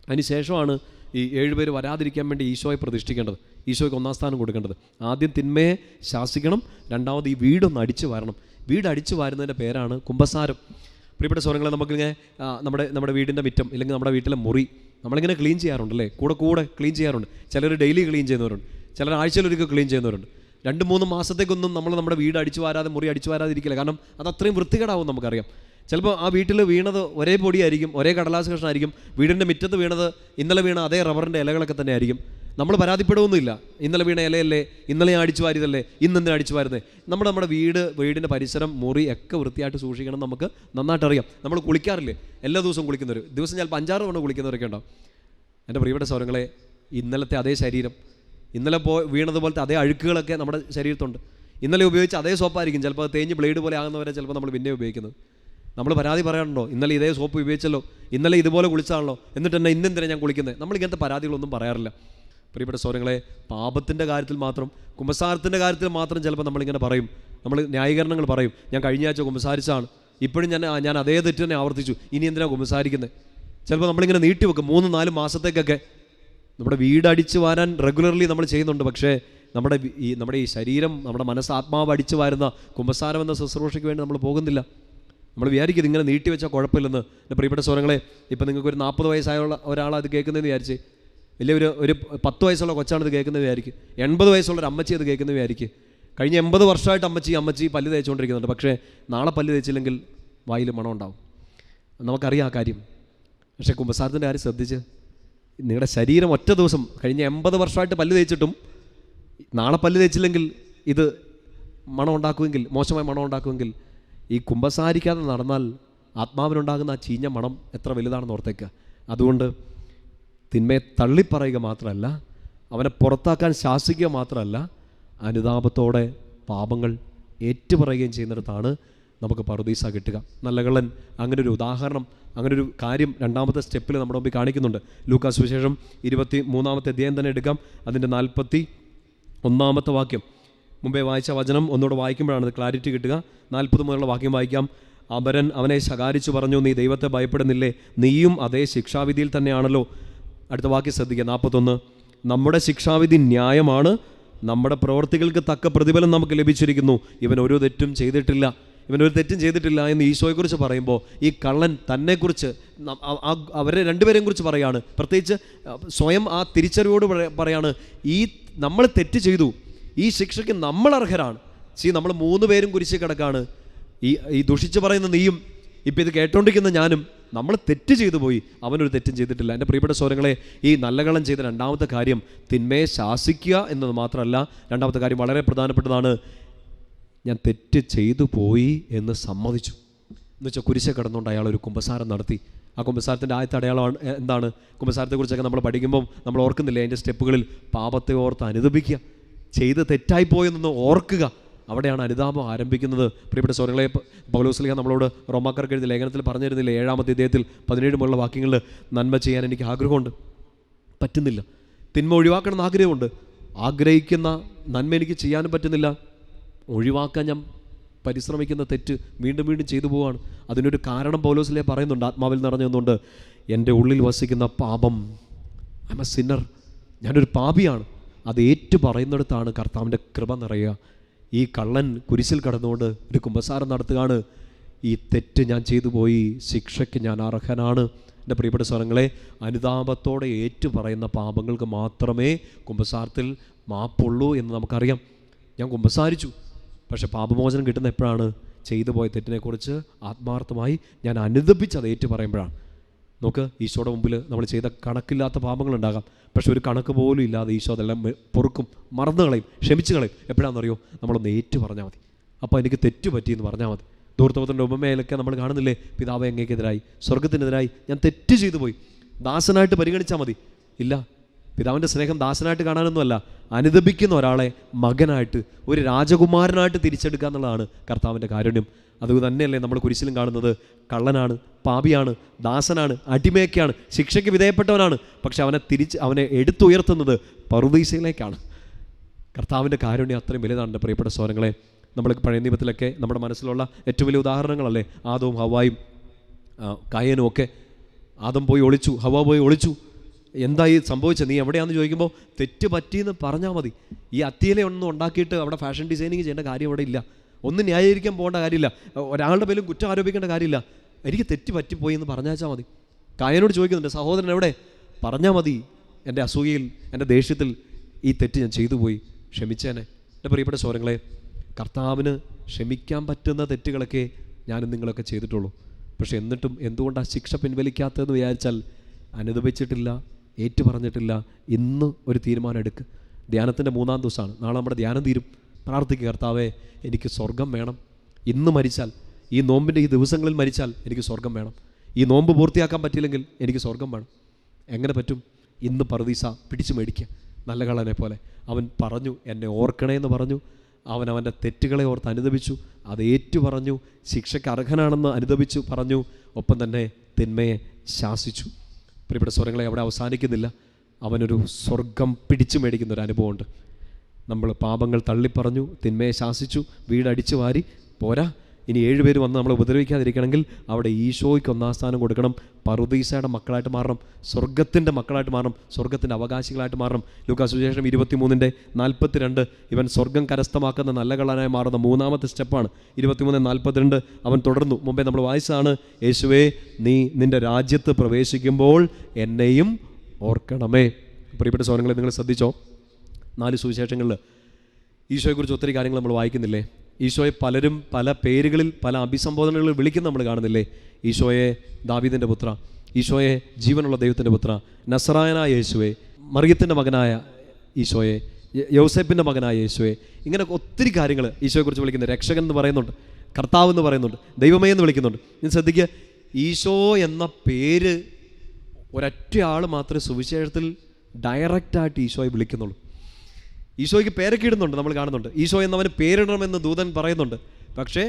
അതിന് ശേഷമാണ് ഈ 7 പേര് വരാതിരിക്കാൻ വേണ്ടി ഈശോയെ പ്രതിഷ്ഠിക്കേണ്ടത്, ഈശോയ്ക്ക് 1ാം സ്ഥാനം കൊടുക്കേണ്ടത്. ആദ്യം തിന്മയെ ശാസിക്കണം, രണ്ടാമത് ഈ വീടൊന്ന് അടിച്ചു വാരണം. വീട് അടിച്ചു വാരുന്നതിൻ്റെ പേരാണ് കുമ്പസാരം. പ്രിയപ്പെട്ട സ്വരങ്ങളെ, നമുക്കിങ്ങനെ നമ്മുടെ വീടിൻ്റെ മുറ്റം ഇല്ലെങ്കിൽ നമ്മുടെ വീട്ടിലെ മുറി നമ്മളിങ്ങനെ ക്ലീൻ ചെയ്യാറുണ്ടല്ലേ, കൂടെ ക്ലീൻ ചെയ്യാറുണ്ട്. ചിലർ ഡെയിലി ക്ലീൻ ചെയ്യുന്നവരുണ്ട്, ചിലർ ആഴ്ചയിലൊരിക്കൽ ക്ലീൻ ചെയ്യുന്നവരുണ്ട്. 2-3 മാസത്തേക്കൊന്നും നമ്മുടെ വീട് അടിച്ചു വാരാതെ മുറി അടിച്ചു വാരാതിരിക്കില്ല. കാരണം അത് അത്രയും വൃത്തികേടാവും നമുക്കറിയാം. ചിലപ്പോൾ ആ വീട്ടിൽ വീണത് ഒരേ പൊടിയായിരിക്കും, ഒരേ കടലാസ് കഷ്ണമായിരിക്കും. വീടിൻ്റെ മുറ്റത്ത് വീണത് ഇന്നലെ വീണ അതേ റബ്ബറിൻ്റെ ഇലകളൊക്കെ തന്നെ ആയിരിക്കും. നമ്മൾ പരാതിപ്പെടുകയൊന്നുമില്ല, ഇന്നലെ വീണ ഇലയല്ലേ, ഇന്നലെ ഞാൻ അടിച്ചു വാരിയതല്ലേ, ഇന്നെന്തിനാ അടിച്ചു വാരുന്നത്. നമ്മുടെ വീടിൻ്റെ പരിസരം മുറി ഒക്കെ വൃത്തിയായിട്ട് സൂക്ഷിക്കണം. നമുക്ക് നന്നായിട്ട് അറിയാം. നമ്മൾ കുളിക്കാറില്ലേ, എല്ലാ ദിവസവും കുളിക്കുന്നവർ, ദിവസം ചിലപ്പോൾ 5-6 തവണ കുളിക്കുന്നവരൊക്കെ ഉണ്ടാവും. എൻ്റെ പ്രിയപ്പെട്ട സ്വരങ്ങളെ, ഇന്നലത്തെ അതേ ശരീരം, ഇന്നലെ വീണതുപോലത്തെ അതേ അഴുക്കുകളൊക്കെ നമ്മുടെ ശരീരത്തുണ്ട്. ഇന്നലെ ഉപയോഗിച്ച് അതേ സോപ്പായിരിക്കും ചിലപ്പോൾ തേഞ്ഞ് ബ്ലേഡ് പോലെ ആകുന്നവരെ ചിലപ്പോൾ നമ്മൾ പിന്നെ ഉപയോഗിക്കുന്നത്. നമ്മൾ പരാതി പറയാറുണ്ടോ, ഇന്നലെ ഇതേ സോപ്പ് ഉപയോഗിച്ചല്ലോ, ഇന്നലെ ഇതുപോലെ കുളിച്ചാണല്ലോ, എന്നിട്ട് തന്നെ ഇന്നെന്തിനാണ് ഞാൻ കുളിക്കുന്നത്. നമ്മളിങ്ങനത്തെ പരാതികളൊന്നും പറയാറില്ല. പ്രിയപ്പെട്ട സ്വരങ്ങളെ, പാപത്തിൻ്റെ കാര്യത്തിൽ മാത്രം, കുമ്പസാരത്തിൻ്റെ കാര്യത്തിൽ മാത്രം ചിലപ്പോൾ നമ്മളിങ്ങനെ പറയും, നമ്മൾ ന്യായീകരണങ്ങൾ പറയും. ഞാൻ കഴിഞ്ഞ ആഴ്ച കുമ്പസാരിച്ചാണ്, ഇപ്പോഴും ഞാൻ അതേ തെറ്റ് തന്നെ ആവർത്തിച്ചു, ഇനി എന്തിനാണ് കുമ്പസാരിക്കുന്നത്. ചിലപ്പോൾ നമ്മളിങ്ങനെ നീട്ടിവെക്കും 3-4 മാസത്തേക്കൊക്കെ. നമ്മുടെ വീട് അടിച്ചു വാരാൻ റെഗുലർലി നമ്മൾ ചെയ്യുന്നുണ്ട്. പക്ഷേ നമ്മുടെ ഈ ശരീരം, നമ്മുടെ മനസ്സ്, ആത്മാവ് അടിച്ചു വാരുന്ന കുമ്പസാരം എന്ന ശുശ്രൂഷയ്ക്ക് വേണ്ടി നമ്മൾ പോകുന്നില്ല. നമ്മൾ വിചാരിക്കും ഇങ്ങനെ നീട്ടിവെച്ചാൽ കുഴപ്പമില്ലെന്ന്. എൻ്റെ പ്രിയപ്പെട്ട സ്വരങ്ങളെ, ഇപ്പം നിങ്ങൾക്കൊരു 40 വയസ്സായുള്ള ഒരാളത് കേൾക്കുന്നതെന്ന് വിചാരിച്ച്, വലിയ ഒരു 10 വയസ്സുള്ള കൊച്ചാണിത് കേൾക്കുന്നത് വിചാരിക്കും, 80 വയസ്സുള്ളൊരു അമ്മച്ചി അത് കേൾക്കുന്നത് വിചാരിക്കും. കഴിഞ്ഞ 80 വർഷമായിട്ട് അമ്മച്ചി പല്ല് തേച്ചുകൊണ്ടിരിക്കുന്നുണ്ട്. പക്ഷേ നാളെ പല്ല് തേച്ചില്ലെങ്കിൽ വായിൽ മണം ഉണ്ടാവും. നമുക്കറിയാം ആ കാര്യം. പക്ഷേ കുമ്പസാരത്തിൻ്റെ കാര്യം ശ്രദ്ധിച്ച്, നിങ്ങളുടെ ശരീരം ഒറ്റ ദിവസം കഴിഞ്ഞ 80 വർഷമായിട്ട് പല്ല് തേച്ചിട്ടും നാളെ പല്ല് തേച്ചില്ലെങ്കിൽ ഇത് മണം ഉണ്ടാക്കുമെങ്കിൽ, മോശമായ മണം ഉണ്ടാക്കുമെങ്കിൽ, ഈ കുമ്പസാരിക്കാതെ നടന്നാൽ ആത്മാവിനുണ്ടാകുന്ന ആ ചീഞ്ഞ മണം എത്ര വലുതാണെന്ന് ഓർത്തേക്കുക. അതുകൊണ്ട് തിന്മയെ തള്ളിപ്പറയുക മാത്രമല്ല, അവനെ പുറത്താക്കാൻ ശാസിക്കുക മാത്രമല്ല, അനുതാപത്തോടെ പാപങ്ങൾ ഏറ്റുപറയുകയും ചെയ്യുന്നിടത്താണ് നമുക്ക് പറുദീസ കിട്ടുക. നല്ല കള്ളൻ അങ്ങനെ ഒരു ഉദാഹരണം, അങ്ങനെ ഒരു കാര്യം രണ്ടാമത്തെ സ്റ്റെപ്പിൽ നമ്മുടെ മുമ്പിൽ കാണിക്കുന്നുണ്ട്. ലൂക്കാസ് സുവിശേഷം 23-ാമത്തെ അധ്യായം തന്നെ എടുക്കാം. അതിൻ്റെ 41-ാമത്തെ വാക്യം, മുമ്പേ വായിച്ച വചനം ഒന്നുകൂടെ വായിക്കുമ്പോഴാണ് ക്ലാരിറ്റി കിട്ടുക. 40 മുതലുള്ള വാക്യം വായിക്കാം. അപരൻ അവനെ ശകാരിച്ചു പറഞ്ഞു, നീ ദൈവത്തെ ഭയപ്പെടുന്നില്ലേ? നീയും അതേ ശിക്ഷാവിധിയിൽ തന്നെയാണല്ലോ. അടുത്ത വാക്യം ശ്രദ്ധിക്കുക, 41. നമ്മുടെ ശിക്ഷാവിധി ന്യായമാണ്, നമ്മുടെ പ്രവൃത്തികൾക്ക് തക്ക പ്രതിഫലം നമുക്ക് ലഭിച്ചിരിക്കുന്നു. ഇവൻ ഒരു തെറ്റും ചെയ്തിട്ടില്ല എന്ന് ഈശോയെക്കുറിച്ച് പറയുമ്പോൾ ഈ കള്ളൻ തന്നെക്കുറിച്ച്, അവരെ രണ്ടുപേരെയും കുറിച്ച് പറയാണ്. പ്രത്യേകിച്ച് സ്വയം ആ തിരിച്ചറിവോട് പറയാണ്, ഈ നമ്മൾ തെറ്റ് ചെയ്തു, ഈ ശിക്ഷയ്ക്ക് നമ്മൾ അർഹരാണ്. നമ്മൾ 3 പേരും കുരിശിൽ കിടക്കാണ്. ഈ ദുഷിച്ച് പറയുന്ന നീയും ഇപ്പം ഇത് കേട്ടോണ്ടിരിക്കുന്ന ഞാനും നമ്മൾ തെറ്റ് ചെയ്തു പോയി, അവനൊരു തെറ്റും ചെയ്തിട്ടില്ല. എൻ്റെ പ്രിയപ്പെട്ട സഹോദരങ്ങളെ, ഈ നല്ല കള്ളം ചെയ്ത രണ്ടാമത്തെ കാര്യം തിന്മയെ ശാസിക്കുക എന്നത് മാത്രമല്ല, രണ്ടാമത്തെ കാര്യം വളരെ പ്രധാനപ്പെട്ടതാണ്. ഞാൻ തെറ്റ് ചെയ്തു പോയി എന്ന് സമ്മതിച്ചു. എന്ന് വെച്ചാൽ കുരിശ കിടന്നുകൊണ്ട് അയാൾ ഒരു കുമ്പസാരം നടത്തി. ആ കുമ്പസാരത്തിൻ്റെ ആദ്യത്തെ അടയാളമാണ് എന്താണ്? കുമ്പസാരത്തെക്കുറിച്ചൊക്കെ നമ്മൾ പഠിക്കുമ്പം നമ്മൾ ഓർക്കുന്നില്ലേ അതിൻ്റെ സ്റ്റെപ്പുകളിൽ? പാപത്തെ ഓർത്ത് അനുദപിക്കുക, ചെയ്ത് തെറ്റായിപ്പോയെന്നൊന്ന് ഓർക്കുക. അവിടെയാണ് അനുതാപം ആരംഭിക്കുന്നത്. പ്രിയപ്പെട്ട സഹോദരങ്ങളെ, പൗലോസ് നമ്മളോട് റോമാക്കാർക്ക് എഴുതിയ ലേഖനത്തിൽ പറഞ്ഞിരുന്നില്ലേ 7-ാമത്തെ അധ്യായത്തിൽ 17 മുതലുള്ള വാക്യങ്ങളിൽ, നന്മ ചെയ്യാൻ എനിക്ക് ആഗ്രഹമുണ്ട്, പറ്റുന്നില്ല. തിന്മ ഒഴിവാക്കണമെന്ന് ആഗ്രഹമുണ്ട്, ആഗ്രഹിക്കുന്ന നന്മ എനിക്ക് ചെയ്യാനും പറ്റുന്നില്ല. ഒഴിവാക്കാൻ ഞാൻ പരിശ്രമിക്കുന്ന തെറ്റ് വീണ്ടും വീണ്ടും ചെയ്തു പോവുകയാണ്. അതിനൊരു കാരണം പൗലോസിലെ പറയുന്നുണ്ട്, ആത്മാവിൽ നിറഞ്ഞുകൊണ്ട്, എൻ്റെ ഉള്ളിൽ വസിക്കുന്ന പാപം, ഐ എം എ സിന്നർ, ഞാനൊരു പാപിയാണ്. അത് ഏറ്റു പറയുന്നിടത്താണ് കർത്താവിൻ്റെ കൃപ നിറയുക. ഈ കള്ളൻ കുരിശിൽ കടന്നുകൊണ്ട് ഒരു കുമ്പസാരം നടത്തുകയാണ്. ഈ തെറ്റ് ഞാൻ ചെയ്തു പോയി, ശിക്ഷയ്ക്ക് ഞാൻ അർഹനാണ്. എൻ്റെ പ്രിയപ്പെട്ട സ്വരങ്ങളെ, അനുതാപത്തോടെ ഏറ്റു പറയുന്ന പാപങ്ങൾക്ക് മാത്രമേ കുമ്പസാരത്തിൽ മാപ്പുള്ളൂ എന്ന് നമുക്കറിയാം. ഞാൻ കുമ്പസാരിച്ചു, പക്ഷെ പാപമോചനം കിട്ടുന്ന എപ്പോഴാണ്? ചെയ്തു പോയ തെറ്റിനെക്കുറിച്ച് ആത്മാർത്ഥമായി ഞാൻ അനുദപിച്ചത് ഏറ്റു പറയുമ്പോഴാണ്. നോക്ക്, ഈശോയുടെ മുമ്പിൽ നമ്മൾ ചെയ്ത കണക്കില്ലാത്ത പാപങ്ങളുണ്ടാകാം, പക്ഷെ ഒരു കണക്ക് പോലും ഇല്ലാതെ ഈശോ അതെല്ലാം പൊറുക്കും, മറന്നു കളയും, ക്ഷമിച്ചു കളയും. എപ്പോഴാണെന്നറിയോ? നമ്മളൊന്ന് ഏറ്റു പറഞ്ഞാൽ മതി. അപ്പോൾ എനിക്ക് തെറ്റു പറ്റിയെന്ന് പറഞ്ഞാൽ മതി. ധൂർത്തപുത്രൻ്റെ ഉപമയിലൊക്കെ നമ്മൾ കാണുന്നില്ലേ? പിതാവേ അങ്ങേക്കെതിരായി, സ്വർഗത്തിനെതിരായി ഞാൻ തെറ്റ് ചെയ്തു പോയി, ദാസനായിട്ട് പരിഗണിച്ചാൽ മതി. ഇല്ല, പിതാവിൻ്റെ സ്നേഹം ദാസനായിട്ട് കാണാനൊന്നുമല്ല, അനുദപിക്കുന്ന ഒരാളെ മകനായിട്ട്, ഒരു രാജകുമാരനായിട്ട് തിരിച്ചെടുക്കുക എന്നുള്ളതാണ് കർത്താവിൻ്റെ കാരുണ്യം. അതുതന്നെയല്ലേ നമ്മൾ കുരിശിലും കാണുന്നത്? കള്ളനാണ്, പാപിയാണ്, ദാസനാണ്, അടിമയൊക്കെയാണ്, ശിക്ഷയ്ക്ക് വിധേയപ്പെട്ടവനാണ്. പക്ഷെ അവനെ എടുത്തുയർത്തുന്നത് പറുദീസയിലേക്കാണ്. കർത്താവിൻ്റെ കാരുണ്യം അത്രയും വലുതാണ്. പ്രിയപ്പെട്ട സഹോദരങ്ങളെ, നമ്മൾ പഴയ നിയമത്തിലൊക്കെ നമ്മുടെ മനസ്സിലുള്ള ഏറ്റവും വലിയ ഉദാഹരണങ്ങളല്ലേ ആദവും ഹവ്വായും കായനും ഒക്കെ. ആദം പോയി ഒളിച്ചു, ഹവ്വ പോയി ഒളിച്ചു. എന്തായി സംഭവിച്ചത്? നീ എവിടെയാണെന്ന് ചോദിക്കുമ്പോൾ തെറ്റ് പറ്റിയെന്ന് പറഞ്ഞാൽ മതി. ഈ അത്തിയിലെ ഒന്നും ഉണ്ടാക്കിയിട്ട് അവിടെ ഫാഷൻ ഡിസൈനിങ് ചെയ്യേണ്ട കാര്യം അവിടെ ഇല്ല. ഒന്നും ന്യായീകരിക്കാൻ പോകേണ്ട കാര്യമില്ല, ഒരാളുടെ പേരും കുറ്റം ആരോപിക്കേണ്ട കാര്യമില്ല. എനിക്ക് തെറ്റ് പറ്റിപ്പോയി എന്ന് പറഞ്ഞാച്ചാൽ മതി. കായനോട് ചോദിക്കുന്നുണ്ട്, സഹോദരൻ എവിടെ? പറഞ്ഞാൽ മതി, എൻ്റെ അസൂയയിൽ, എൻ്റെ ദേഷ്യത്തിൽ ഈ തെറ്റ് ഞാൻ ചെയ്തു പോയി, ക്ഷമിച്ചേനെ. എൻ്റെ പ്രിയപ്പെട്ട സഹോദരങ്ങളെ, കർത്താവിന് ക്ഷമിക്കാൻ പറ്റുന്ന തെറ്റുകളൊക്കെ ഞാനും നിങ്ങളൊക്കെ ചെയ്തിട്ടുള്ളൂ. പക്ഷെ എന്നിട്ടും എന്തുകൊണ്ടാണ് ശിക്ഷ പിൻവലിക്കാത്തതെന്ന് വിചാരിച്ചാൽ അനുദപിച്ചിട്ടില്ല, ഏറ്റു പറഞ്ഞിട്ടില്ല. ഇന്ന് ഒരു തീരുമാനം എടുക്ക്. ധ്യാനത്തിൻ്റെ 3-ാം ദിവസമാണ്, നാളെ നമ്മുടെ ധ്യാനം തീരും. പ്രാർത്ഥിക്കുക, കർത്താവേ എനിക്ക് സ്വർഗം വേണം. ഇന്ന് മരിച്ചാൽ, ഈ നോമ്പിൻ്റെ ഈ ദിവസങ്ങളിൽ മരിച്ചാൽ എനിക്ക് സ്വർഗം വേണം. ഈ നോമ്പ് പൂർത്തിയാക്കാൻ പറ്റിയില്ലെങ്കിൽ എനിക്ക് സ്വർഗം വേണം. എങ്ങനെ പറ്റും? ഇന്ന് പറുദീസ പിടിച്ചു മേടിക്കുക. നല്ല കള്ളനെ പോലെ അവൻ പറഞ്ഞു, എന്നെ ഓർക്കണേന്ന് പറഞ്ഞു. അവൻ്റെ തെറ്റുകളെ ഓർത്ത് അനുദപിച്ചു, അത് ഏറ്റു പറഞ്ഞു, ശിക്ഷയ്ക്ക് അർഹനാണെന്ന് അനുദപിച്ചു പറഞ്ഞു, ഒപ്പം തന്നെ തിന്മയെ ശാസിച്ചു. പ്രിയപ്പെട്ട സ്വരങ്ങളെ, അവിടെ അവസാനിക്കുന്നില്ല. അവനൊരു സ്വർഗം പിടിച്ചു മേടിക്കുന്ന ഒരു അനുഭവമുണ്ട്. നമ്മൾ പാപങ്ങൾ തള്ളിപ്പറഞ്ഞു, തിന്മയെ ശാസിച്ചു, വീടടിച്ചു വാരി പോരാ, ഇനി 7 പേര് വന്ന് നമ്മളെ ഉപദ്രവിക്കാതിരിക്കണമെങ്കിൽ അവിടെ ഈശോയ്ക്ക് 1-ാം സ്ഥാനം കൊടുക്കണം. പറുദീസയുടെ മക്കളായിട്ട് മാറണം, സ്വർഗത്തിൻ്റെ മക്കളായിട്ട് മാറണം, സ്വർഗത്തിൻ്റെ അവകാശികളായിട്ട് മാറണം. ലൂക്കാസ് സുവിശേഷം 23:42 ഇവൻ സ്വർഗം കരസ്ഥമാക്കുന്ന നല്ല കള്ളനായി മാറുന്ന 3-ാമത്തെ സ്റ്റെപ്പാണ്. 23:42 അവൻ തുടർന്നു. മുമ്പേ നമ്മൾ വായിച്ചതാണ്, യേശുവേ നീ നിൻ്റെ രാജ്യത്ത് പ്രവേശിക്കുമ്പോൾ എന്നെയും ഓർക്കണമേ. പ്രിയപ്പെട്ട സഹോദരങ്ങളെ, നിങ്ങൾ ശ്രദ്ധിച്ചോ, 4 സുവിശേഷങ്ങളിൽ ഈശോയെക്കുറിച്ച് ഒത്തിരി കാര്യങ്ങൾ നമ്മൾ വായിക്കുന്നില്ലേ? ഈശോയെ പലരും പല പേരുകളിൽ, പല അഭിസംബോധനകളിൽ വിളിക്കുന്ന നമ്മൾ കാണുന്നില്ലേ? ഈശോയെ ദാവീദിൻ്റെ പുത്ര, ഈശോയെ ജീവനുള്ള ദൈവത്തിൻ്റെ പുത്ര, നസറായനായ യേശുവെ, മറിയത്തിൻ്റെ മകനായ ഈശോയെ, യോസേപ്പിൻ്റെ മകനായ യേശുവെ, ഇങ്ങനെ ഒത്തിരി കാര്യങ്ങൾ ഈശോയെക്കുറിച്ച് വിളിക്കുന്നത്. രക്ഷകൻ എന്ന് പറയുന്നുണ്ട്, കർത്താവ് എന്ന് പറയുന്നുണ്ട്, ദൈവമേ എന്ന് വിളിക്കുന്നുണ്ട്. ഞാൻ ശ്രദ്ധിക്കുക, ഈശോ എന്ന പേര് ഒരൊറ്റ ആൾ മാത്രമേ സുവിശേഷത്തിൽ ഡയറക്റ്റായിട്ട് ഈശോയെ വിളിക്കുന്നുള്ളൂ. ഈശോയ്ക്ക് പേരൊക്കെ ഇടുന്നുണ്ട്, നമ്മൾ കാണുന്നുണ്ട്. ഈശോ എന്നവന് പേരിടണമെന്ന് ദൂതൻ പറയുന്നുണ്ട്. പക്ഷേ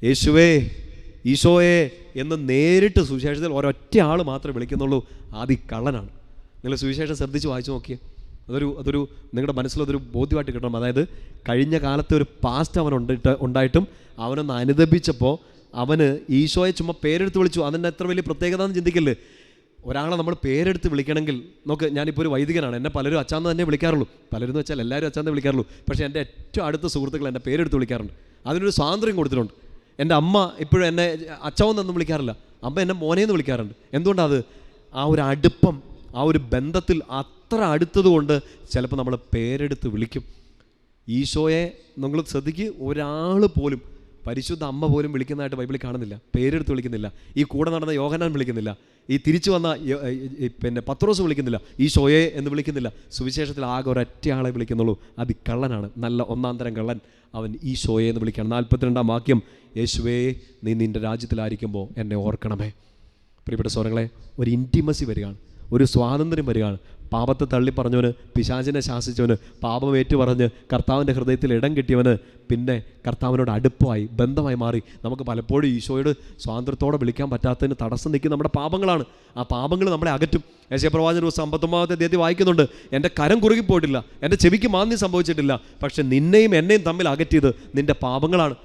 യേശുവേ, ഈശോയെ എന്ന് നേരിട്ട് സുവിശേഷത്തിൽ ഒരൊറ്റ ആൾ മാത്രമേ വിളിക്കുന്നുള്ളൂ. ആദി കള്ളനാണ്. നിങ്ങൾ സുവിശേഷം ശ്രദ്ധിച്ച് വായിച്ചു നോക്കിയേ. അതൊരു നിങ്ങളുടെ മനസ്സിലതൊരു ബോധ്യമായിട്ട് കിട്ടണം. അതായത് കഴിഞ്ഞ കാലത്തെ ഒരു പാസ്റ്റ് ഉണ്ടായിട്ടും അവനൊന്ന് അനുദപിച്ചപ്പോൾ അവന് ഈശോയെ ചുമ്മാ പേരെടുത്ത് വിളിച്ചു. അതിൻ്റെ എത്ര വലിയ പ്രത്യേകത എന്ന് ചിന്തിക്കല്ലേ. ഒരാളെ നമ്മൾ പേരെടുത്ത് വിളിക്കണമെങ്കിൽ നോക്ക്, ഞാനിപ്പോൾ ഒരു വൈദികനാണ്, എന്നെ പലരും അച്ചാന്ന് തന്നെ വിളിക്കാറുള്ളൂ. പലരും എന്ന് വെച്ചാൽ എല്ലാവരും അച്ചാന്ന് വിളിക്കാറുള്ളൂ. പക്ഷേ എൻ്റെ ഏറ്റവും അടുത്ത സുഹൃത്തുക്കൾ എന്നെ പേരെടുത്ത് വിളിക്കാറുണ്ട്. അതിനൊരു സ്വാതന്ത്ര്യം കൊടുത്തിട്ടുണ്ട്. എൻ്റെ അമ്മ ഇപ്പോഴും എന്നെ അച്ചാവെന്നൊന്നും വിളിക്കാറില്ല, അമ്മ എന്നെ മോനേന്ന് വിളിക്കാറുണ്ട്. എന്തുകൊണ്ടത്? ആ ഒരു അടുപ്പം, ആ ഒരു ബന്ധത്തിൽ അത്ര അടുത്തതുകൊണ്ട് ചിലപ്പോൾ നമ്മൾ പേരെടുത്ത് വിളിക്കും. ഈശോയെ നിങ്ങൾ ശ്രദ്ധിക്ക്, ഒരാൾ പോലും, പരിശുദ്ധ അമ്മ പോലും വിളിക്കുന്നതായിട്ട് ബൈബിളിൽ കാണുന്നില്ല, പേരെടുത്ത് വിളിക്കുന്നില്ല. ഈ കൂടെ നടന്ന യോഹന്നാൻ വിളിക്കുന്നില്ല, ഈ തിരിച്ചു വന്ന പത്രോസ് വിളിക്കുന്നില്ല, ഈശോയെ എന്ന് വിളിക്കുന്നില്ല. സുവിശേഷത്തിൽ ആകെ ഒരൊറ്റ ആളെ വിളിക്കുന്നുള്ളൂ. അത് കള്ളനാണ്, നല്ല ഒന്നാം തരം കള്ളൻ. അവൻ ഈശോയെ എന്ന് വിളിക്കണം. 42-ാം വാക്യം, യേശുവേ നീ നിൻ്റെ രാജ്യത്തിലായിരിക്കുമ്പോൾ എന്നെ ഓർക്കണമേ. പ്രിയപ്പെട്ട സഹോദരങ്ങളെ, ഒരു ഇൻറ്റിമസി വരികയാണ്, ഒരു സ്വാതന്ത്ര്യം വരികയാണ്. പാപത്തെ തള്ളി പറഞ്ഞവന്, പിശാചിനെ ശാസിച്ചവന്, പാപമേറ്റു പറഞ്ഞ് കർത്താവിൻ്റെ ഹൃദയത്തിൽ ഇടം കിട്ടിയവന് പിന്നെ കർത്താവിനോട് അടുപ്പമായി, ബന്ധമായി മാറി. നമുക്ക് പലപ്പോഴും ഈശോയോട് സ്വാതന്ത്ര്യത്തോടെ വിളിക്കാൻ പറ്റാത്തതിന് തടസ്സം നിൽക്കുന്ന നമ്മുടെ പാപങ്ങളാണ്. ആ പാപങ്ങൾ നമ്മളെ അകറ്റും. യെശയ്യാപ്രവാചകൻ 59-ാമത്തെ അധ്യായത്തിൽ വായിക്കുന്നുണ്ട്, എൻ്റെ കരം കുറുകിപ്പോയിട്ടില്ല, എൻ്റെ ചെവിക്ക് മാന്യം സംഭവിച്ചിട്ടില്ല, പക്ഷെ നിന്നെയും എന്നെയും തമ്മിൽ അകറ്റിയത് നിൻ്റെ പാപങ്ങളാണ്.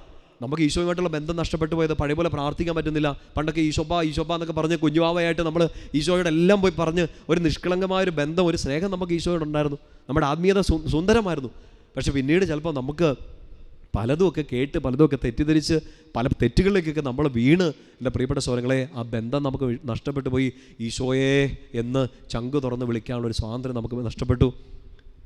നമുക്ക് ഈശോയുമായിട്ടുള്ള ബന്ധം നഷ്ടപ്പെട്ടു പോയത്, പഴയ പോലെ പ്രാർത്ഥിക്കാൻ പറ്റുന്നില്ല. പണ്ടൊക്കെ ഈശോപ്പ എന്നൊക്കെ പറഞ്ഞ് കുഞ്ഞുവാവയായിട്ട് നമ്മൾ ഈശോയോട് എല്ലാം പോയി പറഞ്ഞ് ഒരു നിഷ്കളങ്കമായൊരു ബന്ധം, ഒരു സ്നേഹം നമുക്ക് ഈശോയോടുണ്ടായിരുന്നു. നമ്മുടെ ആത്മീയത സുന്ദരമായിരുന്നു. പക്ഷെ പിന്നീട് ചിലപ്പോൾ നമുക്ക് പലതുമൊക്കെ കേട്ട്, പലതുമൊക്കെ തെറ്റിദ്ധരിച്ച്, പല തെറ്റുകളിലേക്കൊക്കെ നമ്മൾ വീണ്, എൻ്റെ പ്രിയപ്പെട്ട സഹോദരങ്ങളെ, ആ ബന്ധം നമുക്ക് നഷ്ടപ്പെട്ടു പോയി. ഈശോയെ എന്ന് ചങ്ക് തുറന്ന് വിളിക്കാനുള്ള ഒരു സ്വാതന്ത്ര്യം നമുക്ക് നഷ്ടപ്പെട്ടു.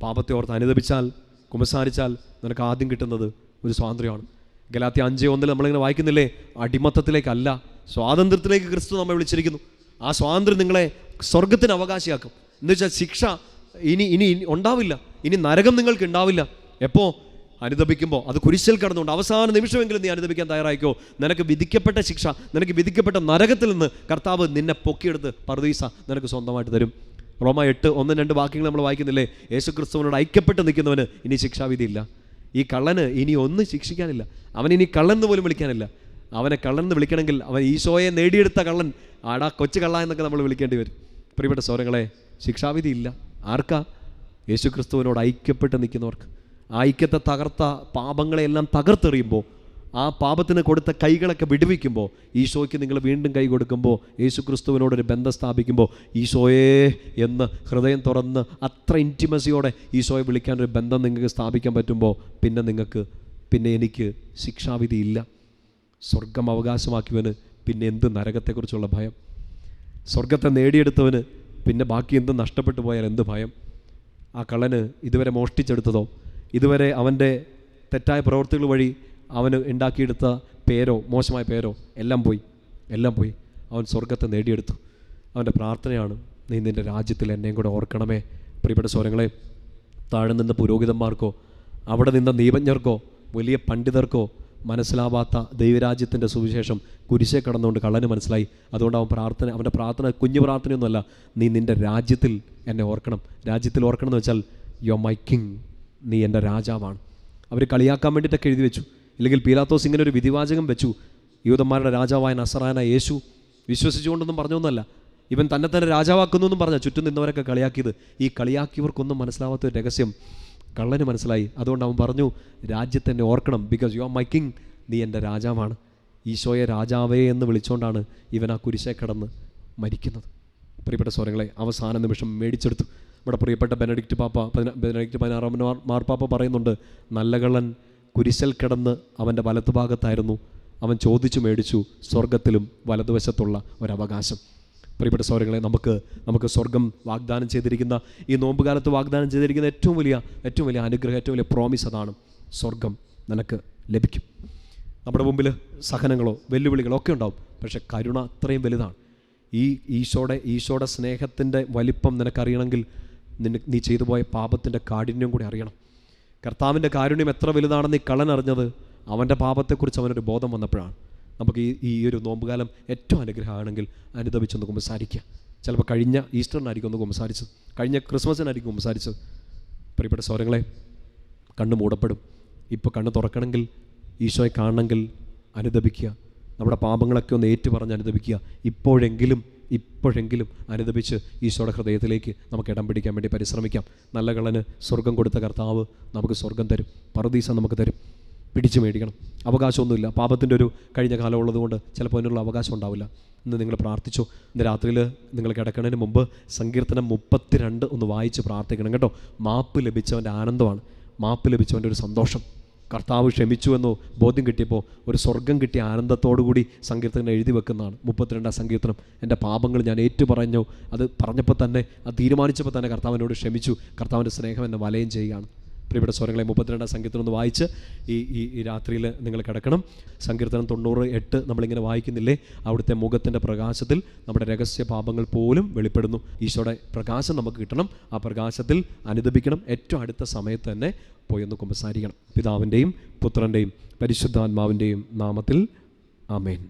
പാപത്തെ ഓർത്ത് അനുദപിച്ചാൽ, കുമ്പസാരിച്ചാൽ നിനക്ക് ആദ്യം കിട്ടുന്നത് ഒരു സ്വാതന്ത്ര്യമാണ്. ഗലാത്യ 5:1 നമ്മളിങ്ങനെ വായിക്കുന്നില്ലേ, അടിമത്തത്തിലേക്കല്ല സ്വാതന്ത്ര്യത്തിലേക്ക് ക്രിസ്തു നമ്മെ വിളിച്ചിരിക്കുന്നു. ആ സ്വാതന്ത്ര്യം നിങ്ങളെ സ്വർഗത്തിന് അവകാശിയാക്കും. എന്ന് വെച്ചാൽ ശിക്ഷ ഇനി ഉണ്ടാവില്ല, ഇനി നരകം നിങ്ങൾക്ക് ഉണ്ടാവില്ല. എപ്പോൾ? അനുദപിക്കുമ്പോൾ. അത് കുരിശിൽ കടന്നുകൊണ്ട് അവസാന നിമിഷമെങ്കിലും നീ അനുദപിക്കാൻ തയ്യാറായിക്കോ. നിനക്ക് വിധിക്കപ്പെട്ട ശിക്ഷ, നിനക്ക് വിധിക്കപ്പെട്ട നരകത്തിൽ നിന്ന് കർത്താവ് നിന്നെ പൊക്കിയെടുത്ത് പറുദീസ നിനക്ക് സ്വന്തമായിട്ട് തരും. റോമ 8:1-2 വാക്യങ്ങൾ നമ്മൾ വായിക്കുന്നില്ലേ, യേശു ക്രിസ്തുവിനോട് ഐക്യപ്പെട്ട് നിൽക്കുന്നവന് ഇനി ശിക്ഷാവിധിയില്ല. ഈ കള്ളന് ഇനി ഒന്നും ശിക്ഷിക്കാനില്ല. അവനിനി കള്ളെന്ന് പോലും വിളിക്കാനില്ല. അവനെ കള്ളെന്ന് വിളിക്കണമെങ്കിൽ അവൻ ഈശോയെ നേടിയെടുത്ത കള്ളൻ, ആടാ കൊച്ചു കള്ള എന്നൊക്കെ നമ്മൾ വിളിക്കേണ്ടി വരും. പ്രിയപ്പെട്ട സഹോദരങ്ങളെ, ശിക്ഷാവിധി ഇല്ല. ആർക്കാ? യേശു ക്രിസ്തുവിനോട് ഐക്യപ്പെട്ട് നിൽക്കുന്നവർക്ക്. ആ ഐക്യത്തെ തകർത്ത പാപങ്ങളെല്ലാം തകർത്തെറിയുമ്പോൾ, ആ പാപത്തിന് കൊടുത്ത കൈകളൊക്കെ വിടുവിക്കുമ്പോൾ, ഈശോയ്ക്ക് നിങ്ങൾ വീണ്ടും കൈ കൊടുക്കുമ്പോൾ, യേശു ക്രിസ്തുവിനോടൊരു ബന്ധം സ്ഥാപിക്കുമ്പോൾ, ഈശോയെ എന്ന് ഹൃദയം തുറന്ന് അത്ര ഇൻറ്റിമസിയോടെ ഈശോയെ വിളിക്കാനൊരു ബന്ധം നിങ്ങൾക്ക് സ്ഥാപിക്കാൻ പറ്റുമ്പോൾ, പിന്നെ എനിക്ക് ശിക്ഷാവിധി ഇല്ല. സ്വർഗം അവകാശമാക്കിയവന് പിന്നെ എന്ത് നരകത്തെക്കുറിച്ചുള്ള ഭയം? സ്വർഗത്തെ നേടിയെടുത്തവന് പിന്നെ ബാക്കി എന്ത് നഷ്ടപ്പെട്ടു പോയാൽ എന്ത് ഭയം? ആ കള്ളന് ഇതുവരെ മോഷ്ടിച്ചെടുത്തതോ, ഇതുവരെ അവൻ്റെ തെറ്റായ പ്രവൃത്തികൾ വഴി അവന് ഉണ്ടാക്കിയെടുത്ത പേരോ, മോശമായ പേരോ എല്ലാം പോയി. അവൻ സ്വർഗത്തെ നേടിയെടുത്തു. അവൻ്റെ പ്രാർത്ഥനയാണ്, നീ നിൻ്റെ രാജ്യത്തിൽ എന്നെയും കൂടെ ഓർക്കണമേ. പ്രിയപ്പെട്ട സഹോദരങ്ങളെ, താഴെ നിന്ന പുരോഹിതന്മാർക്കോ, അവിടെ നിന്ന നീപജ്ഞർക്കോ, വലിയ പണ്ഡിതർക്കോ മനസ്സിലാവാത്ത ദൈവരാജ്യത്തിൻ്റെ സുവിശേഷം കുരിശെ കടന്നുകൊണ്ട് കള്ളന് മനസ്സിലായി. അതുകൊണ്ട് അവൻ്റെ പ്രാർത്ഥന കുഞ്ഞു പ്രാർത്ഥനയൊന്നുമല്ല, നീ നിൻ്റെ രാജ്യത്തിൽ എന്നെ ഓർക്കണം. രാജ്യത്തിൽ ഓർക്കണം എന്ന് വെച്ചാൽ യു ആർ മൈ കിങ്, നീ എൻ്റെ രാജാവാണ്. അവർ കളിയാക്കാൻ വേണ്ടിയിട്ടൊക്കെ എഴുതി വെച്ചു. ഇല്ലെങ്കിൽ പീലാത്തോസ് ഇങ്ങനെ ഒരു വിധിവാചകം വെച്ചു, യൂദന്മാരുടെ രാജാവായ നസറായനായ യേശു. വിശ്വസിച്ചുകൊണ്ടൊന്നും പറഞ്ഞൊന്നുമല്ല, ഇവൻ തന്നെ രാജാവാക്കുന്നു എന്നും പറഞ്ഞാൽ ചുറ്റും നിന്നവരൊക്കെ കളിയാക്കിയത്. ഈ കളിയാക്കിയവർക്കൊന്നും മനസ്സിലാവാത്ത ഒരു രഹസ്യം കള്ളന് മനസ്സിലായി. അതുകൊണ്ട് അവൻ പറഞ്ഞു, രാജ്യത്തെന്നെ ഓർക്കണം, because you are my king, നീ എൻ്റെ രാജാവാണ്. ഈശോയെ രാജാവേ എന്ന് വിളിച്ചുകൊണ്ടാണ് ഇവൻ ആ കുരിശെ കടന്ന് മരിക്കുന്നത്. പ്രിയപ്പെട്ട സഹോദരങ്ങളെ, അവസാന നിമിഷം മേടിച്ചെടുത്തു. നമ്മുടെ പ്രിയപ്പെട്ട ബെനഡിക്റ്റ് 16 മാർപ്പാപ്പ പറയുന്നുണ്ട്, നല്ല കള്ളൻ കുരിശൽ കിടന്ന് അവൻ്റെ വലത്തുഭാഗത്തായിരുന്നു, അവൻ ചോദിച്ചു മേടിച്ചു സ്വർഗത്തിലും വലതുവശത്തുള്ള ഒരവകാശം. പ്രിയപ്പെട്ട സഹോദരങ്ങളെ, നമുക്ക് സ്വർഗം വാഗ്ദാനം ചെയ്തിരിക്കുന്ന, ഈ നോമ്പുകാലത്ത് വാഗ്ദാനം ചെയ്തിരിക്കുന്ന ഏറ്റവും വലിയ അനുഗ്രഹം, ഏറ്റവും വലിയ പ്രോമിസ് അതാണ്. സ്വർഗം നിനക്ക് ലഭിക്കും. നമ്മുടെ മുമ്പിൽ സഹനങ്ങളോ വെല്ലുവിളികളോ ഒക്കെ ഉണ്ടാവും, പക്ഷെ കരുണ അത്രയും വലുതാണ്. ഈ ഈശോയുടെ സ്നേഹത്തിൻ്റെ വലിപ്പം നിനക്കറിയണമെങ്കിൽ നീ ചെയ്തു പോയ പാപത്തിൻ്റെ കാഠിന്യം കൂടി അറിയണം. കർത്താവിൻ്റെ കാരുണ്യം എത്ര വലുതാണെന്ന് ഈ കള്ളൻ അറിഞ്ഞത് അവൻ്റെ പാപത്തെക്കുറിച്ച് അവനൊരു ബോധം വന്നപ്പോഴാണ്. നമുക്ക് ഈ ഒരു നോമ്പുകാലം ഏറ്റവും അനുഗ്രഹമാണെങ്കിൽ അനുദപിച്ചൊന്ന് കുമ്പസാരിക്കുക. ചിലപ്പോൾ കഴിഞ്ഞ ഈസ്റ്ററിനായിരിക്കും ഒന്ന് കുമ്പസാരിച്ചത്, കഴിഞ്ഞ ക്രിസ്മസിനായിരിക്കും കുമ്പസാരിച്ചത്. പ്രിയപ്പെട്ട സഹോദരങ്ങളെ, കണ്ണ് മൂടപ്പെടും. ഇപ്പോൾ കണ്ണ് തുറക്കണമെങ്കിൽ, ഈശോയെ കാണണമെങ്കിൽ അനുദപിക്കുക. നമ്മുടെ പാപങ്ങളൊക്കെ ഒന്ന് ഏറ്റുപറഞ്ഞ് അനുദപിക്കുക. ഇപ്പോഴെങ്കിലും അനുദപിച്ച് ഈശോയുടെ ഹൃദയത്തിലേക്ക് നമുക്ക് ഇടം പിടിക്കാൻ വേണ്ടി പരിശ്രമിക്കാം. നല്ല കള്ളന് സ്വർഗം കൊടുത്ത കർത്താവ് നമുക്ക് സ്വർഗം തരും, പറുദീസ നമുക്ക് തരും. പിടിച്ചു മേടിക്കണം. അവകാശമൊന്നുമില്ല. പാപത്തിൻ്റെ ഒരു കഴിഞ്ഞ കാലം ഉള്ളതുകൊണ്ട് ചിലപ്പോൾ അതിനുള്ള അവകാശം ഉണ്ടാവില്ല. ഇന്ന് നിങ്ങൾ പ്രാർത്ഥിച്ചോ. ഇന്ന് രാത്രിയിൽ നിങ്ങൾ കിടക്കുന്നതിന് മുമ്പ് സങ്കീർത്തനം 32 ഒന്ന് വായിച്ച് പ്രാർത്ഥിക്കണം കേട്ടോ. മാപ്പ് ലഭിച്ചവൻ്റെ ആനന്ദമാണ്, മാപ്പ് ലഭിച്ചവൻ്റെ ഒരു സന്തോഷം. കർത്താവ് ക്ഷമിച്ചു എന്നോ ബോധ്യം കിട്ടിയപ്പോൾ ഒരു സ്വർഗം കിട്ടിയ ആനന്ദത്തോടു കൂടി സങ്കീർത്തനം എഴുതി വെക്കുന്നതാണ് 32 സങ്കീർത്തനം. എൻ്റെ പാപങ്ങൾ ഞാൻ ഏറ്റുപറഞ്ഞു. അത് പറഞ്ഞപ്പോൾ തന്നെ, അത് തീരുമാനിച്ചപ്പോൾ തന്നെ കർത്താവിനോട് ക്ഷമിച്ചു. കർത്താവിൻ്റെ സ്നേഹം എന്നെ വലയം ചെയ്യുകയാണ്. പ്രിയപ്പെട്ട സ്വരങ്ങളെ, 32 സങ്കീർത്തനം ഒന്ന് വായിച്ച് ഈ രാത്രിയിൽ നിങ്ങൾ കിടക്കണം. സങ്കീർത്തനം 98 നമ്മളിങ്ങനെ വായിക്കുന്നില്ലേ, അവിടുത്തെ മുഖത്തിൻ്റെ പ്രകാശത്തിൽ നമ്മുടെ രഹസ്യ പാപങ്ങൾ പോലും വെളിപ്പെടുന്നു. ഈശോയുടെ പ്രകാശം നമുക്ക് കിട്ടണം. ആ പ്രകാശത്തിൽ അനുദപിക്കണം. ഏറ്റവും അടുത്ത സമയത്ത് തന്നെ പോയി ഒന്ന് കുമ്പസാരിക്കണം. പിതാവിൻ്റെയും പുത്രൻ്റെയും പരിശുദ്ധാത്മാവിൻ്റെയും നാമത്തിൽ ആമേൻ.